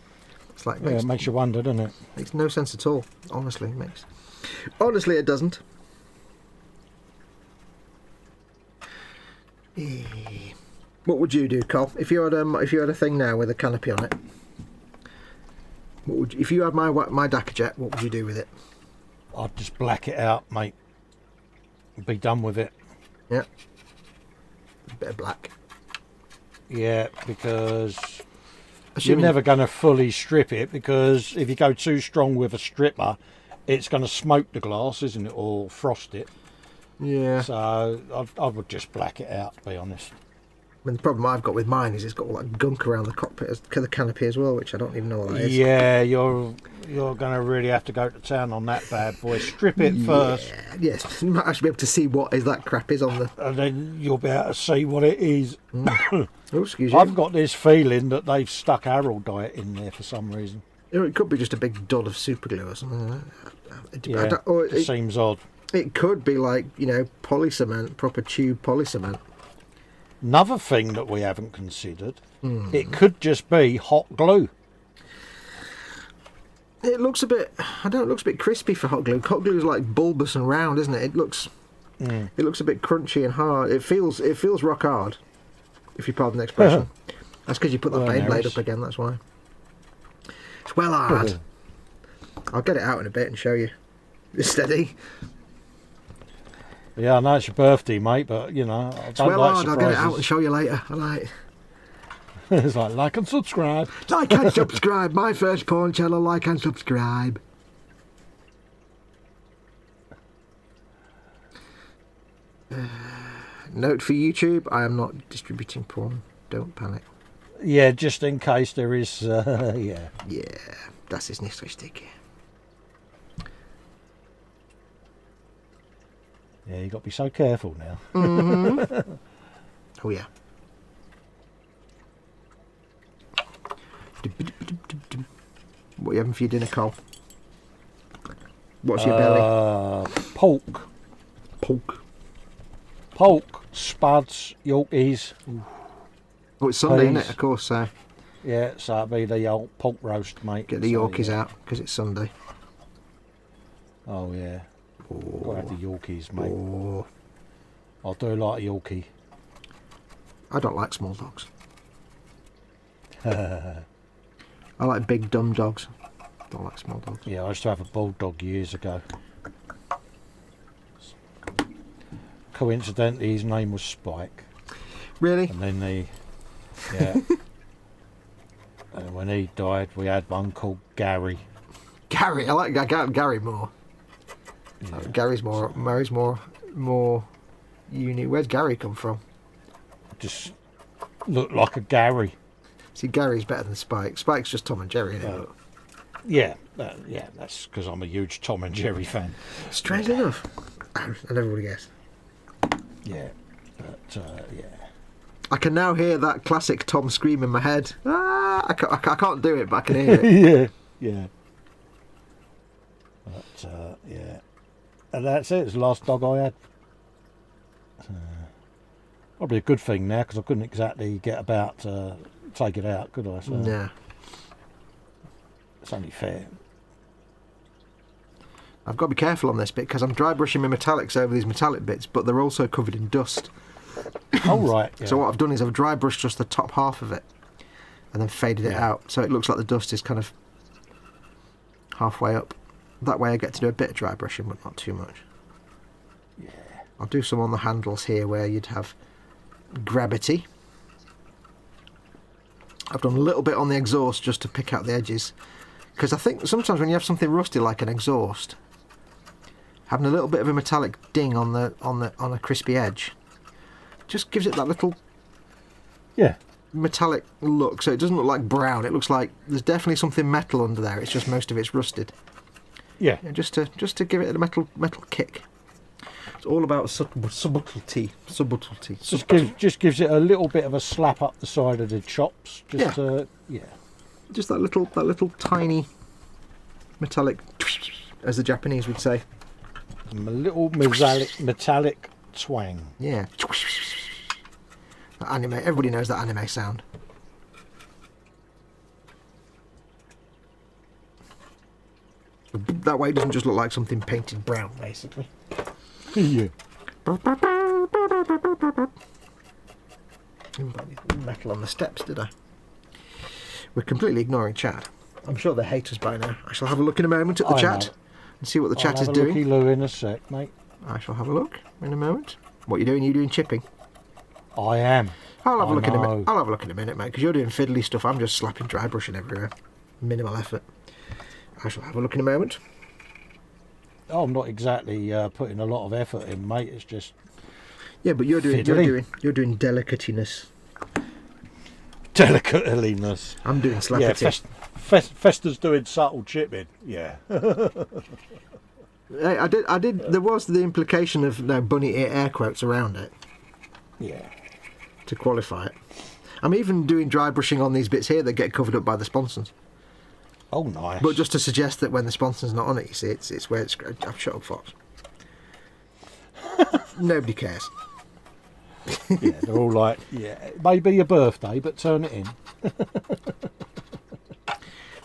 It's like it makes you wonder, doesn't it? Makes no sense at all. Honestly, honestly, it doesn't. What would you do, Col? If you had a thing now with a canopy on it? What would you, if you had my Dakajet, what would you do with it? I'd just black it out, mate. Be done with it. Yeah. A bit of black. Yeah, because Assuming you're never going to fully strip it, because if you go too strong with a stripper, it's going to smoke the glass, isn't it, or frost it. Yeah. So I would just black it out, to be honest. I mean, the problem I've got with mine is it's got all that gunk around the cockpit, the canopy as well, which I don't even know what that is. Yeah, you're going to really have to go to town on that bad boy. Strip it first. Yes, you might actually be able to see what that crap is on the... And then you'll be able to see what it is. Oh, excuse me. I've got this feeling that they've stuck arrow dye in there for some reason. It could be just a big dot of super glue or something. It seems odd. It could be like, you know, polycement, proper tube polycement. Another thing that we haven't considered, it could just be hot glue. It looks a bit, it looks a bit crispy for hot glue. Hot glue is like bulbous and round, isn't it? It looks a bit crunchy and hard. It feels rock hard, if you pardon the expression. That's because you put that Baneblade up again, that's why. It's well hard. I'll get it out in a bit and show you. It's steady. Yeah, I know it's your birthday, mate, but, you know, I don't like surprises. I'll get it out and show you later. It's like and subscribe. Like and subscribe. My first porn channel, like and subscribe. Note for YouTube, I am not distributing porn. Don't panic. Yeah, just in case there is, yeah. Yeah, das ist nicht richtig. Yeah, you got to be so careful now. Mm-hmm. Oh yeah. What are you having for your dinner, Cole? What's your belly? Pork. Pork, spuds, Yorkies. Oh, it's Sunday, isn't peas. it? Of course, so. Yeah, so it'll be the old pork roast, mate. Get the Yorkies out, because it's Sunday. Oh, yeah. Oh. Gotta have the Yorkies, mate. Oh. I do like a Yorkie. I don't like small dogs. I like big dumb dogs. Don't like small dogs. Yeah, I used to have a bulldog years ago. Coincidentally, his name was Spike. Really? And then yeah. And when he died, we had one called Gary. Gary, I like Gary more. Yeah. Mary's more unique. Where's Gary come from? Just looked like a Gary. See, Gary's better than Spike. Spike's just Tom and Jerry, isn't it? Yeah, that's because I'm a huge Tom and Jerry fan. Strange enough. I never would have guessed. Yeah, but yeah. I can now hear that classic Tom scream in my head. Ah, I can't do it, but I can hear it. yeah. But yeah. And that's it. It's the last dog I had. Probably a good thing now, because I couldn't exactly get about to take it out, could I? So. Yeah. It's only fair. I've got to be careful on this bit because I'm dry brushing my metallics over these metallic bits, but they're also covered in dust. Oh, right. Yeah. So what I've done is I've dry brushed just the top half of it and then faded it out, so it looks like the dust is kind of halfway up. That way I get to do a bit of dry brushing, but not too much. Yeah. I'll do some on the handles here where you'd have gravity. I've done a little bit on the exhaust just to pick out the edges, because I think sometimes when you have something rusty like an exhaust, having a little bit of a metallic ding on a crispy edge just gives it that little metallic look, so it doesn't look like brown. It looks like there's definitely something metal under there. It's just most of it's rusted. Yeah. Just to give it a metal kick. It's all about subtlety. Just gives it a little bit of a slap up the side of the chops. Just Just that little tiny metallic, as the Japanese would say. A little metallic twang. Yeah. That anime. Everybody knows that anime sound. That way it doesn't just look like something painted brown, basically. Yeah. Metal on the steps, did I? We're completely ignoring chat. I'm sure they hate us by now. I shall have a look in a moment at the chat and see what the chat is doing. I'll have a looky-loo in a sec, mate. I shall have a look in a moment. What are you doing? You doing chipping? I am. I'll have a look in a minute. I'll have a look in a minute, mate, because you're doing fiddly stuff. I'm just slapping dry brushing everywhere. Minimal effort. I shall have a look in a moment. Oh, I'm not exactly putting a lot of effort in, mate. It's just but you're doing delicatiness. Delicatiness. I'm doing slappity. Yeah, Fester's doing subtle chipping. Yeah. Hey, I did. There was the implication of bunny ear air quotes around it. Yeah. To qualify it. I'm even doing dry brushing on these bits here that get covered up by the sponsons. Oh, nice. But just to suggest that when the sponson's not on it, you see, it's where it's... I've shut up, Fox. Nobody cares. Yeah, they're all like, it may be your birthday, but turn it in.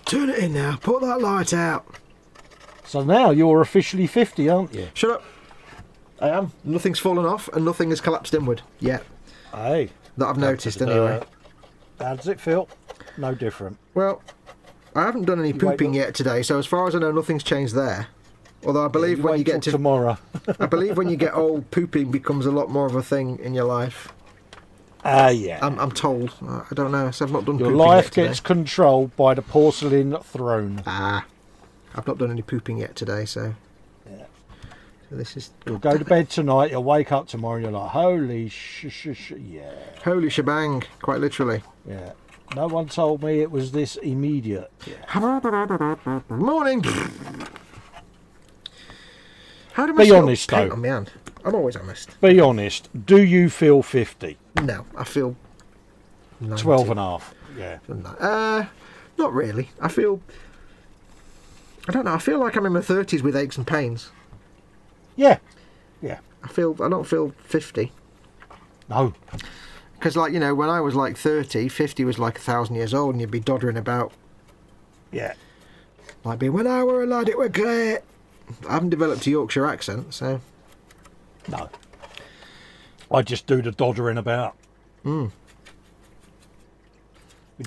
Turn it in now. Put that light out. So now you're officially 50, aren't you? Shut up. I am. Nothing's fallen off and nothing has collapsed inward yet. Hey. That I've noticed, anyway. How does it feel? No different. Well... I haven't done any pooping yet today, so as far as I know, nothing's changed there. Although I believe when you get to tomorrow, I believe when you get old, pooping becomes a lot more of a thing in your life. Yeah. I'm told. I don't know. So I've not done. Your pooping life yet today. gets controlled by the porcelain throne. I've not done any pooping yet today, so. Yeah. So this is. You'll go to bed tonight. You'll wake up tomorrow, and you're like, holy yeah. Holy shebang! Quite literally. Yeah. No one told me it was this immediate. Yeah. Morning. How do I be honest though? On my hand? I'm always honest. Be honest. Do you feel 50? No, I feel 90. 12 and a half. Yeah. Not really. I don't know. I feel like I'm in my 30s with aches and pains. Yeah. Yeah. I don't feel 50. No. Because, when I was like 30, 50 was like 1,000 years old, and you'd be doddering about. Yeah. Like being, when I were a lad, it were great. I haven't developed a Yorkshire accent, so. No. I just do the doddering about. Which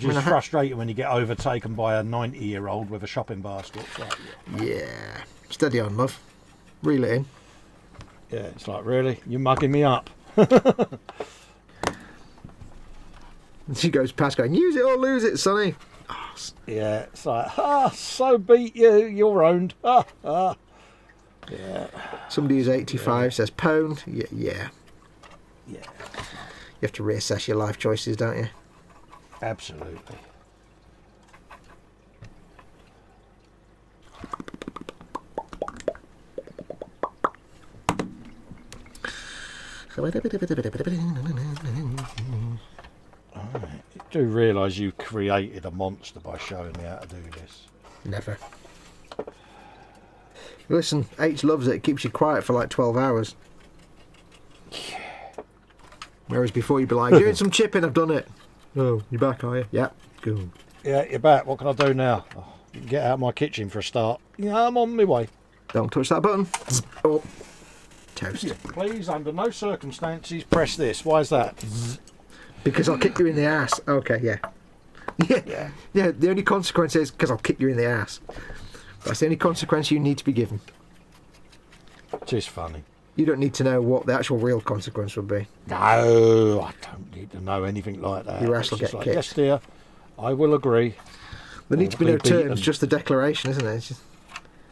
is frustrating when you get overtaken by a 90-year-old with a shopping basket. It's like, yeah. Steady on, love. Reel it in. Yeah, it's like, really? You're mugging me up. And she goes past going, use it or lose it, sonny. Oh. Yeah, it's like, so beat you, you're owned. Yeah. Somebody who's 85 says, pwned. Yeah. You have to reassess your life choices, don't you? Absolutely. You do realise you created a monster by showing me how to do this. Never. Listen, H loves it. It keeps you quiet for like 12 hours. Yeah. Whereas before you'd be like, doing some chipping, I've done it. Oh, you're back, are you? Yeah, good. Yeah, you're back. What can I do now? Oh, Get out of my kitchen for a start. Yeah, I'm on my way. Don't touch that button. Oh, toast. Please, under no circumstances, press this. Why is that? Because I'll kick you in the ass. Okay, yeah. Yeah, the only consequence is because I'll kick you in the ass. That's the only consequence you need to be given. Just funny. You don't need to know what the actual real consequence would be. No, I don't need to know anything like that. Your ass will It's get just kicked. Yes, dear. I will agree. There need to be Or no be beaten. terms, just the declaration, isn't it? It's just,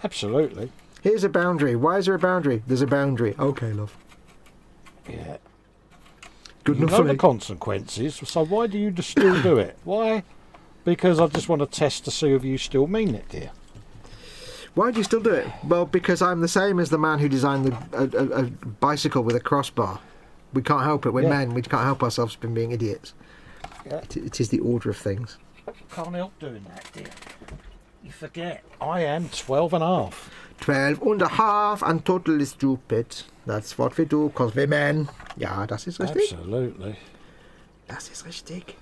Absolutely. here's a boundary. Why is there a boundary? There's a boundary. Okay, love. Yeah. Good You enough know for the me. consequences, so why do you still do it? Why? Because I just want to test to see if you still mean it, dear. Why do you still do it? Well, because I'm the same as the man who designed a bicycle with a crossbar. We can't help it. We're Yeah. men. We can't help ourselves from being idiots. Yeah. It is the order of things. Can't help doing that, dear. You forget. I am 12 and a half. 12 and a half and totally stupid. That's what we do, because we're men. Ja, das ist richtig. Absolutely. Das ist richtig.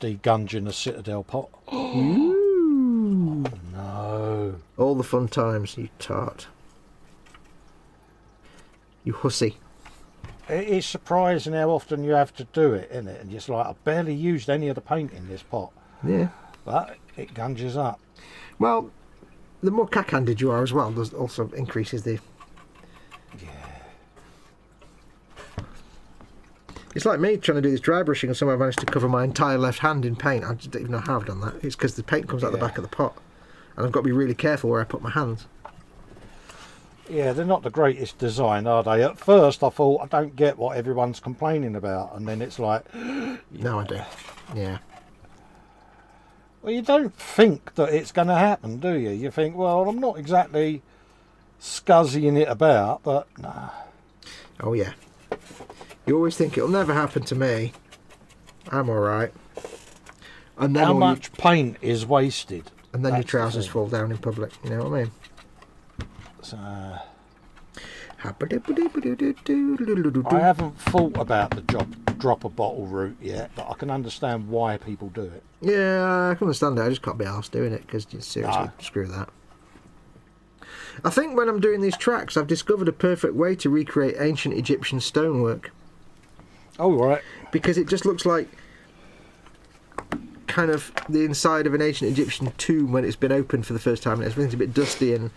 Degunging a citadel pot. Ooh. No. All the fun times, you tart. You hussy. It is surprising how often you have to do it, isn't it? And it's like, I barely used any of the paint in this pot. Yeah. But it gunges up. Well, the more cack-handed you are as well, does also increases the... Yeah. It's like me trying to do this dry brushing and somehow I managed to cover my entire left hand in paint. I just don't even know how I've done that. It's because the paint comes out the Yeah. back of the pot. And I've got to be really careful where I put my hands. Yeah, they're not the greatest design, are they? At first I thought, I don't get what everyone's complaining about. And then it's like... Now I do. Yeah. Well, you don't think that it's going to happen, do you? You think, well, I'm not exactly scuzzying it about, but nah. Oh, yeah. You always think it'll never happen to me. I'm alright. And then How all much paint is wasted? and then your That's the trousers thing. fall down in public. You know what I mean? So, I I haven't thought about the drop a bottle route yet, but I can understand why people do it. Yeah, I can understand that. I just can't be arsed doing it because seriously, No. screw that. I think when I'm doing these tracks, I've discovered a perfect way to recreate ancient Egyptian stonework Oh, right. because it just looks like kind of the inside of an ancient Egyptian tomb when it's been opened for the first time and everything's a bit dusty and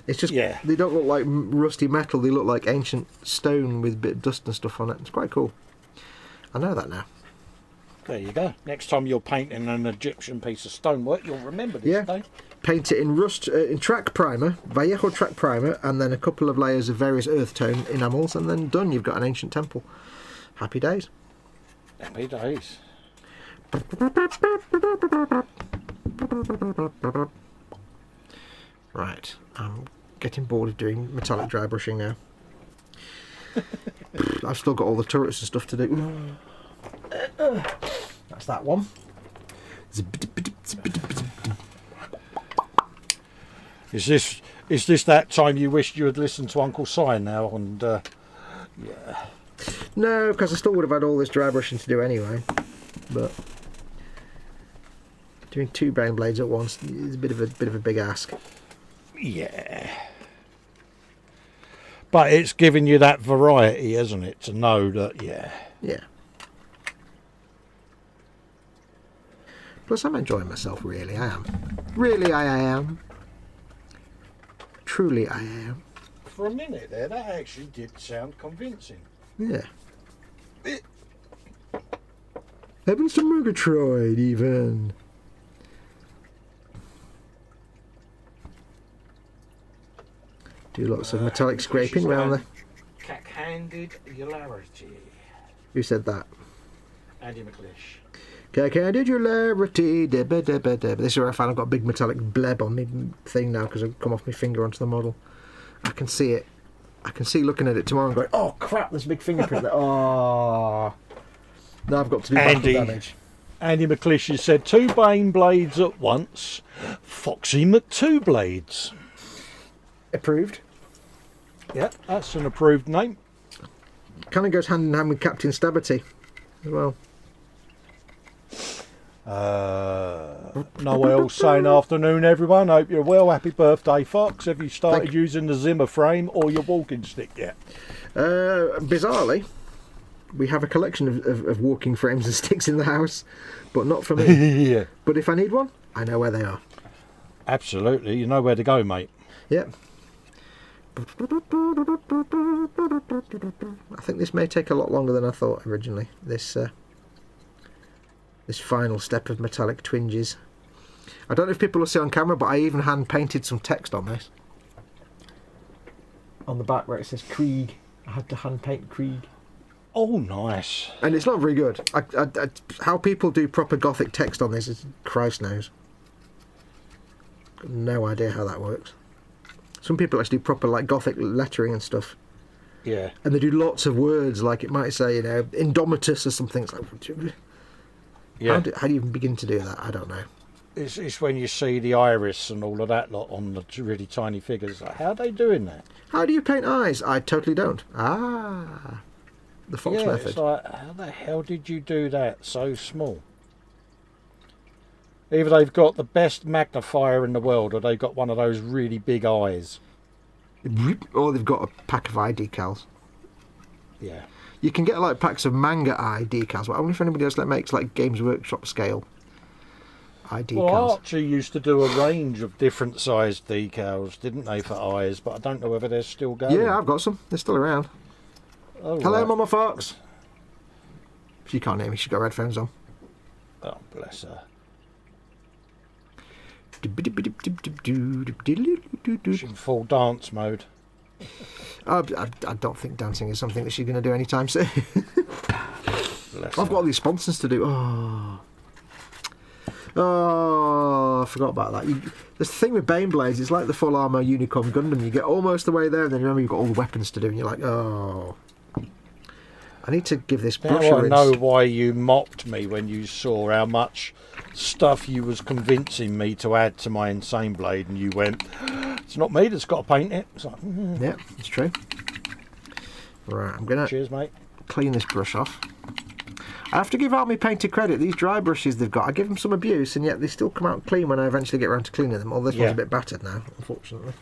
it's just, Yeah. they don't look like rusty metal, they look like ancient stone with a bit of dust and stuff on it. It's quite cool. I know that now. There you go. Next time you're painting an Egyptian piece of stonework, you'll remember this Yeah. day. Paint it in rust, in track primer, Vallejo track primer, and then a couple of layers of various earth tone enamels, and then done. You've got an ancient temple. Happy days. Happy days. Right, I'm getting bored of doing metallic dry brushing now. I've still got all the turrets and stuff to do. That's that one. Is this that time you wished you had listened to Uncle Si now? And yeah, No, because I still would have had all this dry brushing to do anyway. But doing 2 Baneblades at once is a bit of a big ask. yeah. But it's giving you that variety, isn't it? To know that, yeah. Yeah. Plus, I'm enjoying myself, really, I am. Really, I am. Truly, I am. For a minute there, that actually did sound convincing. Yeah. Having some Murgatroyd, even. Do lots of metallic scraping around the... Cack-handed hilarity. Who said that? Andy McLeish. Cack-handed hilarity. Dibba, dibba, dibba. This is where I find I've got a big metallic bleb on my thing now because I've come off my finger onto the model. I can see it. I can see looking at it tomorrow and going, oh crap, there's a big fingerprint there. Oh. Now I've got to do battle Andy. damage. Andy McLeish has said 2 Baneblades at once. Foxy McTwoblades. Approved. Yeah, that's an approved name. Kind of goes hand in hand with Captain Stabberty as well. Noel saying afternoon, everyone. Hope you're well. Happy birthday, Fox. Have you started using the Zimmer frame or your walking stick yet? Bizarrely, we have a collection of walking frames and sticks in the house, but not for me. Yeah. But if I need one, I know where they are. Absolutely. You know where to go, mate. Yep. I think this may take a lot longer than I thought originally. This final step of metallic twinges. I don't know if people will see on camera, but I even hand painted some text on this. On the back where it says Krieg. I had to hand paint Krieg. Oh, nice. And it's not very good. How people do proper Gothic text on this is Christ knows. Got no idea how that works. Some people actually do proper like Gothic lettering and stuff. Yeah. And they do lots of words, like it might say, Indomitus or something. It's like, Yeah. how do you even begin to do that? I don't know. It's when you see the iris and all of that lot on the really tiny figures. Like, how are they doing that? How do you paint eyes? I totally don't. Ah, the Foxx method. It's like, how the hell did you do that so small? Either they've got the best magnifier in the world or they've got one of those really big eyes. Or they've got a pack of eye decals. Yeah. You can get like packs of manga eye decals, but I wonder if anybody else makes like Games Workshop scale eye decals. Well, Archie used to do a range of different sized decals, didn't they, for eyes? But I don't know whether they're still going. Yeah, I've got some. They're still around. Oh, hello, right. Mama Fox. She can't hear me. She's got headphones on. Oh, bless her. She's in full dance mode. I don't think dancing is something that she's going to do anytime soon. Bless I've her. got all these sponsors to do. Oh, I forgot about that. The thing with Baneblades, it's like the full armour Unicorn Gundam. You get almost the way there, and then you remember you've got all the weapons to do, and you're like, oh. I need to give this brush a Now I rinse. know why you mocked me when you saw how much stuff you was convincing me to add to my Insane Blade, and you went, it's not me that's got to paint it. It's like, Yeah, it's true. Right, I'm going to cheers, mate. clean this brush off. I have to give Army Painter credit. These dry brushes they've got, I give them some abuse, and yet they still come out clean when I eventually get around to cleaning them. Although this one's a bit battered now, unfortunately.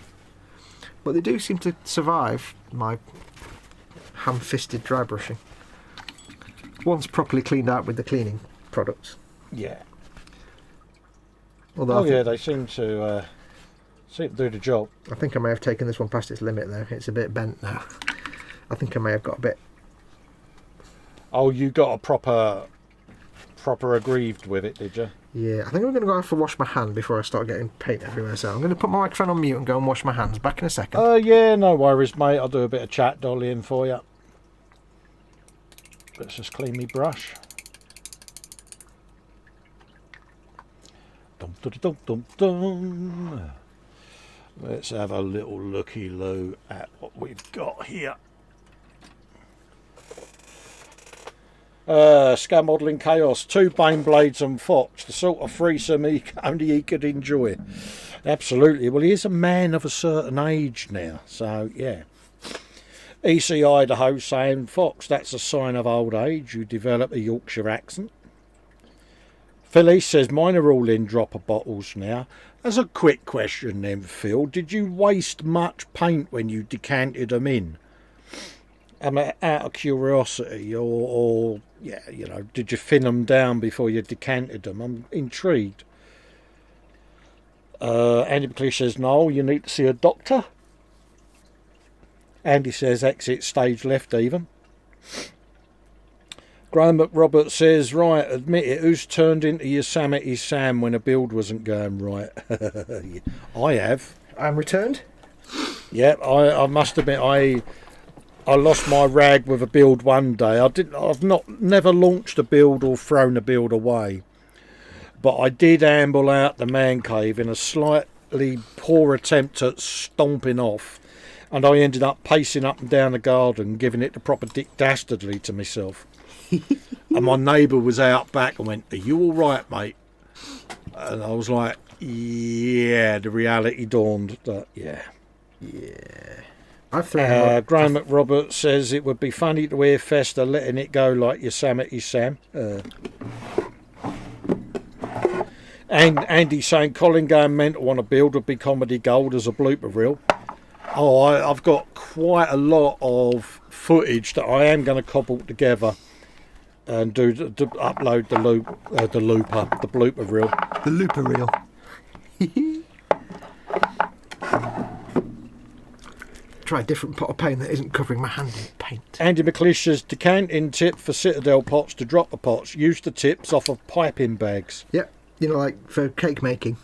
But they do seem to survive my ham-fisted dry brushing. Once properly cleaned out with the cleaning products. Yeah. Although They seem to do the job. I think I may have taken this one past its limit though. It's a bit bent now. I think I may have got a bit. Oh, you got a proper aggrieved with it, did you? Yeah, I think I'm going to go out for wash my hand before I start getting paint everywhere. So I'm going to put my microphone on mute and go and wash my hands. Back in a second. Yeah, no worries, mate. I'll do a bit of chat dollying for you. Let's just clean me brush. Dum, dum, dum, dum, dum. Let's have a little looky-loo at what we've got here. Scam Modelling Chaos, 2 Baneblades and Foxx, the sort of threesome only he could enjoy. Absolutely. Well, he is a man of a certain age now, so yeah. EC Idaho saying, Foxx, that's a sign of old age. You develop a Yorkshire accent. Philly says, mine are all in dropper bottles now. As a quick question then, Phil, did you waste much paint when you decanted them in? Out of curiosity, or did you thin them down before you decanted them? I'm intrigued. Andy McLeish says, no, you need to see a doctor. Andy says, exit stage left even. Graham McRobert says, right, admit it, who's turned into Yosemite Sam when a build wasn't going right? I have. I'm returned. Yeah, I must admit, I lost my rag with a build one day. I've never launched a build or thrown a build away. But I did amble out the man cave in a slightly poor attempt at stomping off. And I ended up pacing up and down the garden, giving it the proper Dick Dastardly to myself. And my neighbour was out back and went, are you all right, mate? And I was like, yeah, the reality dawned. Yeah. I've thrown Graham McRobert says it would be funny to hear Fester letting it go like Yosemite Sam. And Andy's saying, Colin going mental on a build would be comedy gold as a blooper reel. Oh, I've got quite a lot of footage that I am going to cobble together and do to upload the blooper reel. The looper reel. Try a different pot of paint that isn't covering my hand in paint. Andy McLeish says, decanting tip for Citadel pots to drop the pots. Use the tips off of piping bags. Yep, you know, like for cake making.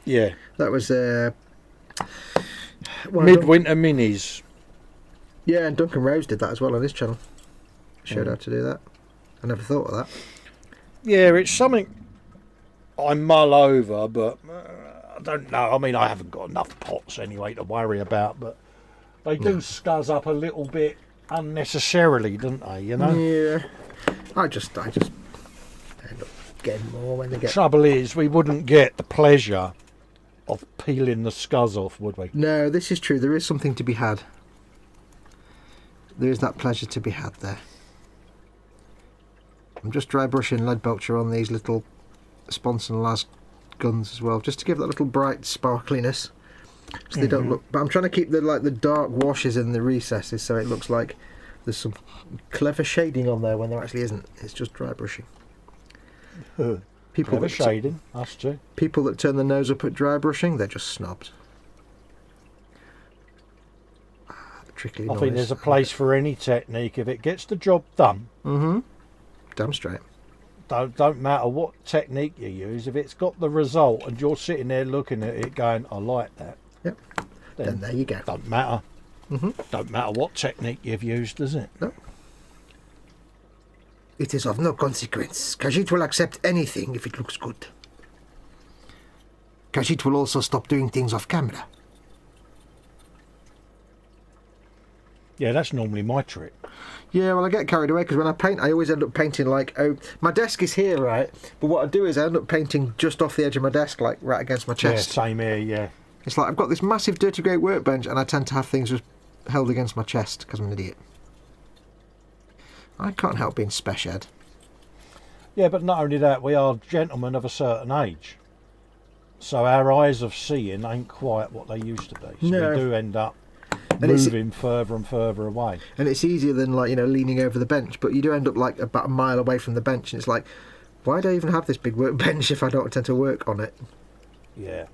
Yeah. That was Midwinter minis. Yeah, and Duncan Rose did that as well on his channel. Showed how to do that. I never thought of that. Yeah, it's something I mull over, but I don't know. I mean, I haven't got enough pots anyway to worry about, but they do scuzz up a little bit unnecessarily, don't they, you know? Yeah. I just end up getting more when they get... Trouble is, we wouldn't get the pleasure of peeling the scuzz off, would we? No, this is true. There is something to be had. There is that pleasure to be had there. I'm just dry brushing lead belcher on these little Sponson Las guns as well, just to give that little bright sparkliness, so they don't look. But I'm trying to keep the dark washes in the recesses, so it looks like there's some clever shading on there when there actually isn't. It's just dry brushing. Clever shading, that's true. People that turn their nose up at dry brushing, they're just snobs. Trickly noise. I think there's a place for any technique if it gets the job done. Damn straight. Don't matter what technique you use, if it's got the result and you're sitting there looking at it going, I like that. Yep. Then there you go. Don't matter. Don't matter what technique you've used, does it? No. It is of no consequence. Khajiit will accept anything if it looks good. Khajiit will also stop doing things off camera. Yeah, that's normally my trick. Yeah, well, I get carried away because when I paint, I always end up painting like, oh, my desk is here, right? But what I do is I end up painting just off the edge of my desk, like right against my chest. Yeah, same here, yeah. It's like I've got this massive dirty grey workbench and I tend to have things just held against my chest because I'm an idiot. I can't help being special. Yeah, but not only that, we are gentlemen of a certain age. So our eyes of seeing ain't quite what they used to be. So No. we do end up And moving further and further away. And it's easier than, like, you know, leaning over the bench, but you do end up like about a mile away from the bench, and it's like, why do I even have this big workbench if I don't tend to work on it? Yeah.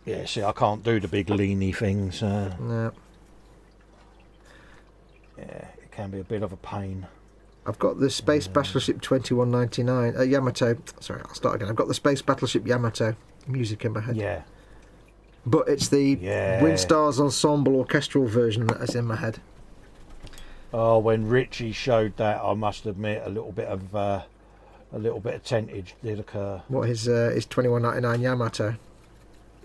Yeah, see, I can't do the big leany things. No. Yeah, it can be a bit of a pain. I've got the Space Battleship 2199, Yamato. Sorry, I'll start again. I've got the Space Battleship Yamato music in my head. Yeah. But it's the Windstars Ensemble orchestral version that's in my head. Oh, when Richie showed that, I must admit a little bit of tentage did occur. What, his 2199 Yamato?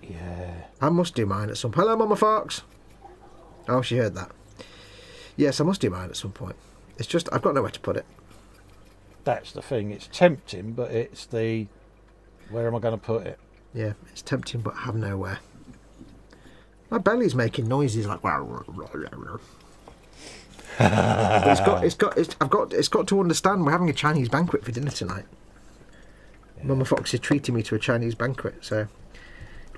Yeah. I must do mine at some point. Hello, Mama Foxx. Oh, she heard that. Yes, I must do mine at some point. It's just, I've got nowhere to put it. That's the thing. It's tempting, but it's the, where am I going to put it? Yeah, it's tempting, but I have nowhere. My belly's making noises like. But it's got to understand we're having a Chinese banquet for dinner tonight. Yeah. Mama Foxx is treating me to a Chinese banquet, so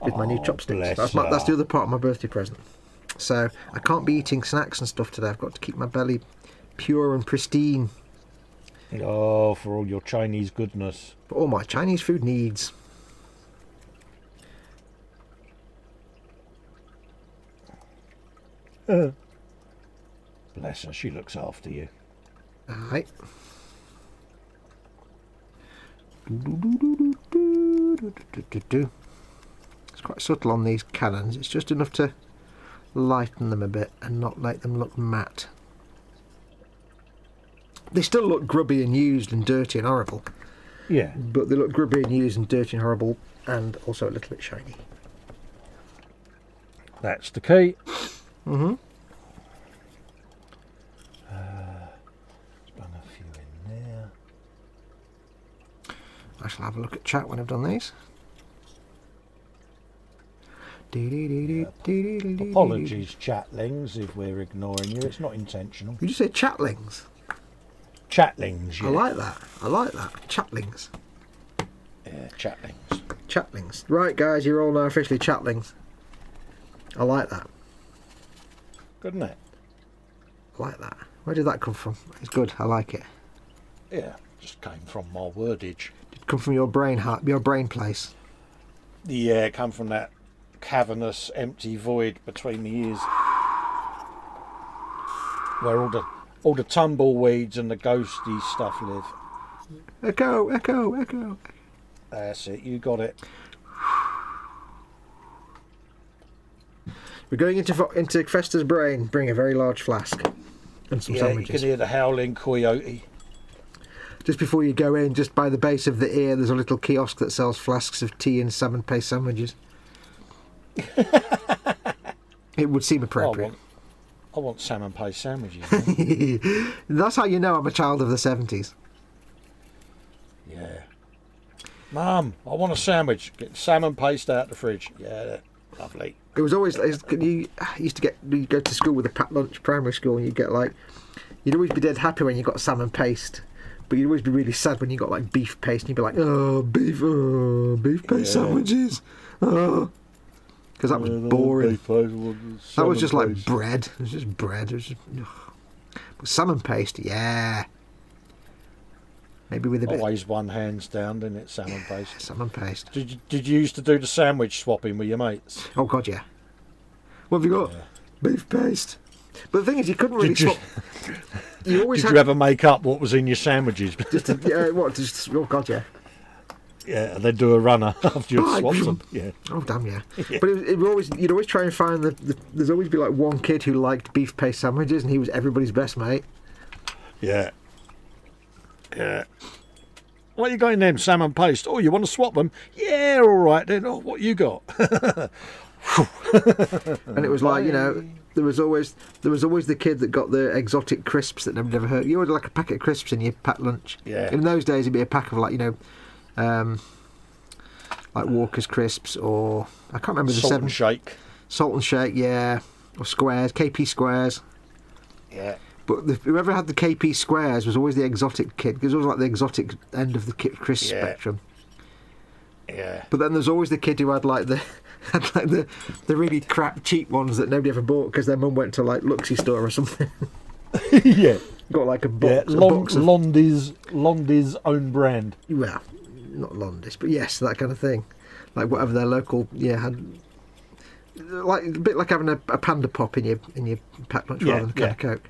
with my new chopsticks. That's the other part of my birthday present. So I can't be eating snacks and stuff today. I've got to keep my belly pure and pristine. Oh, for all your Chinese goodness. For all my Chinese food needs. Bless her, she looks after you. Alright. It's quite subtle on these cannons. It's just enough to lighten them a bit and not make them look matte. They still look grubby and used and dirty and horrible. Yeah. But they look grubby and used and dirty and horrible and also a little bit shiny. That's the key. Mm-hmm. Let's bung a few in there. I shall have a look at chat when I've done these. Apologies, chatlings, if we're ignoring you. It's not intentional. Did you say chatlings? Chatlings, yeah. I like that. I like that. Chatlings. Yeah, chatlings. Chatlings. Right, guys, you're all now officially chatlings. I like that. Good, isn't it? I like that. Where did that come from? It's good. I like it. Yeah, just came from my wordage. Did it come from your brain heart, your brain place? Yeah, it come from that cavernous, empty void between the ears, where all the tumbleweeds and the ghosty stuff live. Echo, echo, echo. That's it. You got it. We're going into Fester's brain. Bring a very large flask and some Yeah, sandwiches. you can hear the howling coyote. Just before you go in, just by the base of the ear, there's a little kiosk that sells flasks of tea and salmon paste sandwiches. It would seem appropriate. I want salmon paste sandwiches. That's how you know I'm a child of the 70s. Yeah. Mum, I want a sandwich. Get salmon paste out the fridge. Yeah, lovely. It was always, you used to go to school with a packed lunch, primary school, and you'd always be dead happy when you got salmon paste. But you'd always be really sad when you got like beef paste, and you'd be like, beef paste sandwiches. Oh. Because that was boring. That was just like bread. It was just bread. It was just, but salmon paste, yeah. Maybe with a bit. Always one hands down, didn't it? Salmon paste. Salmon paste. Did you used to do the sandwich swapping with your mates? Oh God, yeah. What have you got? Yeah. Beef paste. But the thing is, you couldn't really swap. You always did you ever make up what was in your sandwiches? Oh God, yeah. Yeah, and then do a runner after you'd swapped them. Yeah. Oh damn, yeah. But you'd always try and find there's always be like one kid who liked beef paste sandwiches, and he was everybody's best mate. Yeah. Yeah. What are you going then? Salmon paste. Oh, you want to swap them? Yeah, all right then. Oh, what you got? And it was like, there was always the kid that got the exotic crisps that nobody ever heard. You ordered like a packet of crisps in your packed lunch. Yeah. In those days, it'd be a pack of like like Walker's crisps, or I can't remember the Salt seven. and shake. Salt and shake, yeah, or squares, KP squares. Yeah. But whoever had the KP squares was always the exotic kid, because it was like the exotic end of the crisp spectrum. Yeah. But then there's always the kid who had like the really crap cheap ones that nobody ever bought because their mum went to like Luxy store or something. Yeah. Got like a box. Yeah. A box of Londy's own brand. Well, not Londis, but yes, that kind of thing. Like whatever their local had. Like a bit like having a Panda Pop in your packed lunch rather than a can of Coke.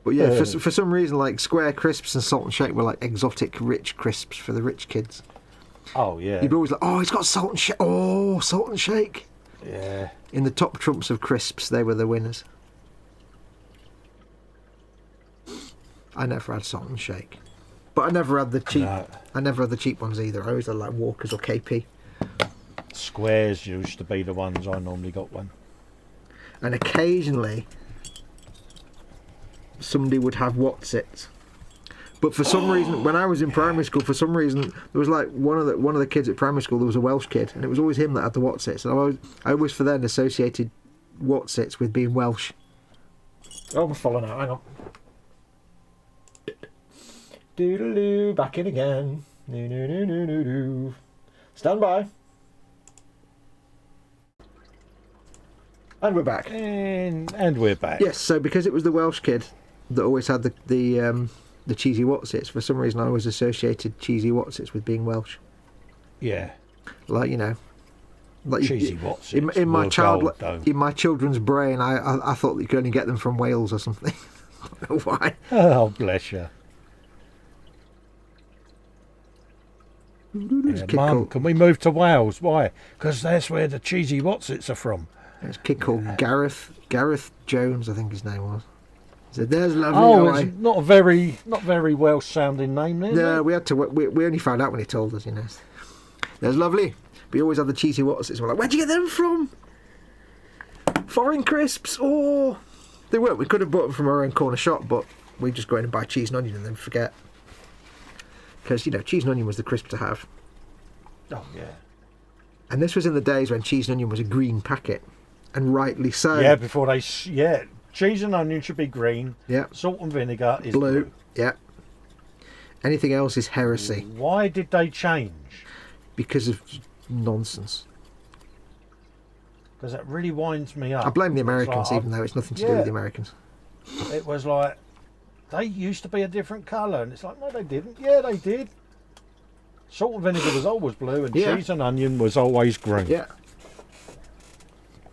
But yeah, for some reason, like Square crisps and Salt and Shake were like exotic, rich crisps for the rich kids. Oh yeah. You'd be always like, oh, he's got Salt and Shake. Oh, Salt and Shake. Yeah. In the top trumps of crisps, they were the winners. I never had Salt and Shake, but I never had the cheap. No. I never had the cheap ones either. I always had like Walkers or KP. Squares used to be the ones I normally got one. And occasionally somebody would have Whatsits. But for some reason, when I was in primary school, for some reason there was like one of the kids at primary school. There was a Welsh kid, and it was always him that had the Whatsits. And I always for then associated Whatsits with being Welsh. Oh, I'm falling out. Hang on. Doodaloo, back in again. No. Stand by. And we're back. And we're back. Yes, so because it was the Welsh kid that always had the cheesy Whatsits, for some reason I always associated cheesy Whatsits with being Welsh. Yeah. Like, like cheesy Whatsits. In my children's brain, I thought that you could only get them from Wales or something. I don't know why. Oh, bless you. Yeah, Mum, can we move to Wales? Why? Because that's where the cheesy Whatsits are from. There's a kid called Gareth Jones, I think his name was. He said, "There's lovely." Oh, it's not a very Welsh sounding name, is No, we had to. We only found out when he told us. There's lovely. But he always had the cheesy Whatsits. We're like, where'd you get them from? Foreign crisps? Oh, they weren't. We could have bought them from our own corner shop, but we just go in and buy cheese and onion and then forget. Because cheese and onion was the crisp to have. Oh yeah. And this was in the days when cheese and onion was a green packet, and rightly so. Yeah, before they cheese and onion should be green. Yeah. Salt and vinegar is blue. Yeah. Anything else is heresy Why did they change? because of nonsense. Because that really winds me up. I blame the It's Americans, like, even though it's nothing to do with the Americans. It was like, they used to be a different colour. And it's like, no, they didn't. Yeah, they did. Salt and vinegar was always blue, and Yeah. cheese and onion was always green. Yeah.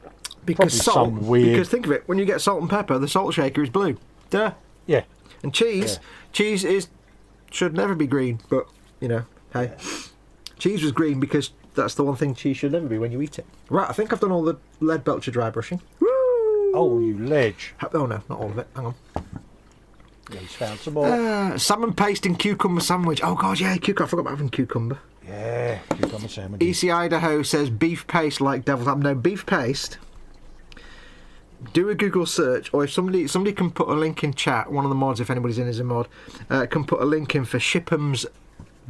Probably Because salt, some weird... because think of it, when you get salt and pepper, the salt shaker is blue. Duh. Yeah. And cheese, should never be green, but, you know, hey. Cheese was green because that's the one thing cheese should never be when you eat it. Right, I think I've done all the lead belcher dry brushing. Woo! Oh, you ledge. Oh, no, not all of it. Hang on. Yeah, he's found some more. Salmon paste and cucumber sandwich. Oh, God, yeah, cucumber. I forgot about having cucumber. Yeah, cucumber sandwich. EC Idaho says beef paste like devil's apple. No, beef paste. Do a Google search, or if somebody can put a link in chat, one of the mods, if anybody's in is a mod, can put a link in for Shipham's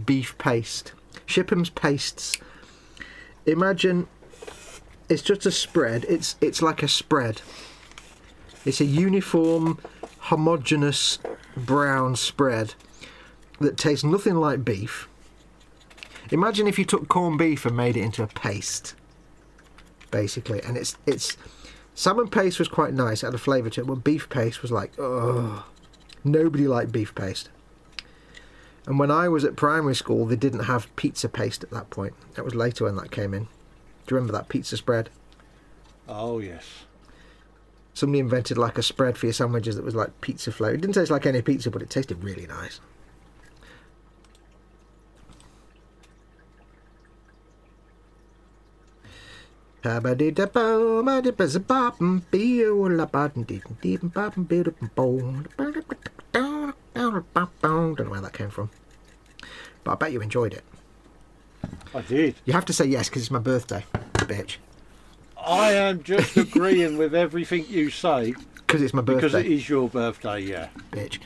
beef paste. Shipham's pastes. Imagine it's just a spread. It's like a spread. It's a uniform, homogeneous brown spread that tastes nothing like beef. Imagine if you took corned beef and made it into a paste, basically. And it's salmon paste was quite nice, it had a flavour to it, but beef paste was like, ugh. Nobody liked beef paste. And when I was at primary school, they didn't have pizza paste at that point. That was later when that came in. Do you remember that pizza spread? Oh, yes. Somebody invented like a spread for your sandwiches that was like pizza flavor. It didn't taste like any pizza, but it tasted really nice. Don't know where that came from, but I bet you enjoyed it. I did. You have to say yes because it's my birthday, bitch. I am just agreeing with everything you say. Because it's my birthday. Because it is your birthday, yeah. Bitch.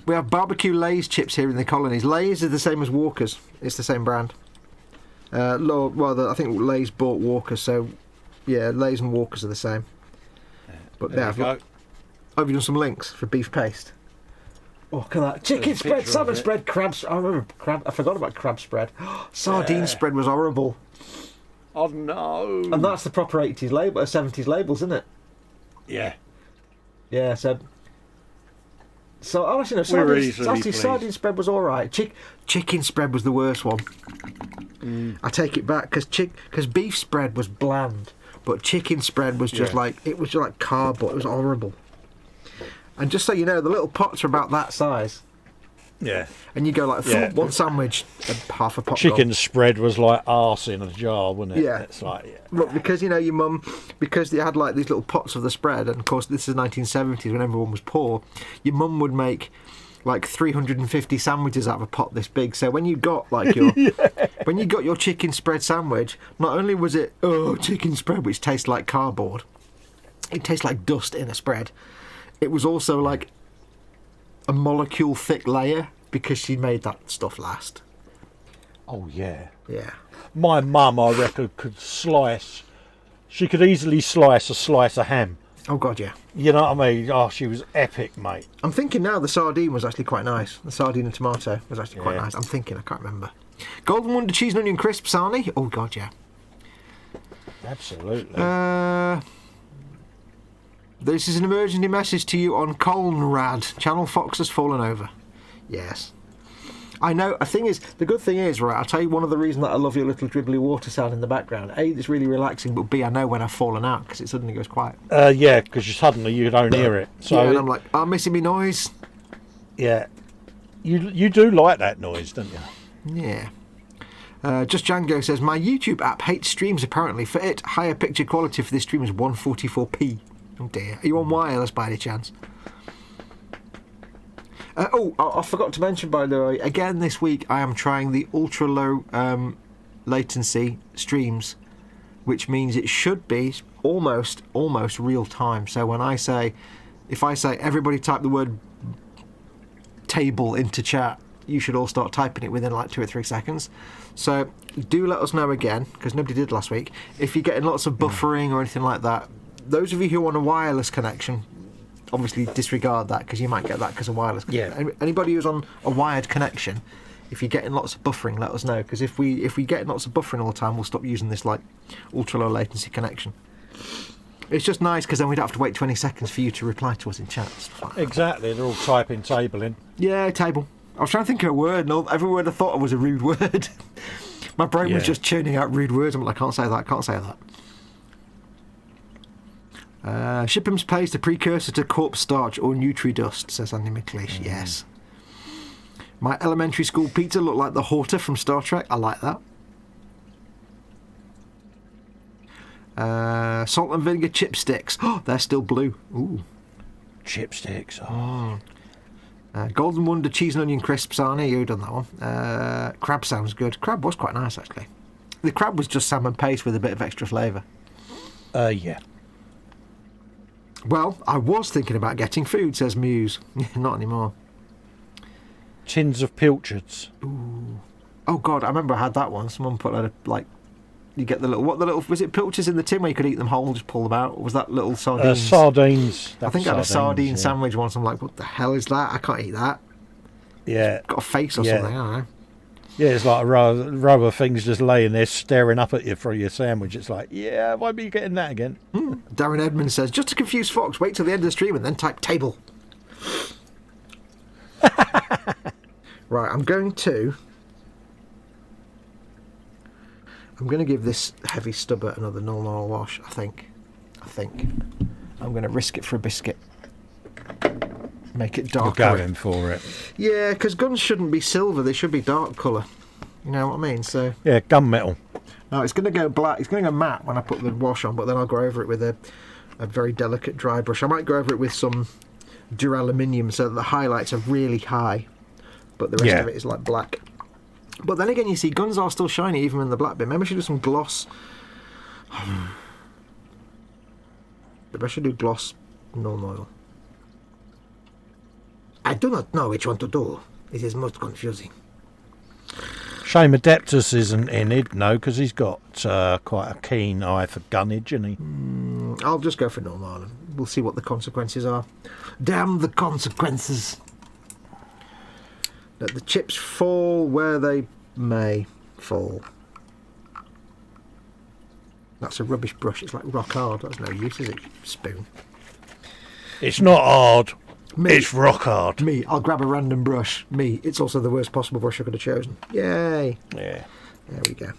We have barbecue Lay's chips here in the colonies. Lay's is the same as Walker's. It's the same brand. I think Lay's bought Walker's, so yeah, Lay's and Walker's are the same. But There you go. Have you done some links for beef paste? Oh, look at that. Chicken spread, salmon spread, crabs. I remember crab. I forgot about crab spread. Sardine spread was horrible. Oh, no. And that's the proper 80s label, 70s labels, isn't it? Yeah. Yeah, so actually, no, sardine spread was all right. Chicken spread was the worst one. I take it back because beef spread was bland, but chicken spread was just like cardboard. It was horrible. And just so you know, the little pots are about that size. Yeah. And you go like one sandwich, and half a pot. Chicken gone. spread was like arse in a jar, wasn't it? Yeah. It's like, Look, because your mum, because they had like these little pots of the spread, and of course this is 1970s when everyone was poor. Your mum would make like 350 sandwiches out of a pot this big. So when you got like your when you got your chicken spread sandwich, not only was it chicken spread, which tastes like cardboard, it tastes like dust in a spread. It was also like a molecule thick layer because she made that stuff last. Oh, yeah. Yeah. My mum, I reckon, could slice. She could easily slice a slice of ham. Oh, God, yeah. You know what I mean? Oh, she was epic, mate. I'm thinking now the sardine was actually quite nice. The sardine and tomato was actually quite nice. I'm thinking, I can't remember. Golden Wonder Cheese and Onion Crisps, Arnie? Oh, God, yeah. Absolutely. This is an emergency message to you on Colin. Channel Foxx has fallen over. Yes. I know. The good thing is, right, I'll tell you one of the reasons that I love your little dribbly water sound in the background. A, it's really relaxing, but B, I know when I've fallen out because it suddenly goes quiet. Yeah, because you don't hear it. So yeah, and I'm like, I'm missing me noise. Yeah. You do like that noise, don't you? Yeah. Just Django says, my YouTube app hates streams apparently. For it, higher picture quality for this stream is 144p. Oh dear. Are you on wireless by any chance? I forgot to mention, by the way, again this week I am trying the ultra low latency streams, which means it should be almost real time. So when if I say everybody type the word table into chat, you should all start typing it within like 2 or 3 seconds. So do let us know again, because nobody did last week, if you're getting lots of buffering or anything like that. Those of you who want a wireless connection, obviously disregard that because you might get that because of wireless. Yeah. Anybody who's on a wired connection, if you're getting lots of buffering, let us know, because if we get lots of buffering all the time, we'll stop using this like ultra low latency connection. It's just nice because then we'd have to wait 20 seconds for you to reply to us in chat. Exactly, they're all typing table in. Yeah, table. I was trying to think of a word, and every word I thought of was a rude word. My brain was just churning out rude words. I'm like, I can't say that, can't say that. Shipham's paste, a precursor to Korps starch or Nutri dust, says Andy McLeish. Yes. My elementary school pizza looked like the Horta from Star Trek. I like that. Salt and vinegar chipsticks. Oh, they're still blue. Ooh. Chipsticks. Oh. Golden Wonder cheese and onion crisps, Arnie. You've done that one. Crab sounds good. Crab was quite nice, actually. The crab was just salmon paste with a bit of extra flavour. Yeah. Well, I was thinking about getting food, says Muse. Not anymore. Tins of pilchards. Ooh. Oh, God, I remember I had that one. Someone put a, like... You get the little... Was it pilchards in the tin where you could eat them whole and just pull them out? Or was that little sardines? Sardines. I think I had a sardine sandwich once. I'm like, what the hell is that? I can't eat that. Yeah. It's got a face or something, I don't know. Yeah, it's like a row of things just laying there staring up at you for your sandwich. It's like, yeah, why be getting that again? Darren Edmonds says, just to confuse Fox, wait till the end of the stream and then type table. Right, I'm going to give this heavy stubber another 0-0 wash, I think. I'm going to risk it for a biscuit. Make it darker. You're going for it. Yeah, because guns shouldn't be silver, they should be dark colour. You know what I mean? So yeah, gunmetal. No, it's going to go black. It's going to go matte when I put the wash on, but then I'll go over it with a very delicate dry brush. I might go over it with some duraluminium so that the highlights are really high, but the rest of it is like black. But then again, you see, guns are still shiny even in the black bit. Maybe I should do some gloss. Maybe I should do gloss non-oil. I do not know which one to do. It is most confusing. Shame Adeptus isn't in it, no, because he's got quite a keen eye for gunnage, and he. I'll just go for normal. We'll see what the consequences are. Damn the consequences. Let the chips fall where they may fall. That's a rubbish brush. It's like rock hard. That's no use, is it, spoon? It's not hard. Me. It's rock hard. Me. I'll grab a random brush. Me. It's also the worst possible brush I could have chosen. Yay. Yeah. There we go.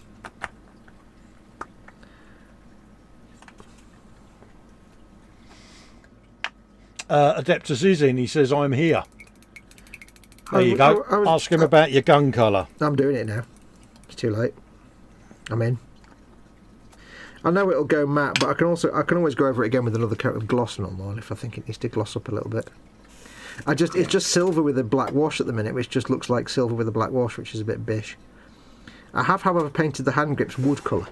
Adeptus is in. He says, I'm here. There you go. Ask him about your gun colour. I'm doing it now. It's too late. I'm in. I know it'll go matte, but I can always go over it again with another coat of gloss and all if I think it needs to gloss up a little bit. It's just silver with a black wash at the minute, which just looks like silver with a black wash, which is a bit bish. I have, however, painted the hand grips wood colour,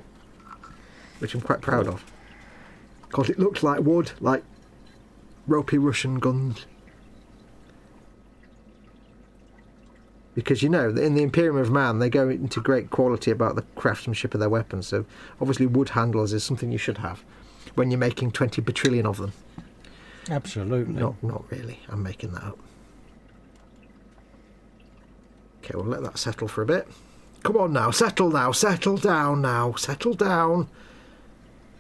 which I'm quite proud of, because it looks like wood, like ropey Russian guns. Because, you know, in the Imperium of Man, they go into great quality about the craftsmanship of their weapons. So, obviously, wood handles is something you should have when you're making 20 bajillion of them. Absolutely. Not really. I'm making that up. Okay, we'll let that settle for a bit. Come on now, settle now, settle down now, settle down.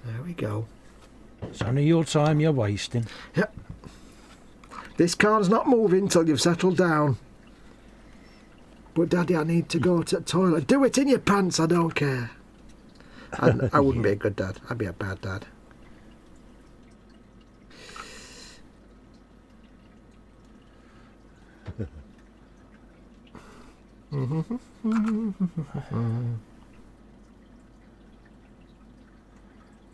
There we go. It's only your time you're wasting. Yep. This car's not moving till you've settled down. But Daddy, I need to go to the toilet. Do it in your pants, I don't care. I wouldn't be a good dad. I'd be a bad dad.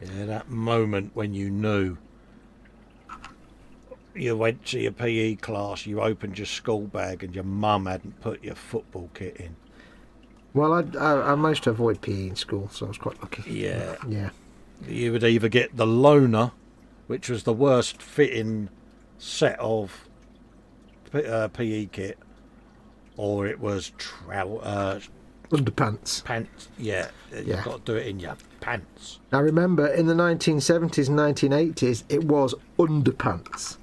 Yeah, that moment when you knew you went to your PE class, you opened your school bag and your mum hadn't put your football kit in. Well, I managed to avoid PE in school, so I was quite lucky. Yeah. Yeah. You would either get the loaner, which was the worst fitting set of PE kit, or it was underpants. Pants. Yeah, you've got to do it in your pants. I remember in the 1970s and 1980s, it was underpants.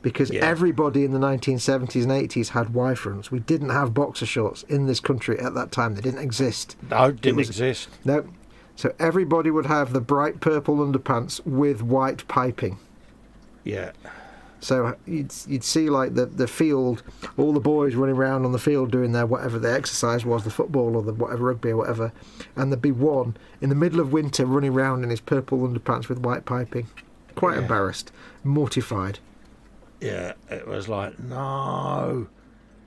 because everybody in the 1970s and 80s had Y-fronts. We didn't have boxer shorts in this country at that time. They didn't exist. No, didn't exist. No. So everybody would have the bright purple underpants with white piping. Yeah. So you'd see like the field, all the boys running around on the field doing their whatever their exercise was, the football or the whatever rugby or whatever, and there'd be one in the middle of winter running around in his purple underpants with white piping. Quite embarrassed, mortified. Yeah, it was like, no.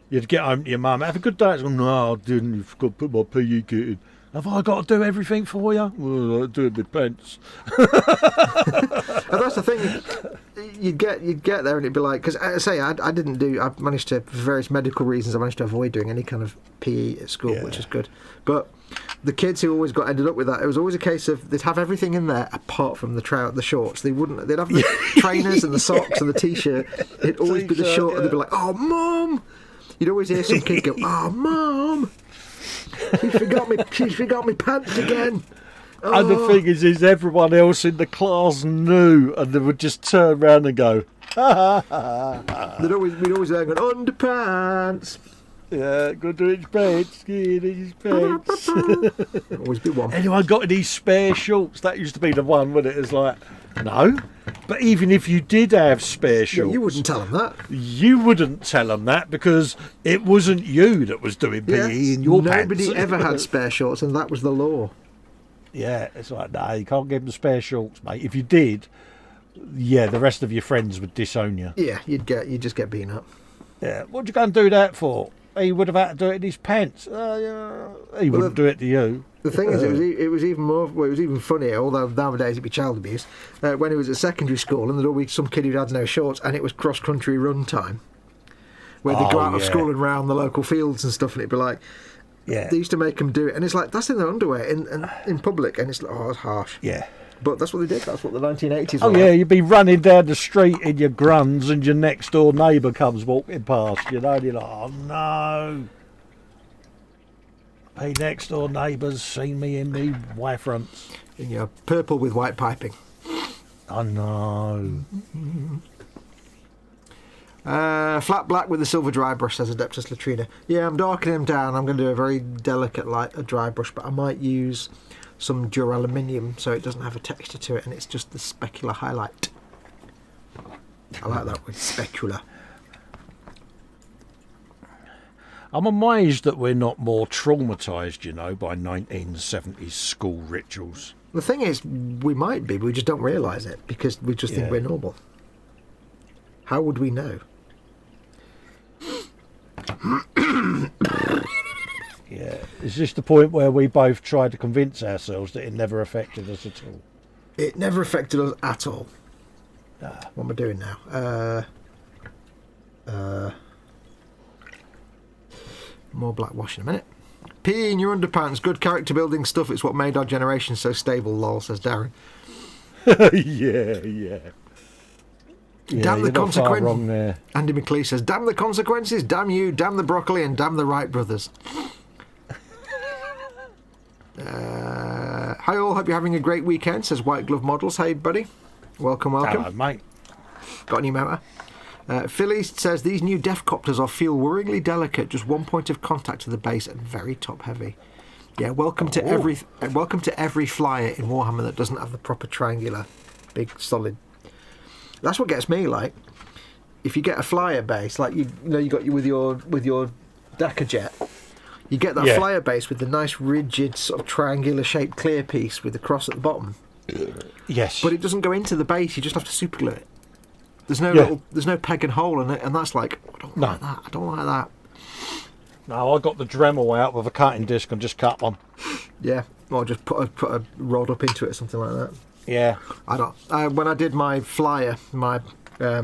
You'd get home to your mum, have a good day. It's like, no, I didn't. You've got to put my PE kit in. Have I got to do everything for you? Well, I do it with pants. And that's the thing. You'd get there and it'd be like, because I say I managed to, for various medical reasons, I managed to avoid doing any kind of PE at school, which is good. But the kids who always ended up with that, it was always a case of they'd have everything in there apart from the shorts. They'd have the trainers and the socks and the t-shirt. It'd always be the short, and they'd be like, "Oh, Mum!" You'd always hear some kid go, "Oh, Mum! She's forgot me pants again." Oh. And the thing is everyone else in the class knew, and they would just turn around and go, ha ha ha. We'd always go, underpants. Yeah, go to his pants, get his pants. Always be one. Anyone got any spare shorts? That used to be the one, wasn't it? It's like, no. But even if you did have spare shorts, you wouldn't tell them that. You wouldn't tell them that because it wasn't you that was doing PE in your pants. Nobody ever had spare shorts, and that was the law. Yeah, it's like, no, you can't give them spare shorts, mate. If you did, the rest of your friends would disown you. Yeah, you'd just get beaten up. Yeah, what'd you go and do that for? He would have had to do it in his pants. He wouldn't do it to you. The thing is, it was even more. Well, it was even funnier. Although nowadays it'd be child abuse. When he was at secondary school, and there'd always be some kid who had no shorts, and it was cross country run time, where they go out of school and round the local fields and stuff, and it'd be like, they used to make them do it, and it's like that's in their underwear in public, and it's like, oh, it's harsh. Yeah. But that's what they did. That's what the 1980s. Oh yeah, you'd be running down the street in your gruns, and your next door neighbour comes walking past. You know, and you're like, oh no. Hey, next door neighbour's seen me in me Y-fronts. In your purple with white piping. I know. Flat black with a silver dry brush, says Adeptus Latrina. Yeah, I'm darkening him down. I'm going to do a very delicate a dry brush, but I might use some duraluminum so it doesn't have a texture to it, and it's just the specular highlight. I like that word, specular. I'm amazed that we're not more traumatised, by 1970s school rituals. The thing is, we might be, but we just don't realise it because we just think we're normal. How would we know? Yeah, it's just the point where we both tried to convince ourselves that it never affected us at all. It never affected us at all. What am I doing now? More black wash in a minute. PE in your underpants, good character building stuff. It's what made our generation so stable, lol, says Darren. Yeah, damn the consequences. Wrong there. Andy McLeish says, damn the consequences, damn you, damn the broccoli, and damn the Wright brothers. Hi all, hope you're having a great weekend, says White Glove Models. Hey buddy, welcome. Hello, mate. Got any motor? Philly says, these new Def Copters are feel worryingly delicate, just one point of contact to the base and very top heavy. Yeah, welcome to every flyer in Warhammer that doesn't have the proper triangular, big solid. That's what gets me. Like, if you get a flyer base, like you got with your Dakar jet, you get that flyer base with the nice rigid sort of triangular shaped clear piece with the cross at the bottom. Yes, but it doesn't go into the base. You just have to super glue it. There's no peg and hole in it, and that's like, I don't like that. I don't like that. No, I got the Dremel out with a cutting disc and just cut one. Yeah, or just put a rod up into it or something like that. Yeah. I don't. When I did my flyer, my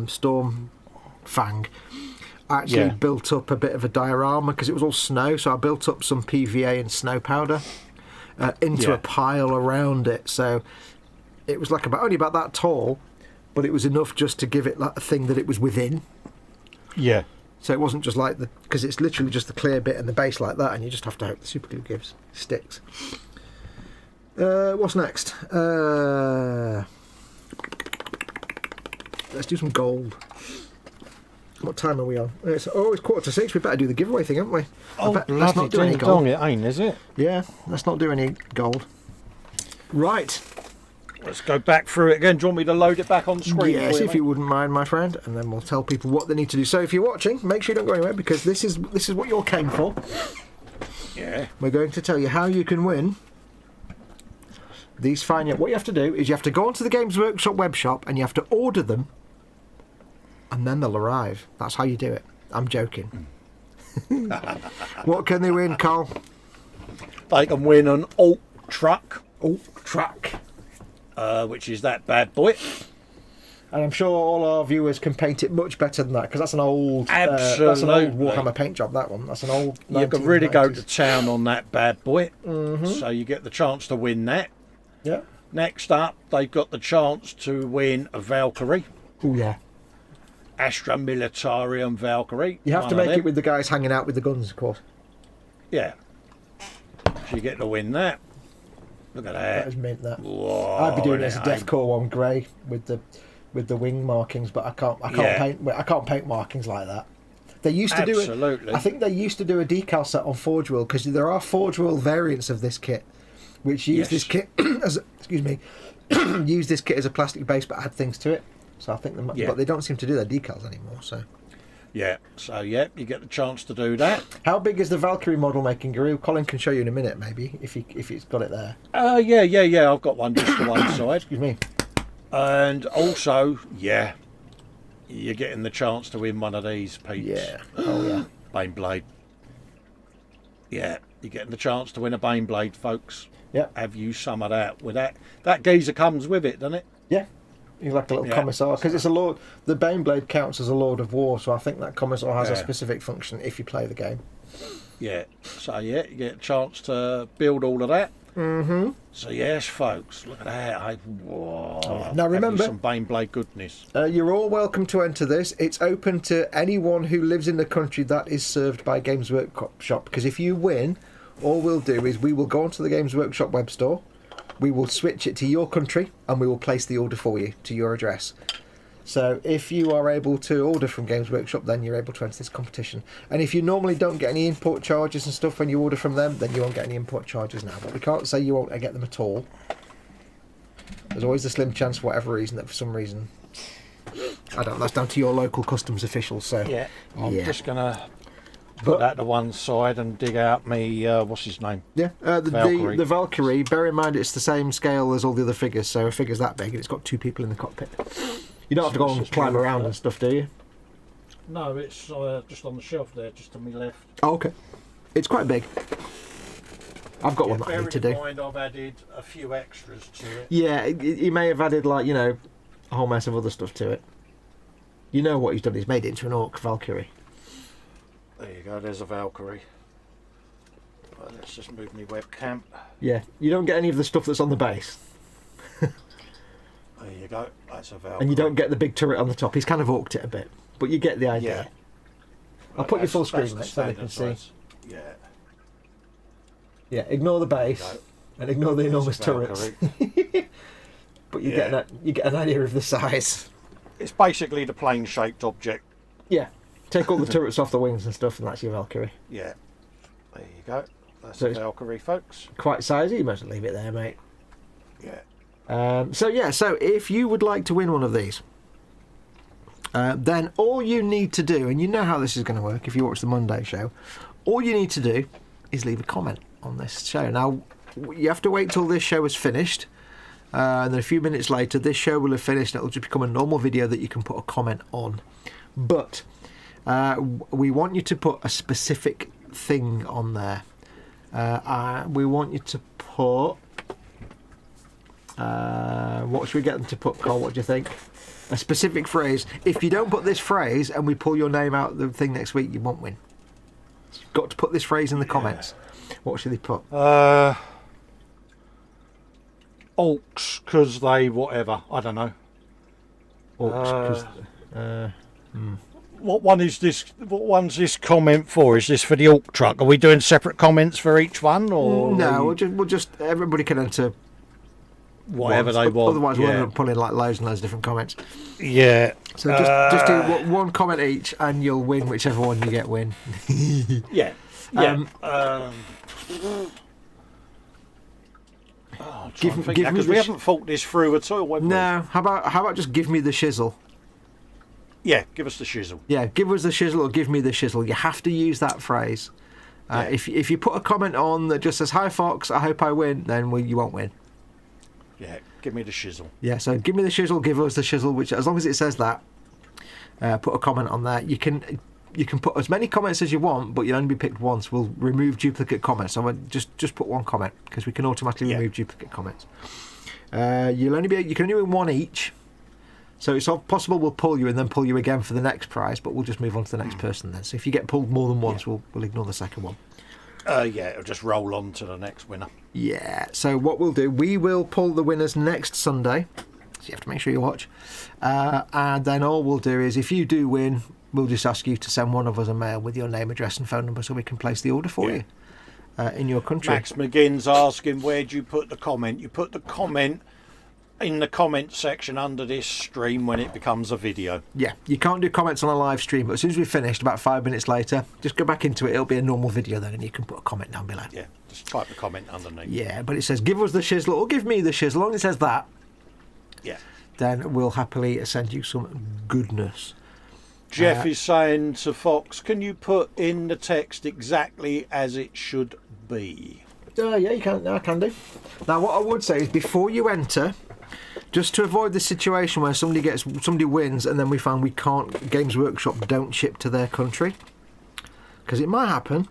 Storm Fang, I actually built up a bit of a diorama because it was all snow, so I built up some PVA and snow powder into a pile around it. So it was like only about that tall, but it was enough just to give it like a thing that it was within. Yeah. So it wasn't just like because it's literally just the clear bit and the base like that, and you just have to hope the super glue sticks. What's next? Let's do some gold. What time are we on? It's 6:15. We better do the giveaway thing, haven't we? Oh, let's bloody not do any ding gold. dong, it ain't, is it? Yeah, let's not do any gold. Right. Let's go back through it again. Do you want me to load it back on screen? Yes, if you wouldn't mind, my friend, and then we'll tell people what they need to do. So if you're watching, make sure you don't go anywhere, because this is what you came for. Yeah. We're going to tell you how you can win these fine. What you have to do is you have to go onto the Games Workshop web shop and you have to order them, and then they'll arrive. That's how you do it. I'm joking. What can they win, Carl? They can win an Ork Trukk, Ork Trukk. which is that bad boy. And I'm sure all our viewers can paint it much better than that, because that's an old Absolutely. Warhammer paint job. That one. That's an old. You can really 1990s. go to town on that bad boy. So you get the chance to win that. Yeah. Next up, they've got the chance to win a Valkyrie, Oh yeah. Astra Militarum Valkyrie. You have to one of make them. it with the guys hanging out with the guns, of course. Yeah. So you get to win that. Look at That that. is mint. That. Whoa, I'd be doing it as a isn't it? Deathcore one grey with the wing markings, but I can't Yeah. paint markings like that. They used to do it. Absolutely. I think they used to do a decal set on Forge World, because there are Forge World variants of this kit, which use Yes. this kit as use this kit as a plastic base, but add things to it. So I think Yeah. but they don't seem to do their decals anymore. So Yeah. So yeah, you get the chance to do that. how big is the Valkyrie model making, Guru? Colin can show you in a minute, maybe if he's got it there. Yeah. I've got one just to one side. Excuse me. And also, yeah, you're getting the chance to win one of these, Pete. Yeah. Oh yeah. Baneblade. Yeah, you're getting the chance to win a Baneblade, folks. Yeah. Have you some of that? With that geezer comes with it, doesn't it? Yeah. He's like a little Yeah. commissar, because it's a lord. The Baneblade counts as a lord of war, so I think that commissar has a Yeah. specific function if you play the game. Yeah. So yeah, you get a chance to build all of that. Mm-hmm. So yes, folks, look at that. Whoa. Now Have you remember- some Baneblade goodness. You're all welcome to enter this. It's open to anyone who lives in the country that is served by Games Workshop, because if you win, all we'll do is we will go onto the Games Workshop web store, we will switch it to your country, and we will place the order for you to your address. So if you are able to order from Games Workshop, then you're able to enter this competition. And if you normally don't get any import charges and stuff when you order from them, then you won't get any import charges now. But we can't say you won't get them at all. There's always a slim chance, for whatever reason, that for some reason, I don't know, that's down to your local customs officials. So Yeah. I'm Yeah. just gonna put that to one side and dig out me what's his name? yeah, Valkyrie. the Valkyrie. Bear in mind, it's the same scale as all the other figures. So a figure's that big, and it's got 2 people in the cockpit. You don't have to go So it's and just climb move around that. and stuff, do you? No, it's just on the shelf there, just to my left. Oh, okay. It's quite big. I've got one that I need to do. Bear in mind, I've added a few extras to it. Yeah, he may have added, like, a whole mess of other stuff to it. You know what he's done? He's made it into an Ork Valkyrie. There you go. There's a Valkyrie. Right, let's just move my webcam. Yeah, you don't get any of the stuff that's on the base. There you go. That's a Valkyrie. And you don't get the big turret on the top. He's kind of orked it a bit. But you get the idea. Yeah. I'll put your full That's screen the on it so they can standard see. size. Yeah. Yeah, ignore the base There you and ignore the enormous There's a turrets. Valkyrie. But you Yeah. get an idea of the size. It's basically the plane-shaped object. Yeah. Take all the turrets off the wings and stuff, and that's your Valkyrie. Yeah. There you go. That's So a it's- Valkyrie, folks. Quite sizey. You might as well leave it there, mate. Yeah. So if you would like to win one of these, then all you need to do, and you know how this is going to work if you watch the Monday show, all you need to do is leave a comment on this show. Now, you have to wait till this show is finished, and then a few minutes later this show will have finished and it'll just become a normal video that you can put a comment on. But we want you to put a specific thing on there. We want you to put... what should we get them to put, Cole? What do you think? A specific phrase. If you don't put this phrase and we pull your name out of the thing next week, you won't win. You've got to put this phrase in the comments. What should they put? Orcs, because they whatever. I don't know. Orcs, 'cause, What one is this? What one's this comment for? Is this for the Ork Trukk? Are we doing separate comments for each one, or no, we'll just everybody can enter whatever once. they want. Otherwise, we'll end up pulling like loads and loads of different comments. Yeah. So just do one comment each, and you'll win whichever one you get. Win. Yeah. Because we haven't thought this through at all. No. How about just give me the shizzle? Yeah, give us the shizzle. Yeah, give us the shizzle or give me the shizzle. You have to use that phrase. If you put a comment on that just says "Hi Fox, I hope I win," then you won't win. Yeah, give me the shizzle. Yeah, so give me the shizzle, give us the shizzle. Which, as long as it says that, put a comment on there. You can put as many comments as you want, but you'll only be picked once. We'll remove duplicate comments. So just put one comment because we can automatically remove duplicate comments. You can only win one each. So it's possible we'll pull you and then pull you again for the next prize, but we'll just move on to the next person then. So if you get pulled more than once, we'll ignore the second one. It'll just roll on to the next winner. Yeah, so what we'll do, we will pull the winners next Sunday. So you have to make sure you watch. And then all we'll do is, if you do win, we'll just ask you to send one of us a mail with your name, address and phone number so we can place the order for you in your country. Max McGinn's asking, where do you put the comment? You put the comment in the comment section under this stream when it becomes a video. Yeah, you can't do comments on a live stream, but as soon as we've finished, about 5 minutes later, just go back into it. It'll be a normal video then, and you can put a comment down below. Yeah, just type the comment underneath. Yeah, but it says give us the shizzle or give me the shizzle. As long as it says that, then we'll happily send you some goodness. Jeff is saying to Fox, can you put in the text exactly as it should be? Yeah, you can. I can do. Now, what I would say is before you enter, just to avoid the situation where somebody wins and then we find we can't, Games Workshop don't ship to their country, because it might happen.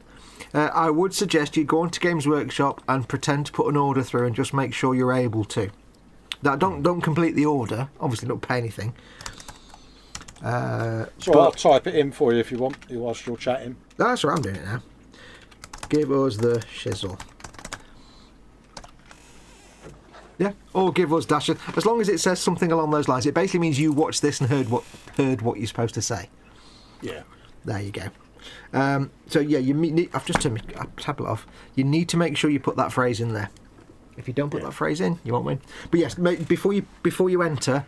I would suggest you go onto Games Workshop and pretend to put an order through and just make sure you're able to. Now, don't complete the order. Obviously, don't pay anything. I'll type it in for you if you want, whilst you're chatting. That's right, I'm doing it now. Give us the shizzle. Yeah, or give us dash. As long as it says something along those lines, it basically means you watched this and heard what you're supposed to say. Yeah. There you go. So yeah, I've just turned my tablet off. You need to make sure you put that phrase in there. If you don't put that phrase in, you won't win. But yes, before you enter,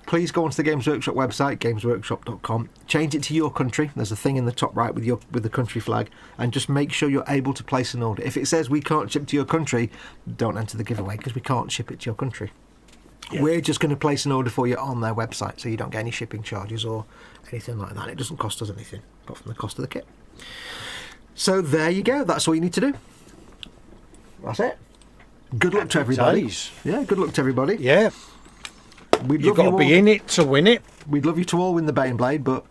please go onto the Games Workshop website, gamesworkshop.com. Change it to your country. There's a thing in the top right with the country flag, and just make sure you're able to place an order. If it says we can't ship to your country, don't enter the giveaway because we can't ship it to your country. Yeah. We're just going to place an order for you on their website, so you don't get any shipping charges or anything like that. It doesn't cost us anything apart from the cost of the kit. So there you go. That's all you need to do. That's it. Good luck to everybody. Days. Yeah, good luck to everybody. Yeah. You've got to be in it to win it. We'd love you to all win the Baneblade, but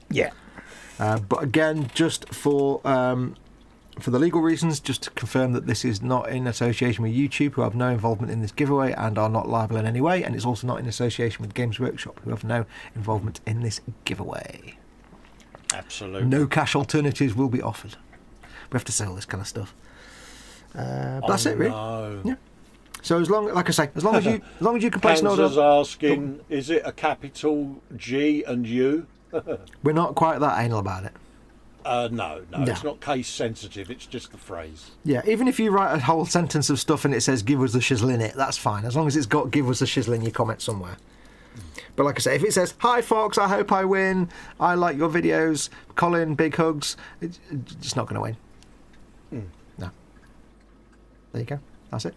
yeah. But again, just for the legal reasons, just to confirm that this is not in association with YouTube, who have no involvement in this giveaway and are not liable in any way, and it's also not in association with Games Workshop, who have no involvement in this giveaway. Absolutely. No cash alternatives will be offered. We have to say all this kind of stuff. But that's it, really. No. Yeah. So as long as you can place an order. Kansas asking, is it a capital G and U? We're not quite that anal about it. No, it's not case sensitive. It's just the phrase. Yeah, even if you write a whole sentence of stuff and it says "give us the shizzle" in it, that's fine, as long as it's got "give us the shizzle" in your comment somewhere. But like I say, if it says "Hi Fox, I hope I win. I like your videos. Colin, big hugs," it's not going to win. No. There you go. That's it.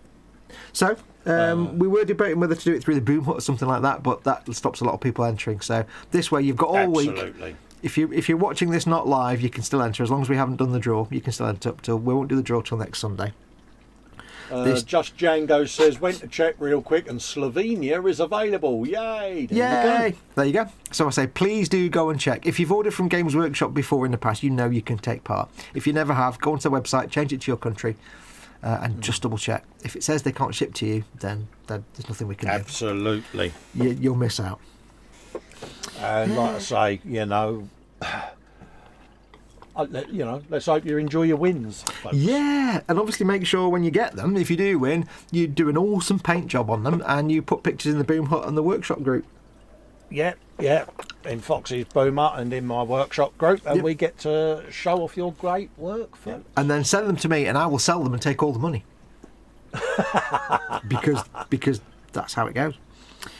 So we were debating whether to do it through the boom hut or something like that, but that stops a lot of people entering. So this way, you've got all week. If you're watching this not live, you can still enter. As long as we haven't done the draw, you can still enter up till we won't do the draw till next Sunday. Just Django says, went to check real quick and Slovenia is available. Yay! Yay! There you go. So I say, please do go and check. If you've ordered from Games Workshop before in the past, you know you can take part. If you never have, go onto the website, change it to your country, and just double check. If it says they can't ship to you, then there's nothing we can do. Absolutely. You'll miss out. And like I say, let's hope you enjoy your wins, folks. Yeah, and obviously make sure when you get them, if you do win, you do an awesome paint job on them and you put pictures in the Boom Hut and the workshop group. Yeah, in Fox's Boom Hut and in my workshop group, and we get to show off your great work, folks. And then send them to me and I will sell them and take all the money. because that's how it goes.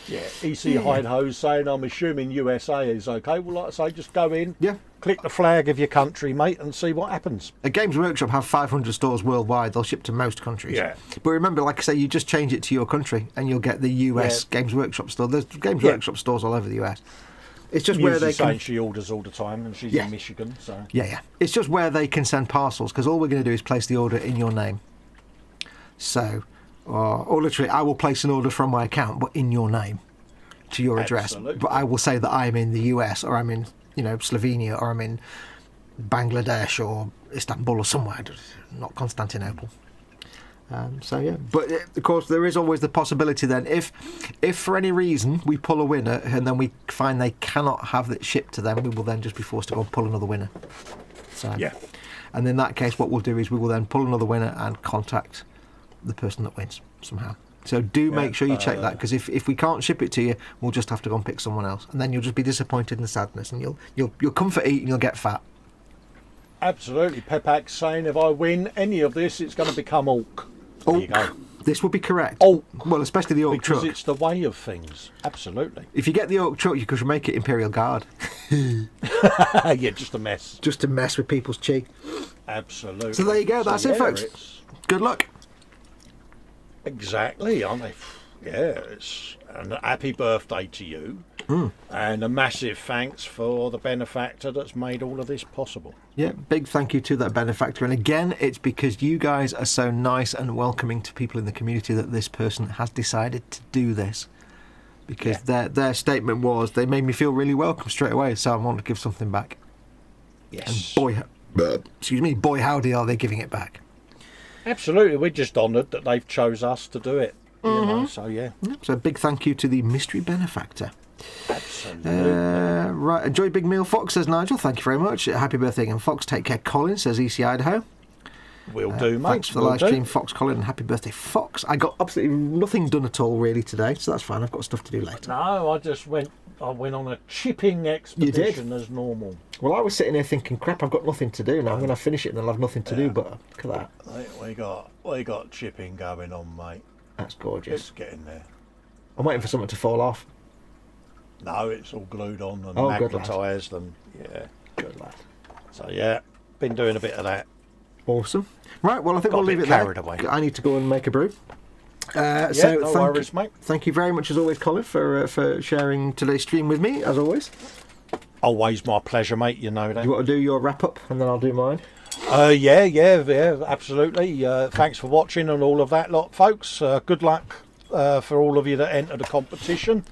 Yeah, EC Hide-Ho's saying, I'm assuming USA is okay. Well, like I say, just go in, click the flag of your country, mate, and see what happens. A Games Workshop have 500 stores worldwide. They'll ship to most countries. Yeah. But remember, like I say, you just change it to your country and you'll get the US Games Workshop store. There's Games Workshop stores all over the US. It's just where they saying she orders all the time, and she's in Michigan, so... Yeah. It's just where they can send parcels, because all we're going to do is place the order in your name. So, or literally, I will place an order from my account, but in your name, to your address. But I will say that I'm in the US, or I'm in, Slovenia, or I'm in Bangladesh, or Istanbul, or somewhere, not Constantinople. But of course there is always the possibility then if for any reason we pull a winner and then we find they cannot have it shipped to them, we will then just be forced to go and pull another winner. So and in that case what we'll do is we will then pull another winner and contact the person that wins somehow. So do make sure you check that, because if we can't ship it to you, we'll just have to go and pick someone else, and then you'll just be disappointed and sadness, and you'll come for eat and you'll get fat. Absolutely. Pepak's saying if I win any of this, it's going to become Ork. There you go. This would be correct. Ork. Well, especially the Ork Trukk. Because it's the way of things. Absolutely. If you get the Ork Trukk, you could make it Imperial Guard. Yeah, just a mess. Just to mess with people's cheek. Absolutely. So there you go. That's it, folks. Good luck. Exactly. It's and happy birthday to you. And a massive thanks for the benefactor that's made all of this possible. Yeah, big thank you to that benefactor. And again, it's because you guys are so nice and welcoming to people in the community that this person has decided to do this. Because their statement was, they made me feel really welcome straight away, so I want to give something back. Yes. And boy howdy are they giving it back. Absolutely. We're just honoured that they've chose us to do it. You know, so So big thank you to the mystery benefactor. Absolutely. Right, enjoy big meal, Foxx, says Nigel. Thank you very much. Happy birthday again, Foxx. Take care, Colin, says EC Idaho. Will do, mate. Thanks for the live stream, Foxx, Colin, and happy birthday, Foxx. I got absolutely nothing done at all really today, so that's fine. I've got stuff to do later. No, I went on a chipping expedition as normal. Well, I was sitting here thinking, crap, I've got nothing to do now. I'm going to finish it and then I'll have nothing to do, but look at that. We got chipping going on, mate. That's gorgeous. It's getting there. I'm waiting for something to fall off. No, it's all glued on and magnetised and Good lad. So been doing a bit of that. Awesome. Right, well I think Got we'll leave it there. Away. I need to go and make a brew. No worries, mate. Thank you very much as always, Colin, for sharing today's stream with me, as always. Always my pleasure, mate, you know that. Do you want to do your wrap up and then I'll do mine? Yeah, absolutely. Thanks for watching and all of that lot, folks. Good luck for all of you that enter the competition.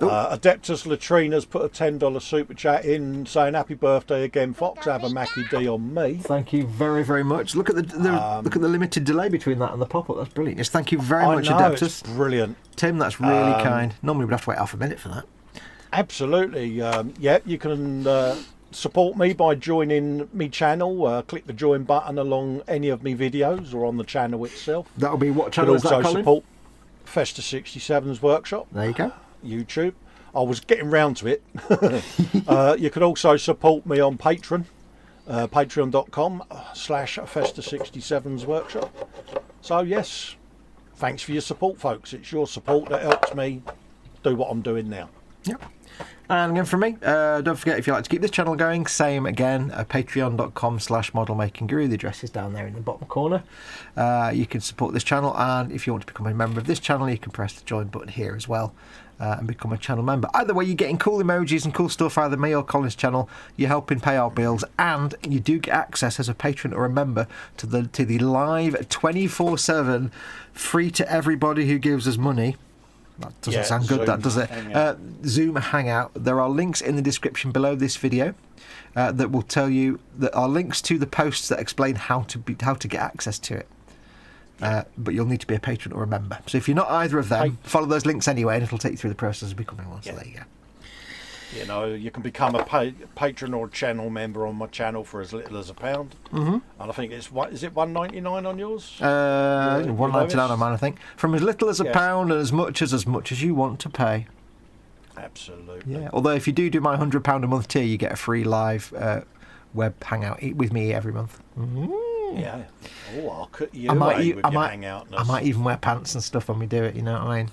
Adeptus Latrina's put a $10 super chat in saying happy birthday again, Foxx. Have a Mackie D on me. Thank you very, very much. Look at the limited delay between that and the pop up. That's brilliant. Yes, thank you very much, Adeptus. It's brilliant, Tim. That's really kind. Normally we'd have to wait half a minute for that. Absolutely. You can support me by joining me channel. Click the join button along any of me videos or on the channel itself. That'll be what channel is that, Colin? Support Festa 67's workshop. There you go. YouTube. I was getting round to it. You could also support me on Patreon, patreon.com/Festa67's workshop. So yes, thanks for your support, folks. It's your support that helps me do what I'm doing now. Yep. And again from me, don't forget, if you'd like to keep this channel going, same again, patreon.com/modelmakingguru. The address is down there in the bottom corner. You can support this channel, and if you want to become a member of this channel, you can press the join button here as well. And become a channel member. Either way, you're getting cool emojis and cool stuff either me or Colin's channel. You're helping pay our bills, and you do get access as a patron or a member to the live 24/7 free to everybody who gives us money. That doesn't sound good, that does it? Zoom Hangout. There are links in the description below this video that will tell you that are links to the posts that explain how to get access to it. But you'll need to be a patron or a member. So if you're not either of them, follow those links anyway, and it'll take you through the process of becoming one. So there you go. You know, you can become a patron or channel member on my channel for as little as £1. And I think is it $1.99 on yours? $1.99 on mine, I think. From as little as £1 and as much as you want to pay. Absolutely. Yeah. Although if you do my £100 a month tier, you get a free live web hangout with me every month. Yeah. Oh, I'll cut you I might, away e- with I your might, hangoutness. I might even wear pants and stuff when we do it. You know what I mean?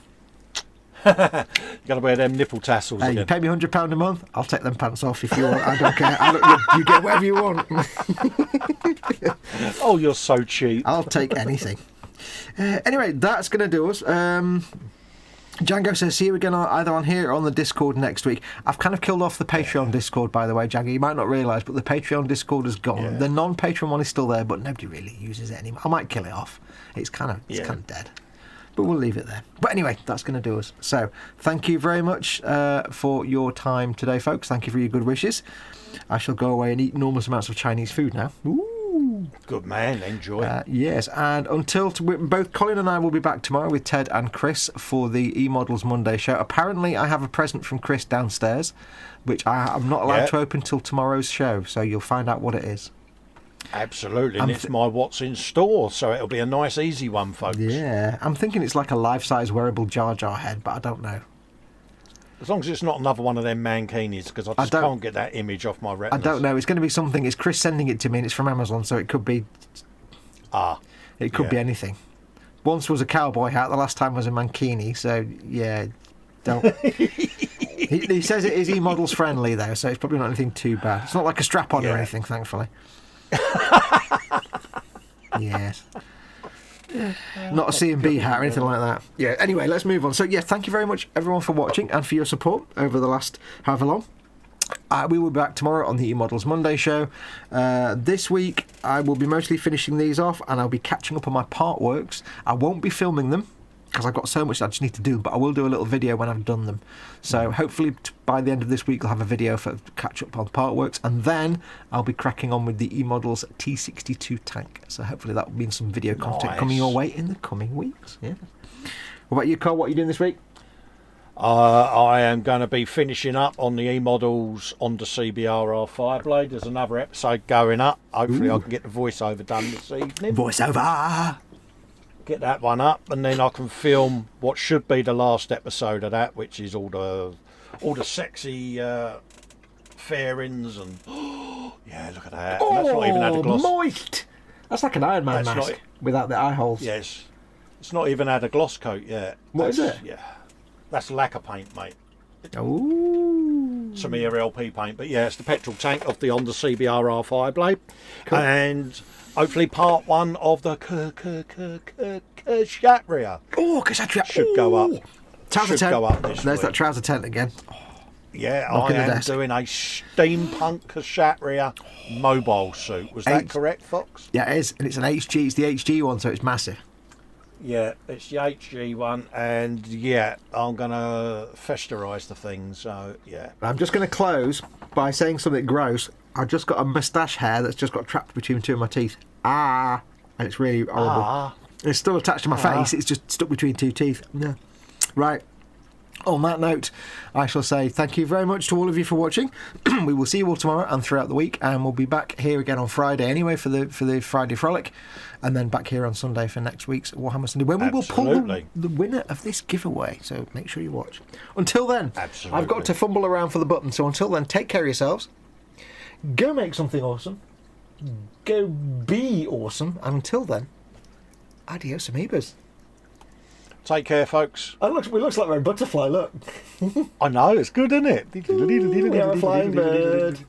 You got to wear them nipple tassels Hey, you again. pay me £100 a month, I'll take them pants off if you want. I don't care. You get whatever you want. Oh, you're so cheap. I'll take anything. Anyway, that's going to do us. Django says, see you again either on here or on the Discord next week. I've kind of killed off the Patreon Discord, by the way, Django. You might not realise, but the Patreon Discord is gone. Yeah. The non-Patreon one is still there, but nobody really uses it anymore. I might kill it off. It's kind of dead. But we'll leave it there. But anyway, that's going to do us. So, thank you very much for your time today, folks. Thank you for your good wishes. I shall go away and eat enormous amounts of Chinese food now. Ooh. Good man, enjoy. Yes, and until both Colin and I will be back tomorrow with Ted and Chris for the eModels Monday show. Apparently, I have a present from Chris downstairs, which I'm not allowed to open till tomorrow's show, so you'll find out what it is. Absolutely, and it's my what's in store, so it'll be a nice, easy one, folks. Yeah, I'm thinking it's like a life-size wearable Jar Jar head, but I don't know. As long as it's not another one of them mankinis, because I just can't get that image off my retinas. I don't know. It's going to be something. It's Chris sending it to me, and it's from Amazon, so it could be... It could be anything. Once was a cowboy hat, the last time was a mankini, so, yeah, don't... he says it is eModels friendly, though, so it's probably not anything too bad. It's not like a strap-on or anything, thankfully. Yes. Not a C&B hat or anything like that. Yeah, anyway, let's move on. So, yeah, thank you very much, everyone, for watching and for your support over the last however long. We will be back tomorrow on the eModels Monday show. This week, I will be mostly finishing these off, and I'll be catching up on my part works. I won't be filming them, because I've got so much I just need to do, but I will do a little video when I've done them. So hopefully by the end of this week I'll have a video for catch up on part works, and then I'll be cracking on with the eModels T62 tank. So hopefully that will mean some video content coming your way in the coming weeks. Yeah. What about you, Cole? What are you doing this week? I am going to be finishing up on the eModels on the CBRR Fireblade. There's another episode going up. Hopefully I can get the voiceover done this evening. Voiceover! Get that one up, and then I can film what should be the last episode of that, which is all the sexy fairings and yeah, look at that. And that's not even had a gloss. Moist! That's like an Iron Man mask without the eye holes. Yes, it's not even had a gloss coat yet. What is it? Yeah, that's lacquer paint, mate. Ooh. Some ERLP paint, but yeah, it's the petrol tank of the Honda CBRR Fireblade, Cool. and hopefully part one of the Kshatriya. Oh, Kshatriya should go up. Trouser Should tent. go up this There's week. that trouser tent again. Yeah, Knocking I the am desk. doing a steampunk Kshatriya mobile suit. Was that correct, Fox? Yeah, it is, and it's an HG. It's the HG one, so it's massive. Yeah, it's the HG one, and yeah, I'm gonna festerise the thing. So yeah, I'm just going to close by saying something gross. I've just got a moustache hair that's just got trapped between two of my teeth. And it's really horrible. It's still attached to my face. It's just stuck between two teeth. Yeah. Right. On that note, I shall say thank you very much to all of you for watching. We will see you all tomorrow and throughout the week, and we'll be back here again on Friday anyway for the Friday Frolic, and then back here on Sunday for next week's Warhammer Sunday, when we will pull the winner of this giveaway. So make sure you watch. Until then, I've got to fumble around for the button. So until then, take care of yourselves. Go make something awesome. Go be awesome. And until then, adios amoebas. take care, folks. It looks like we're a butterfly, look. I know, it's good, isn't it? We are a flying bird.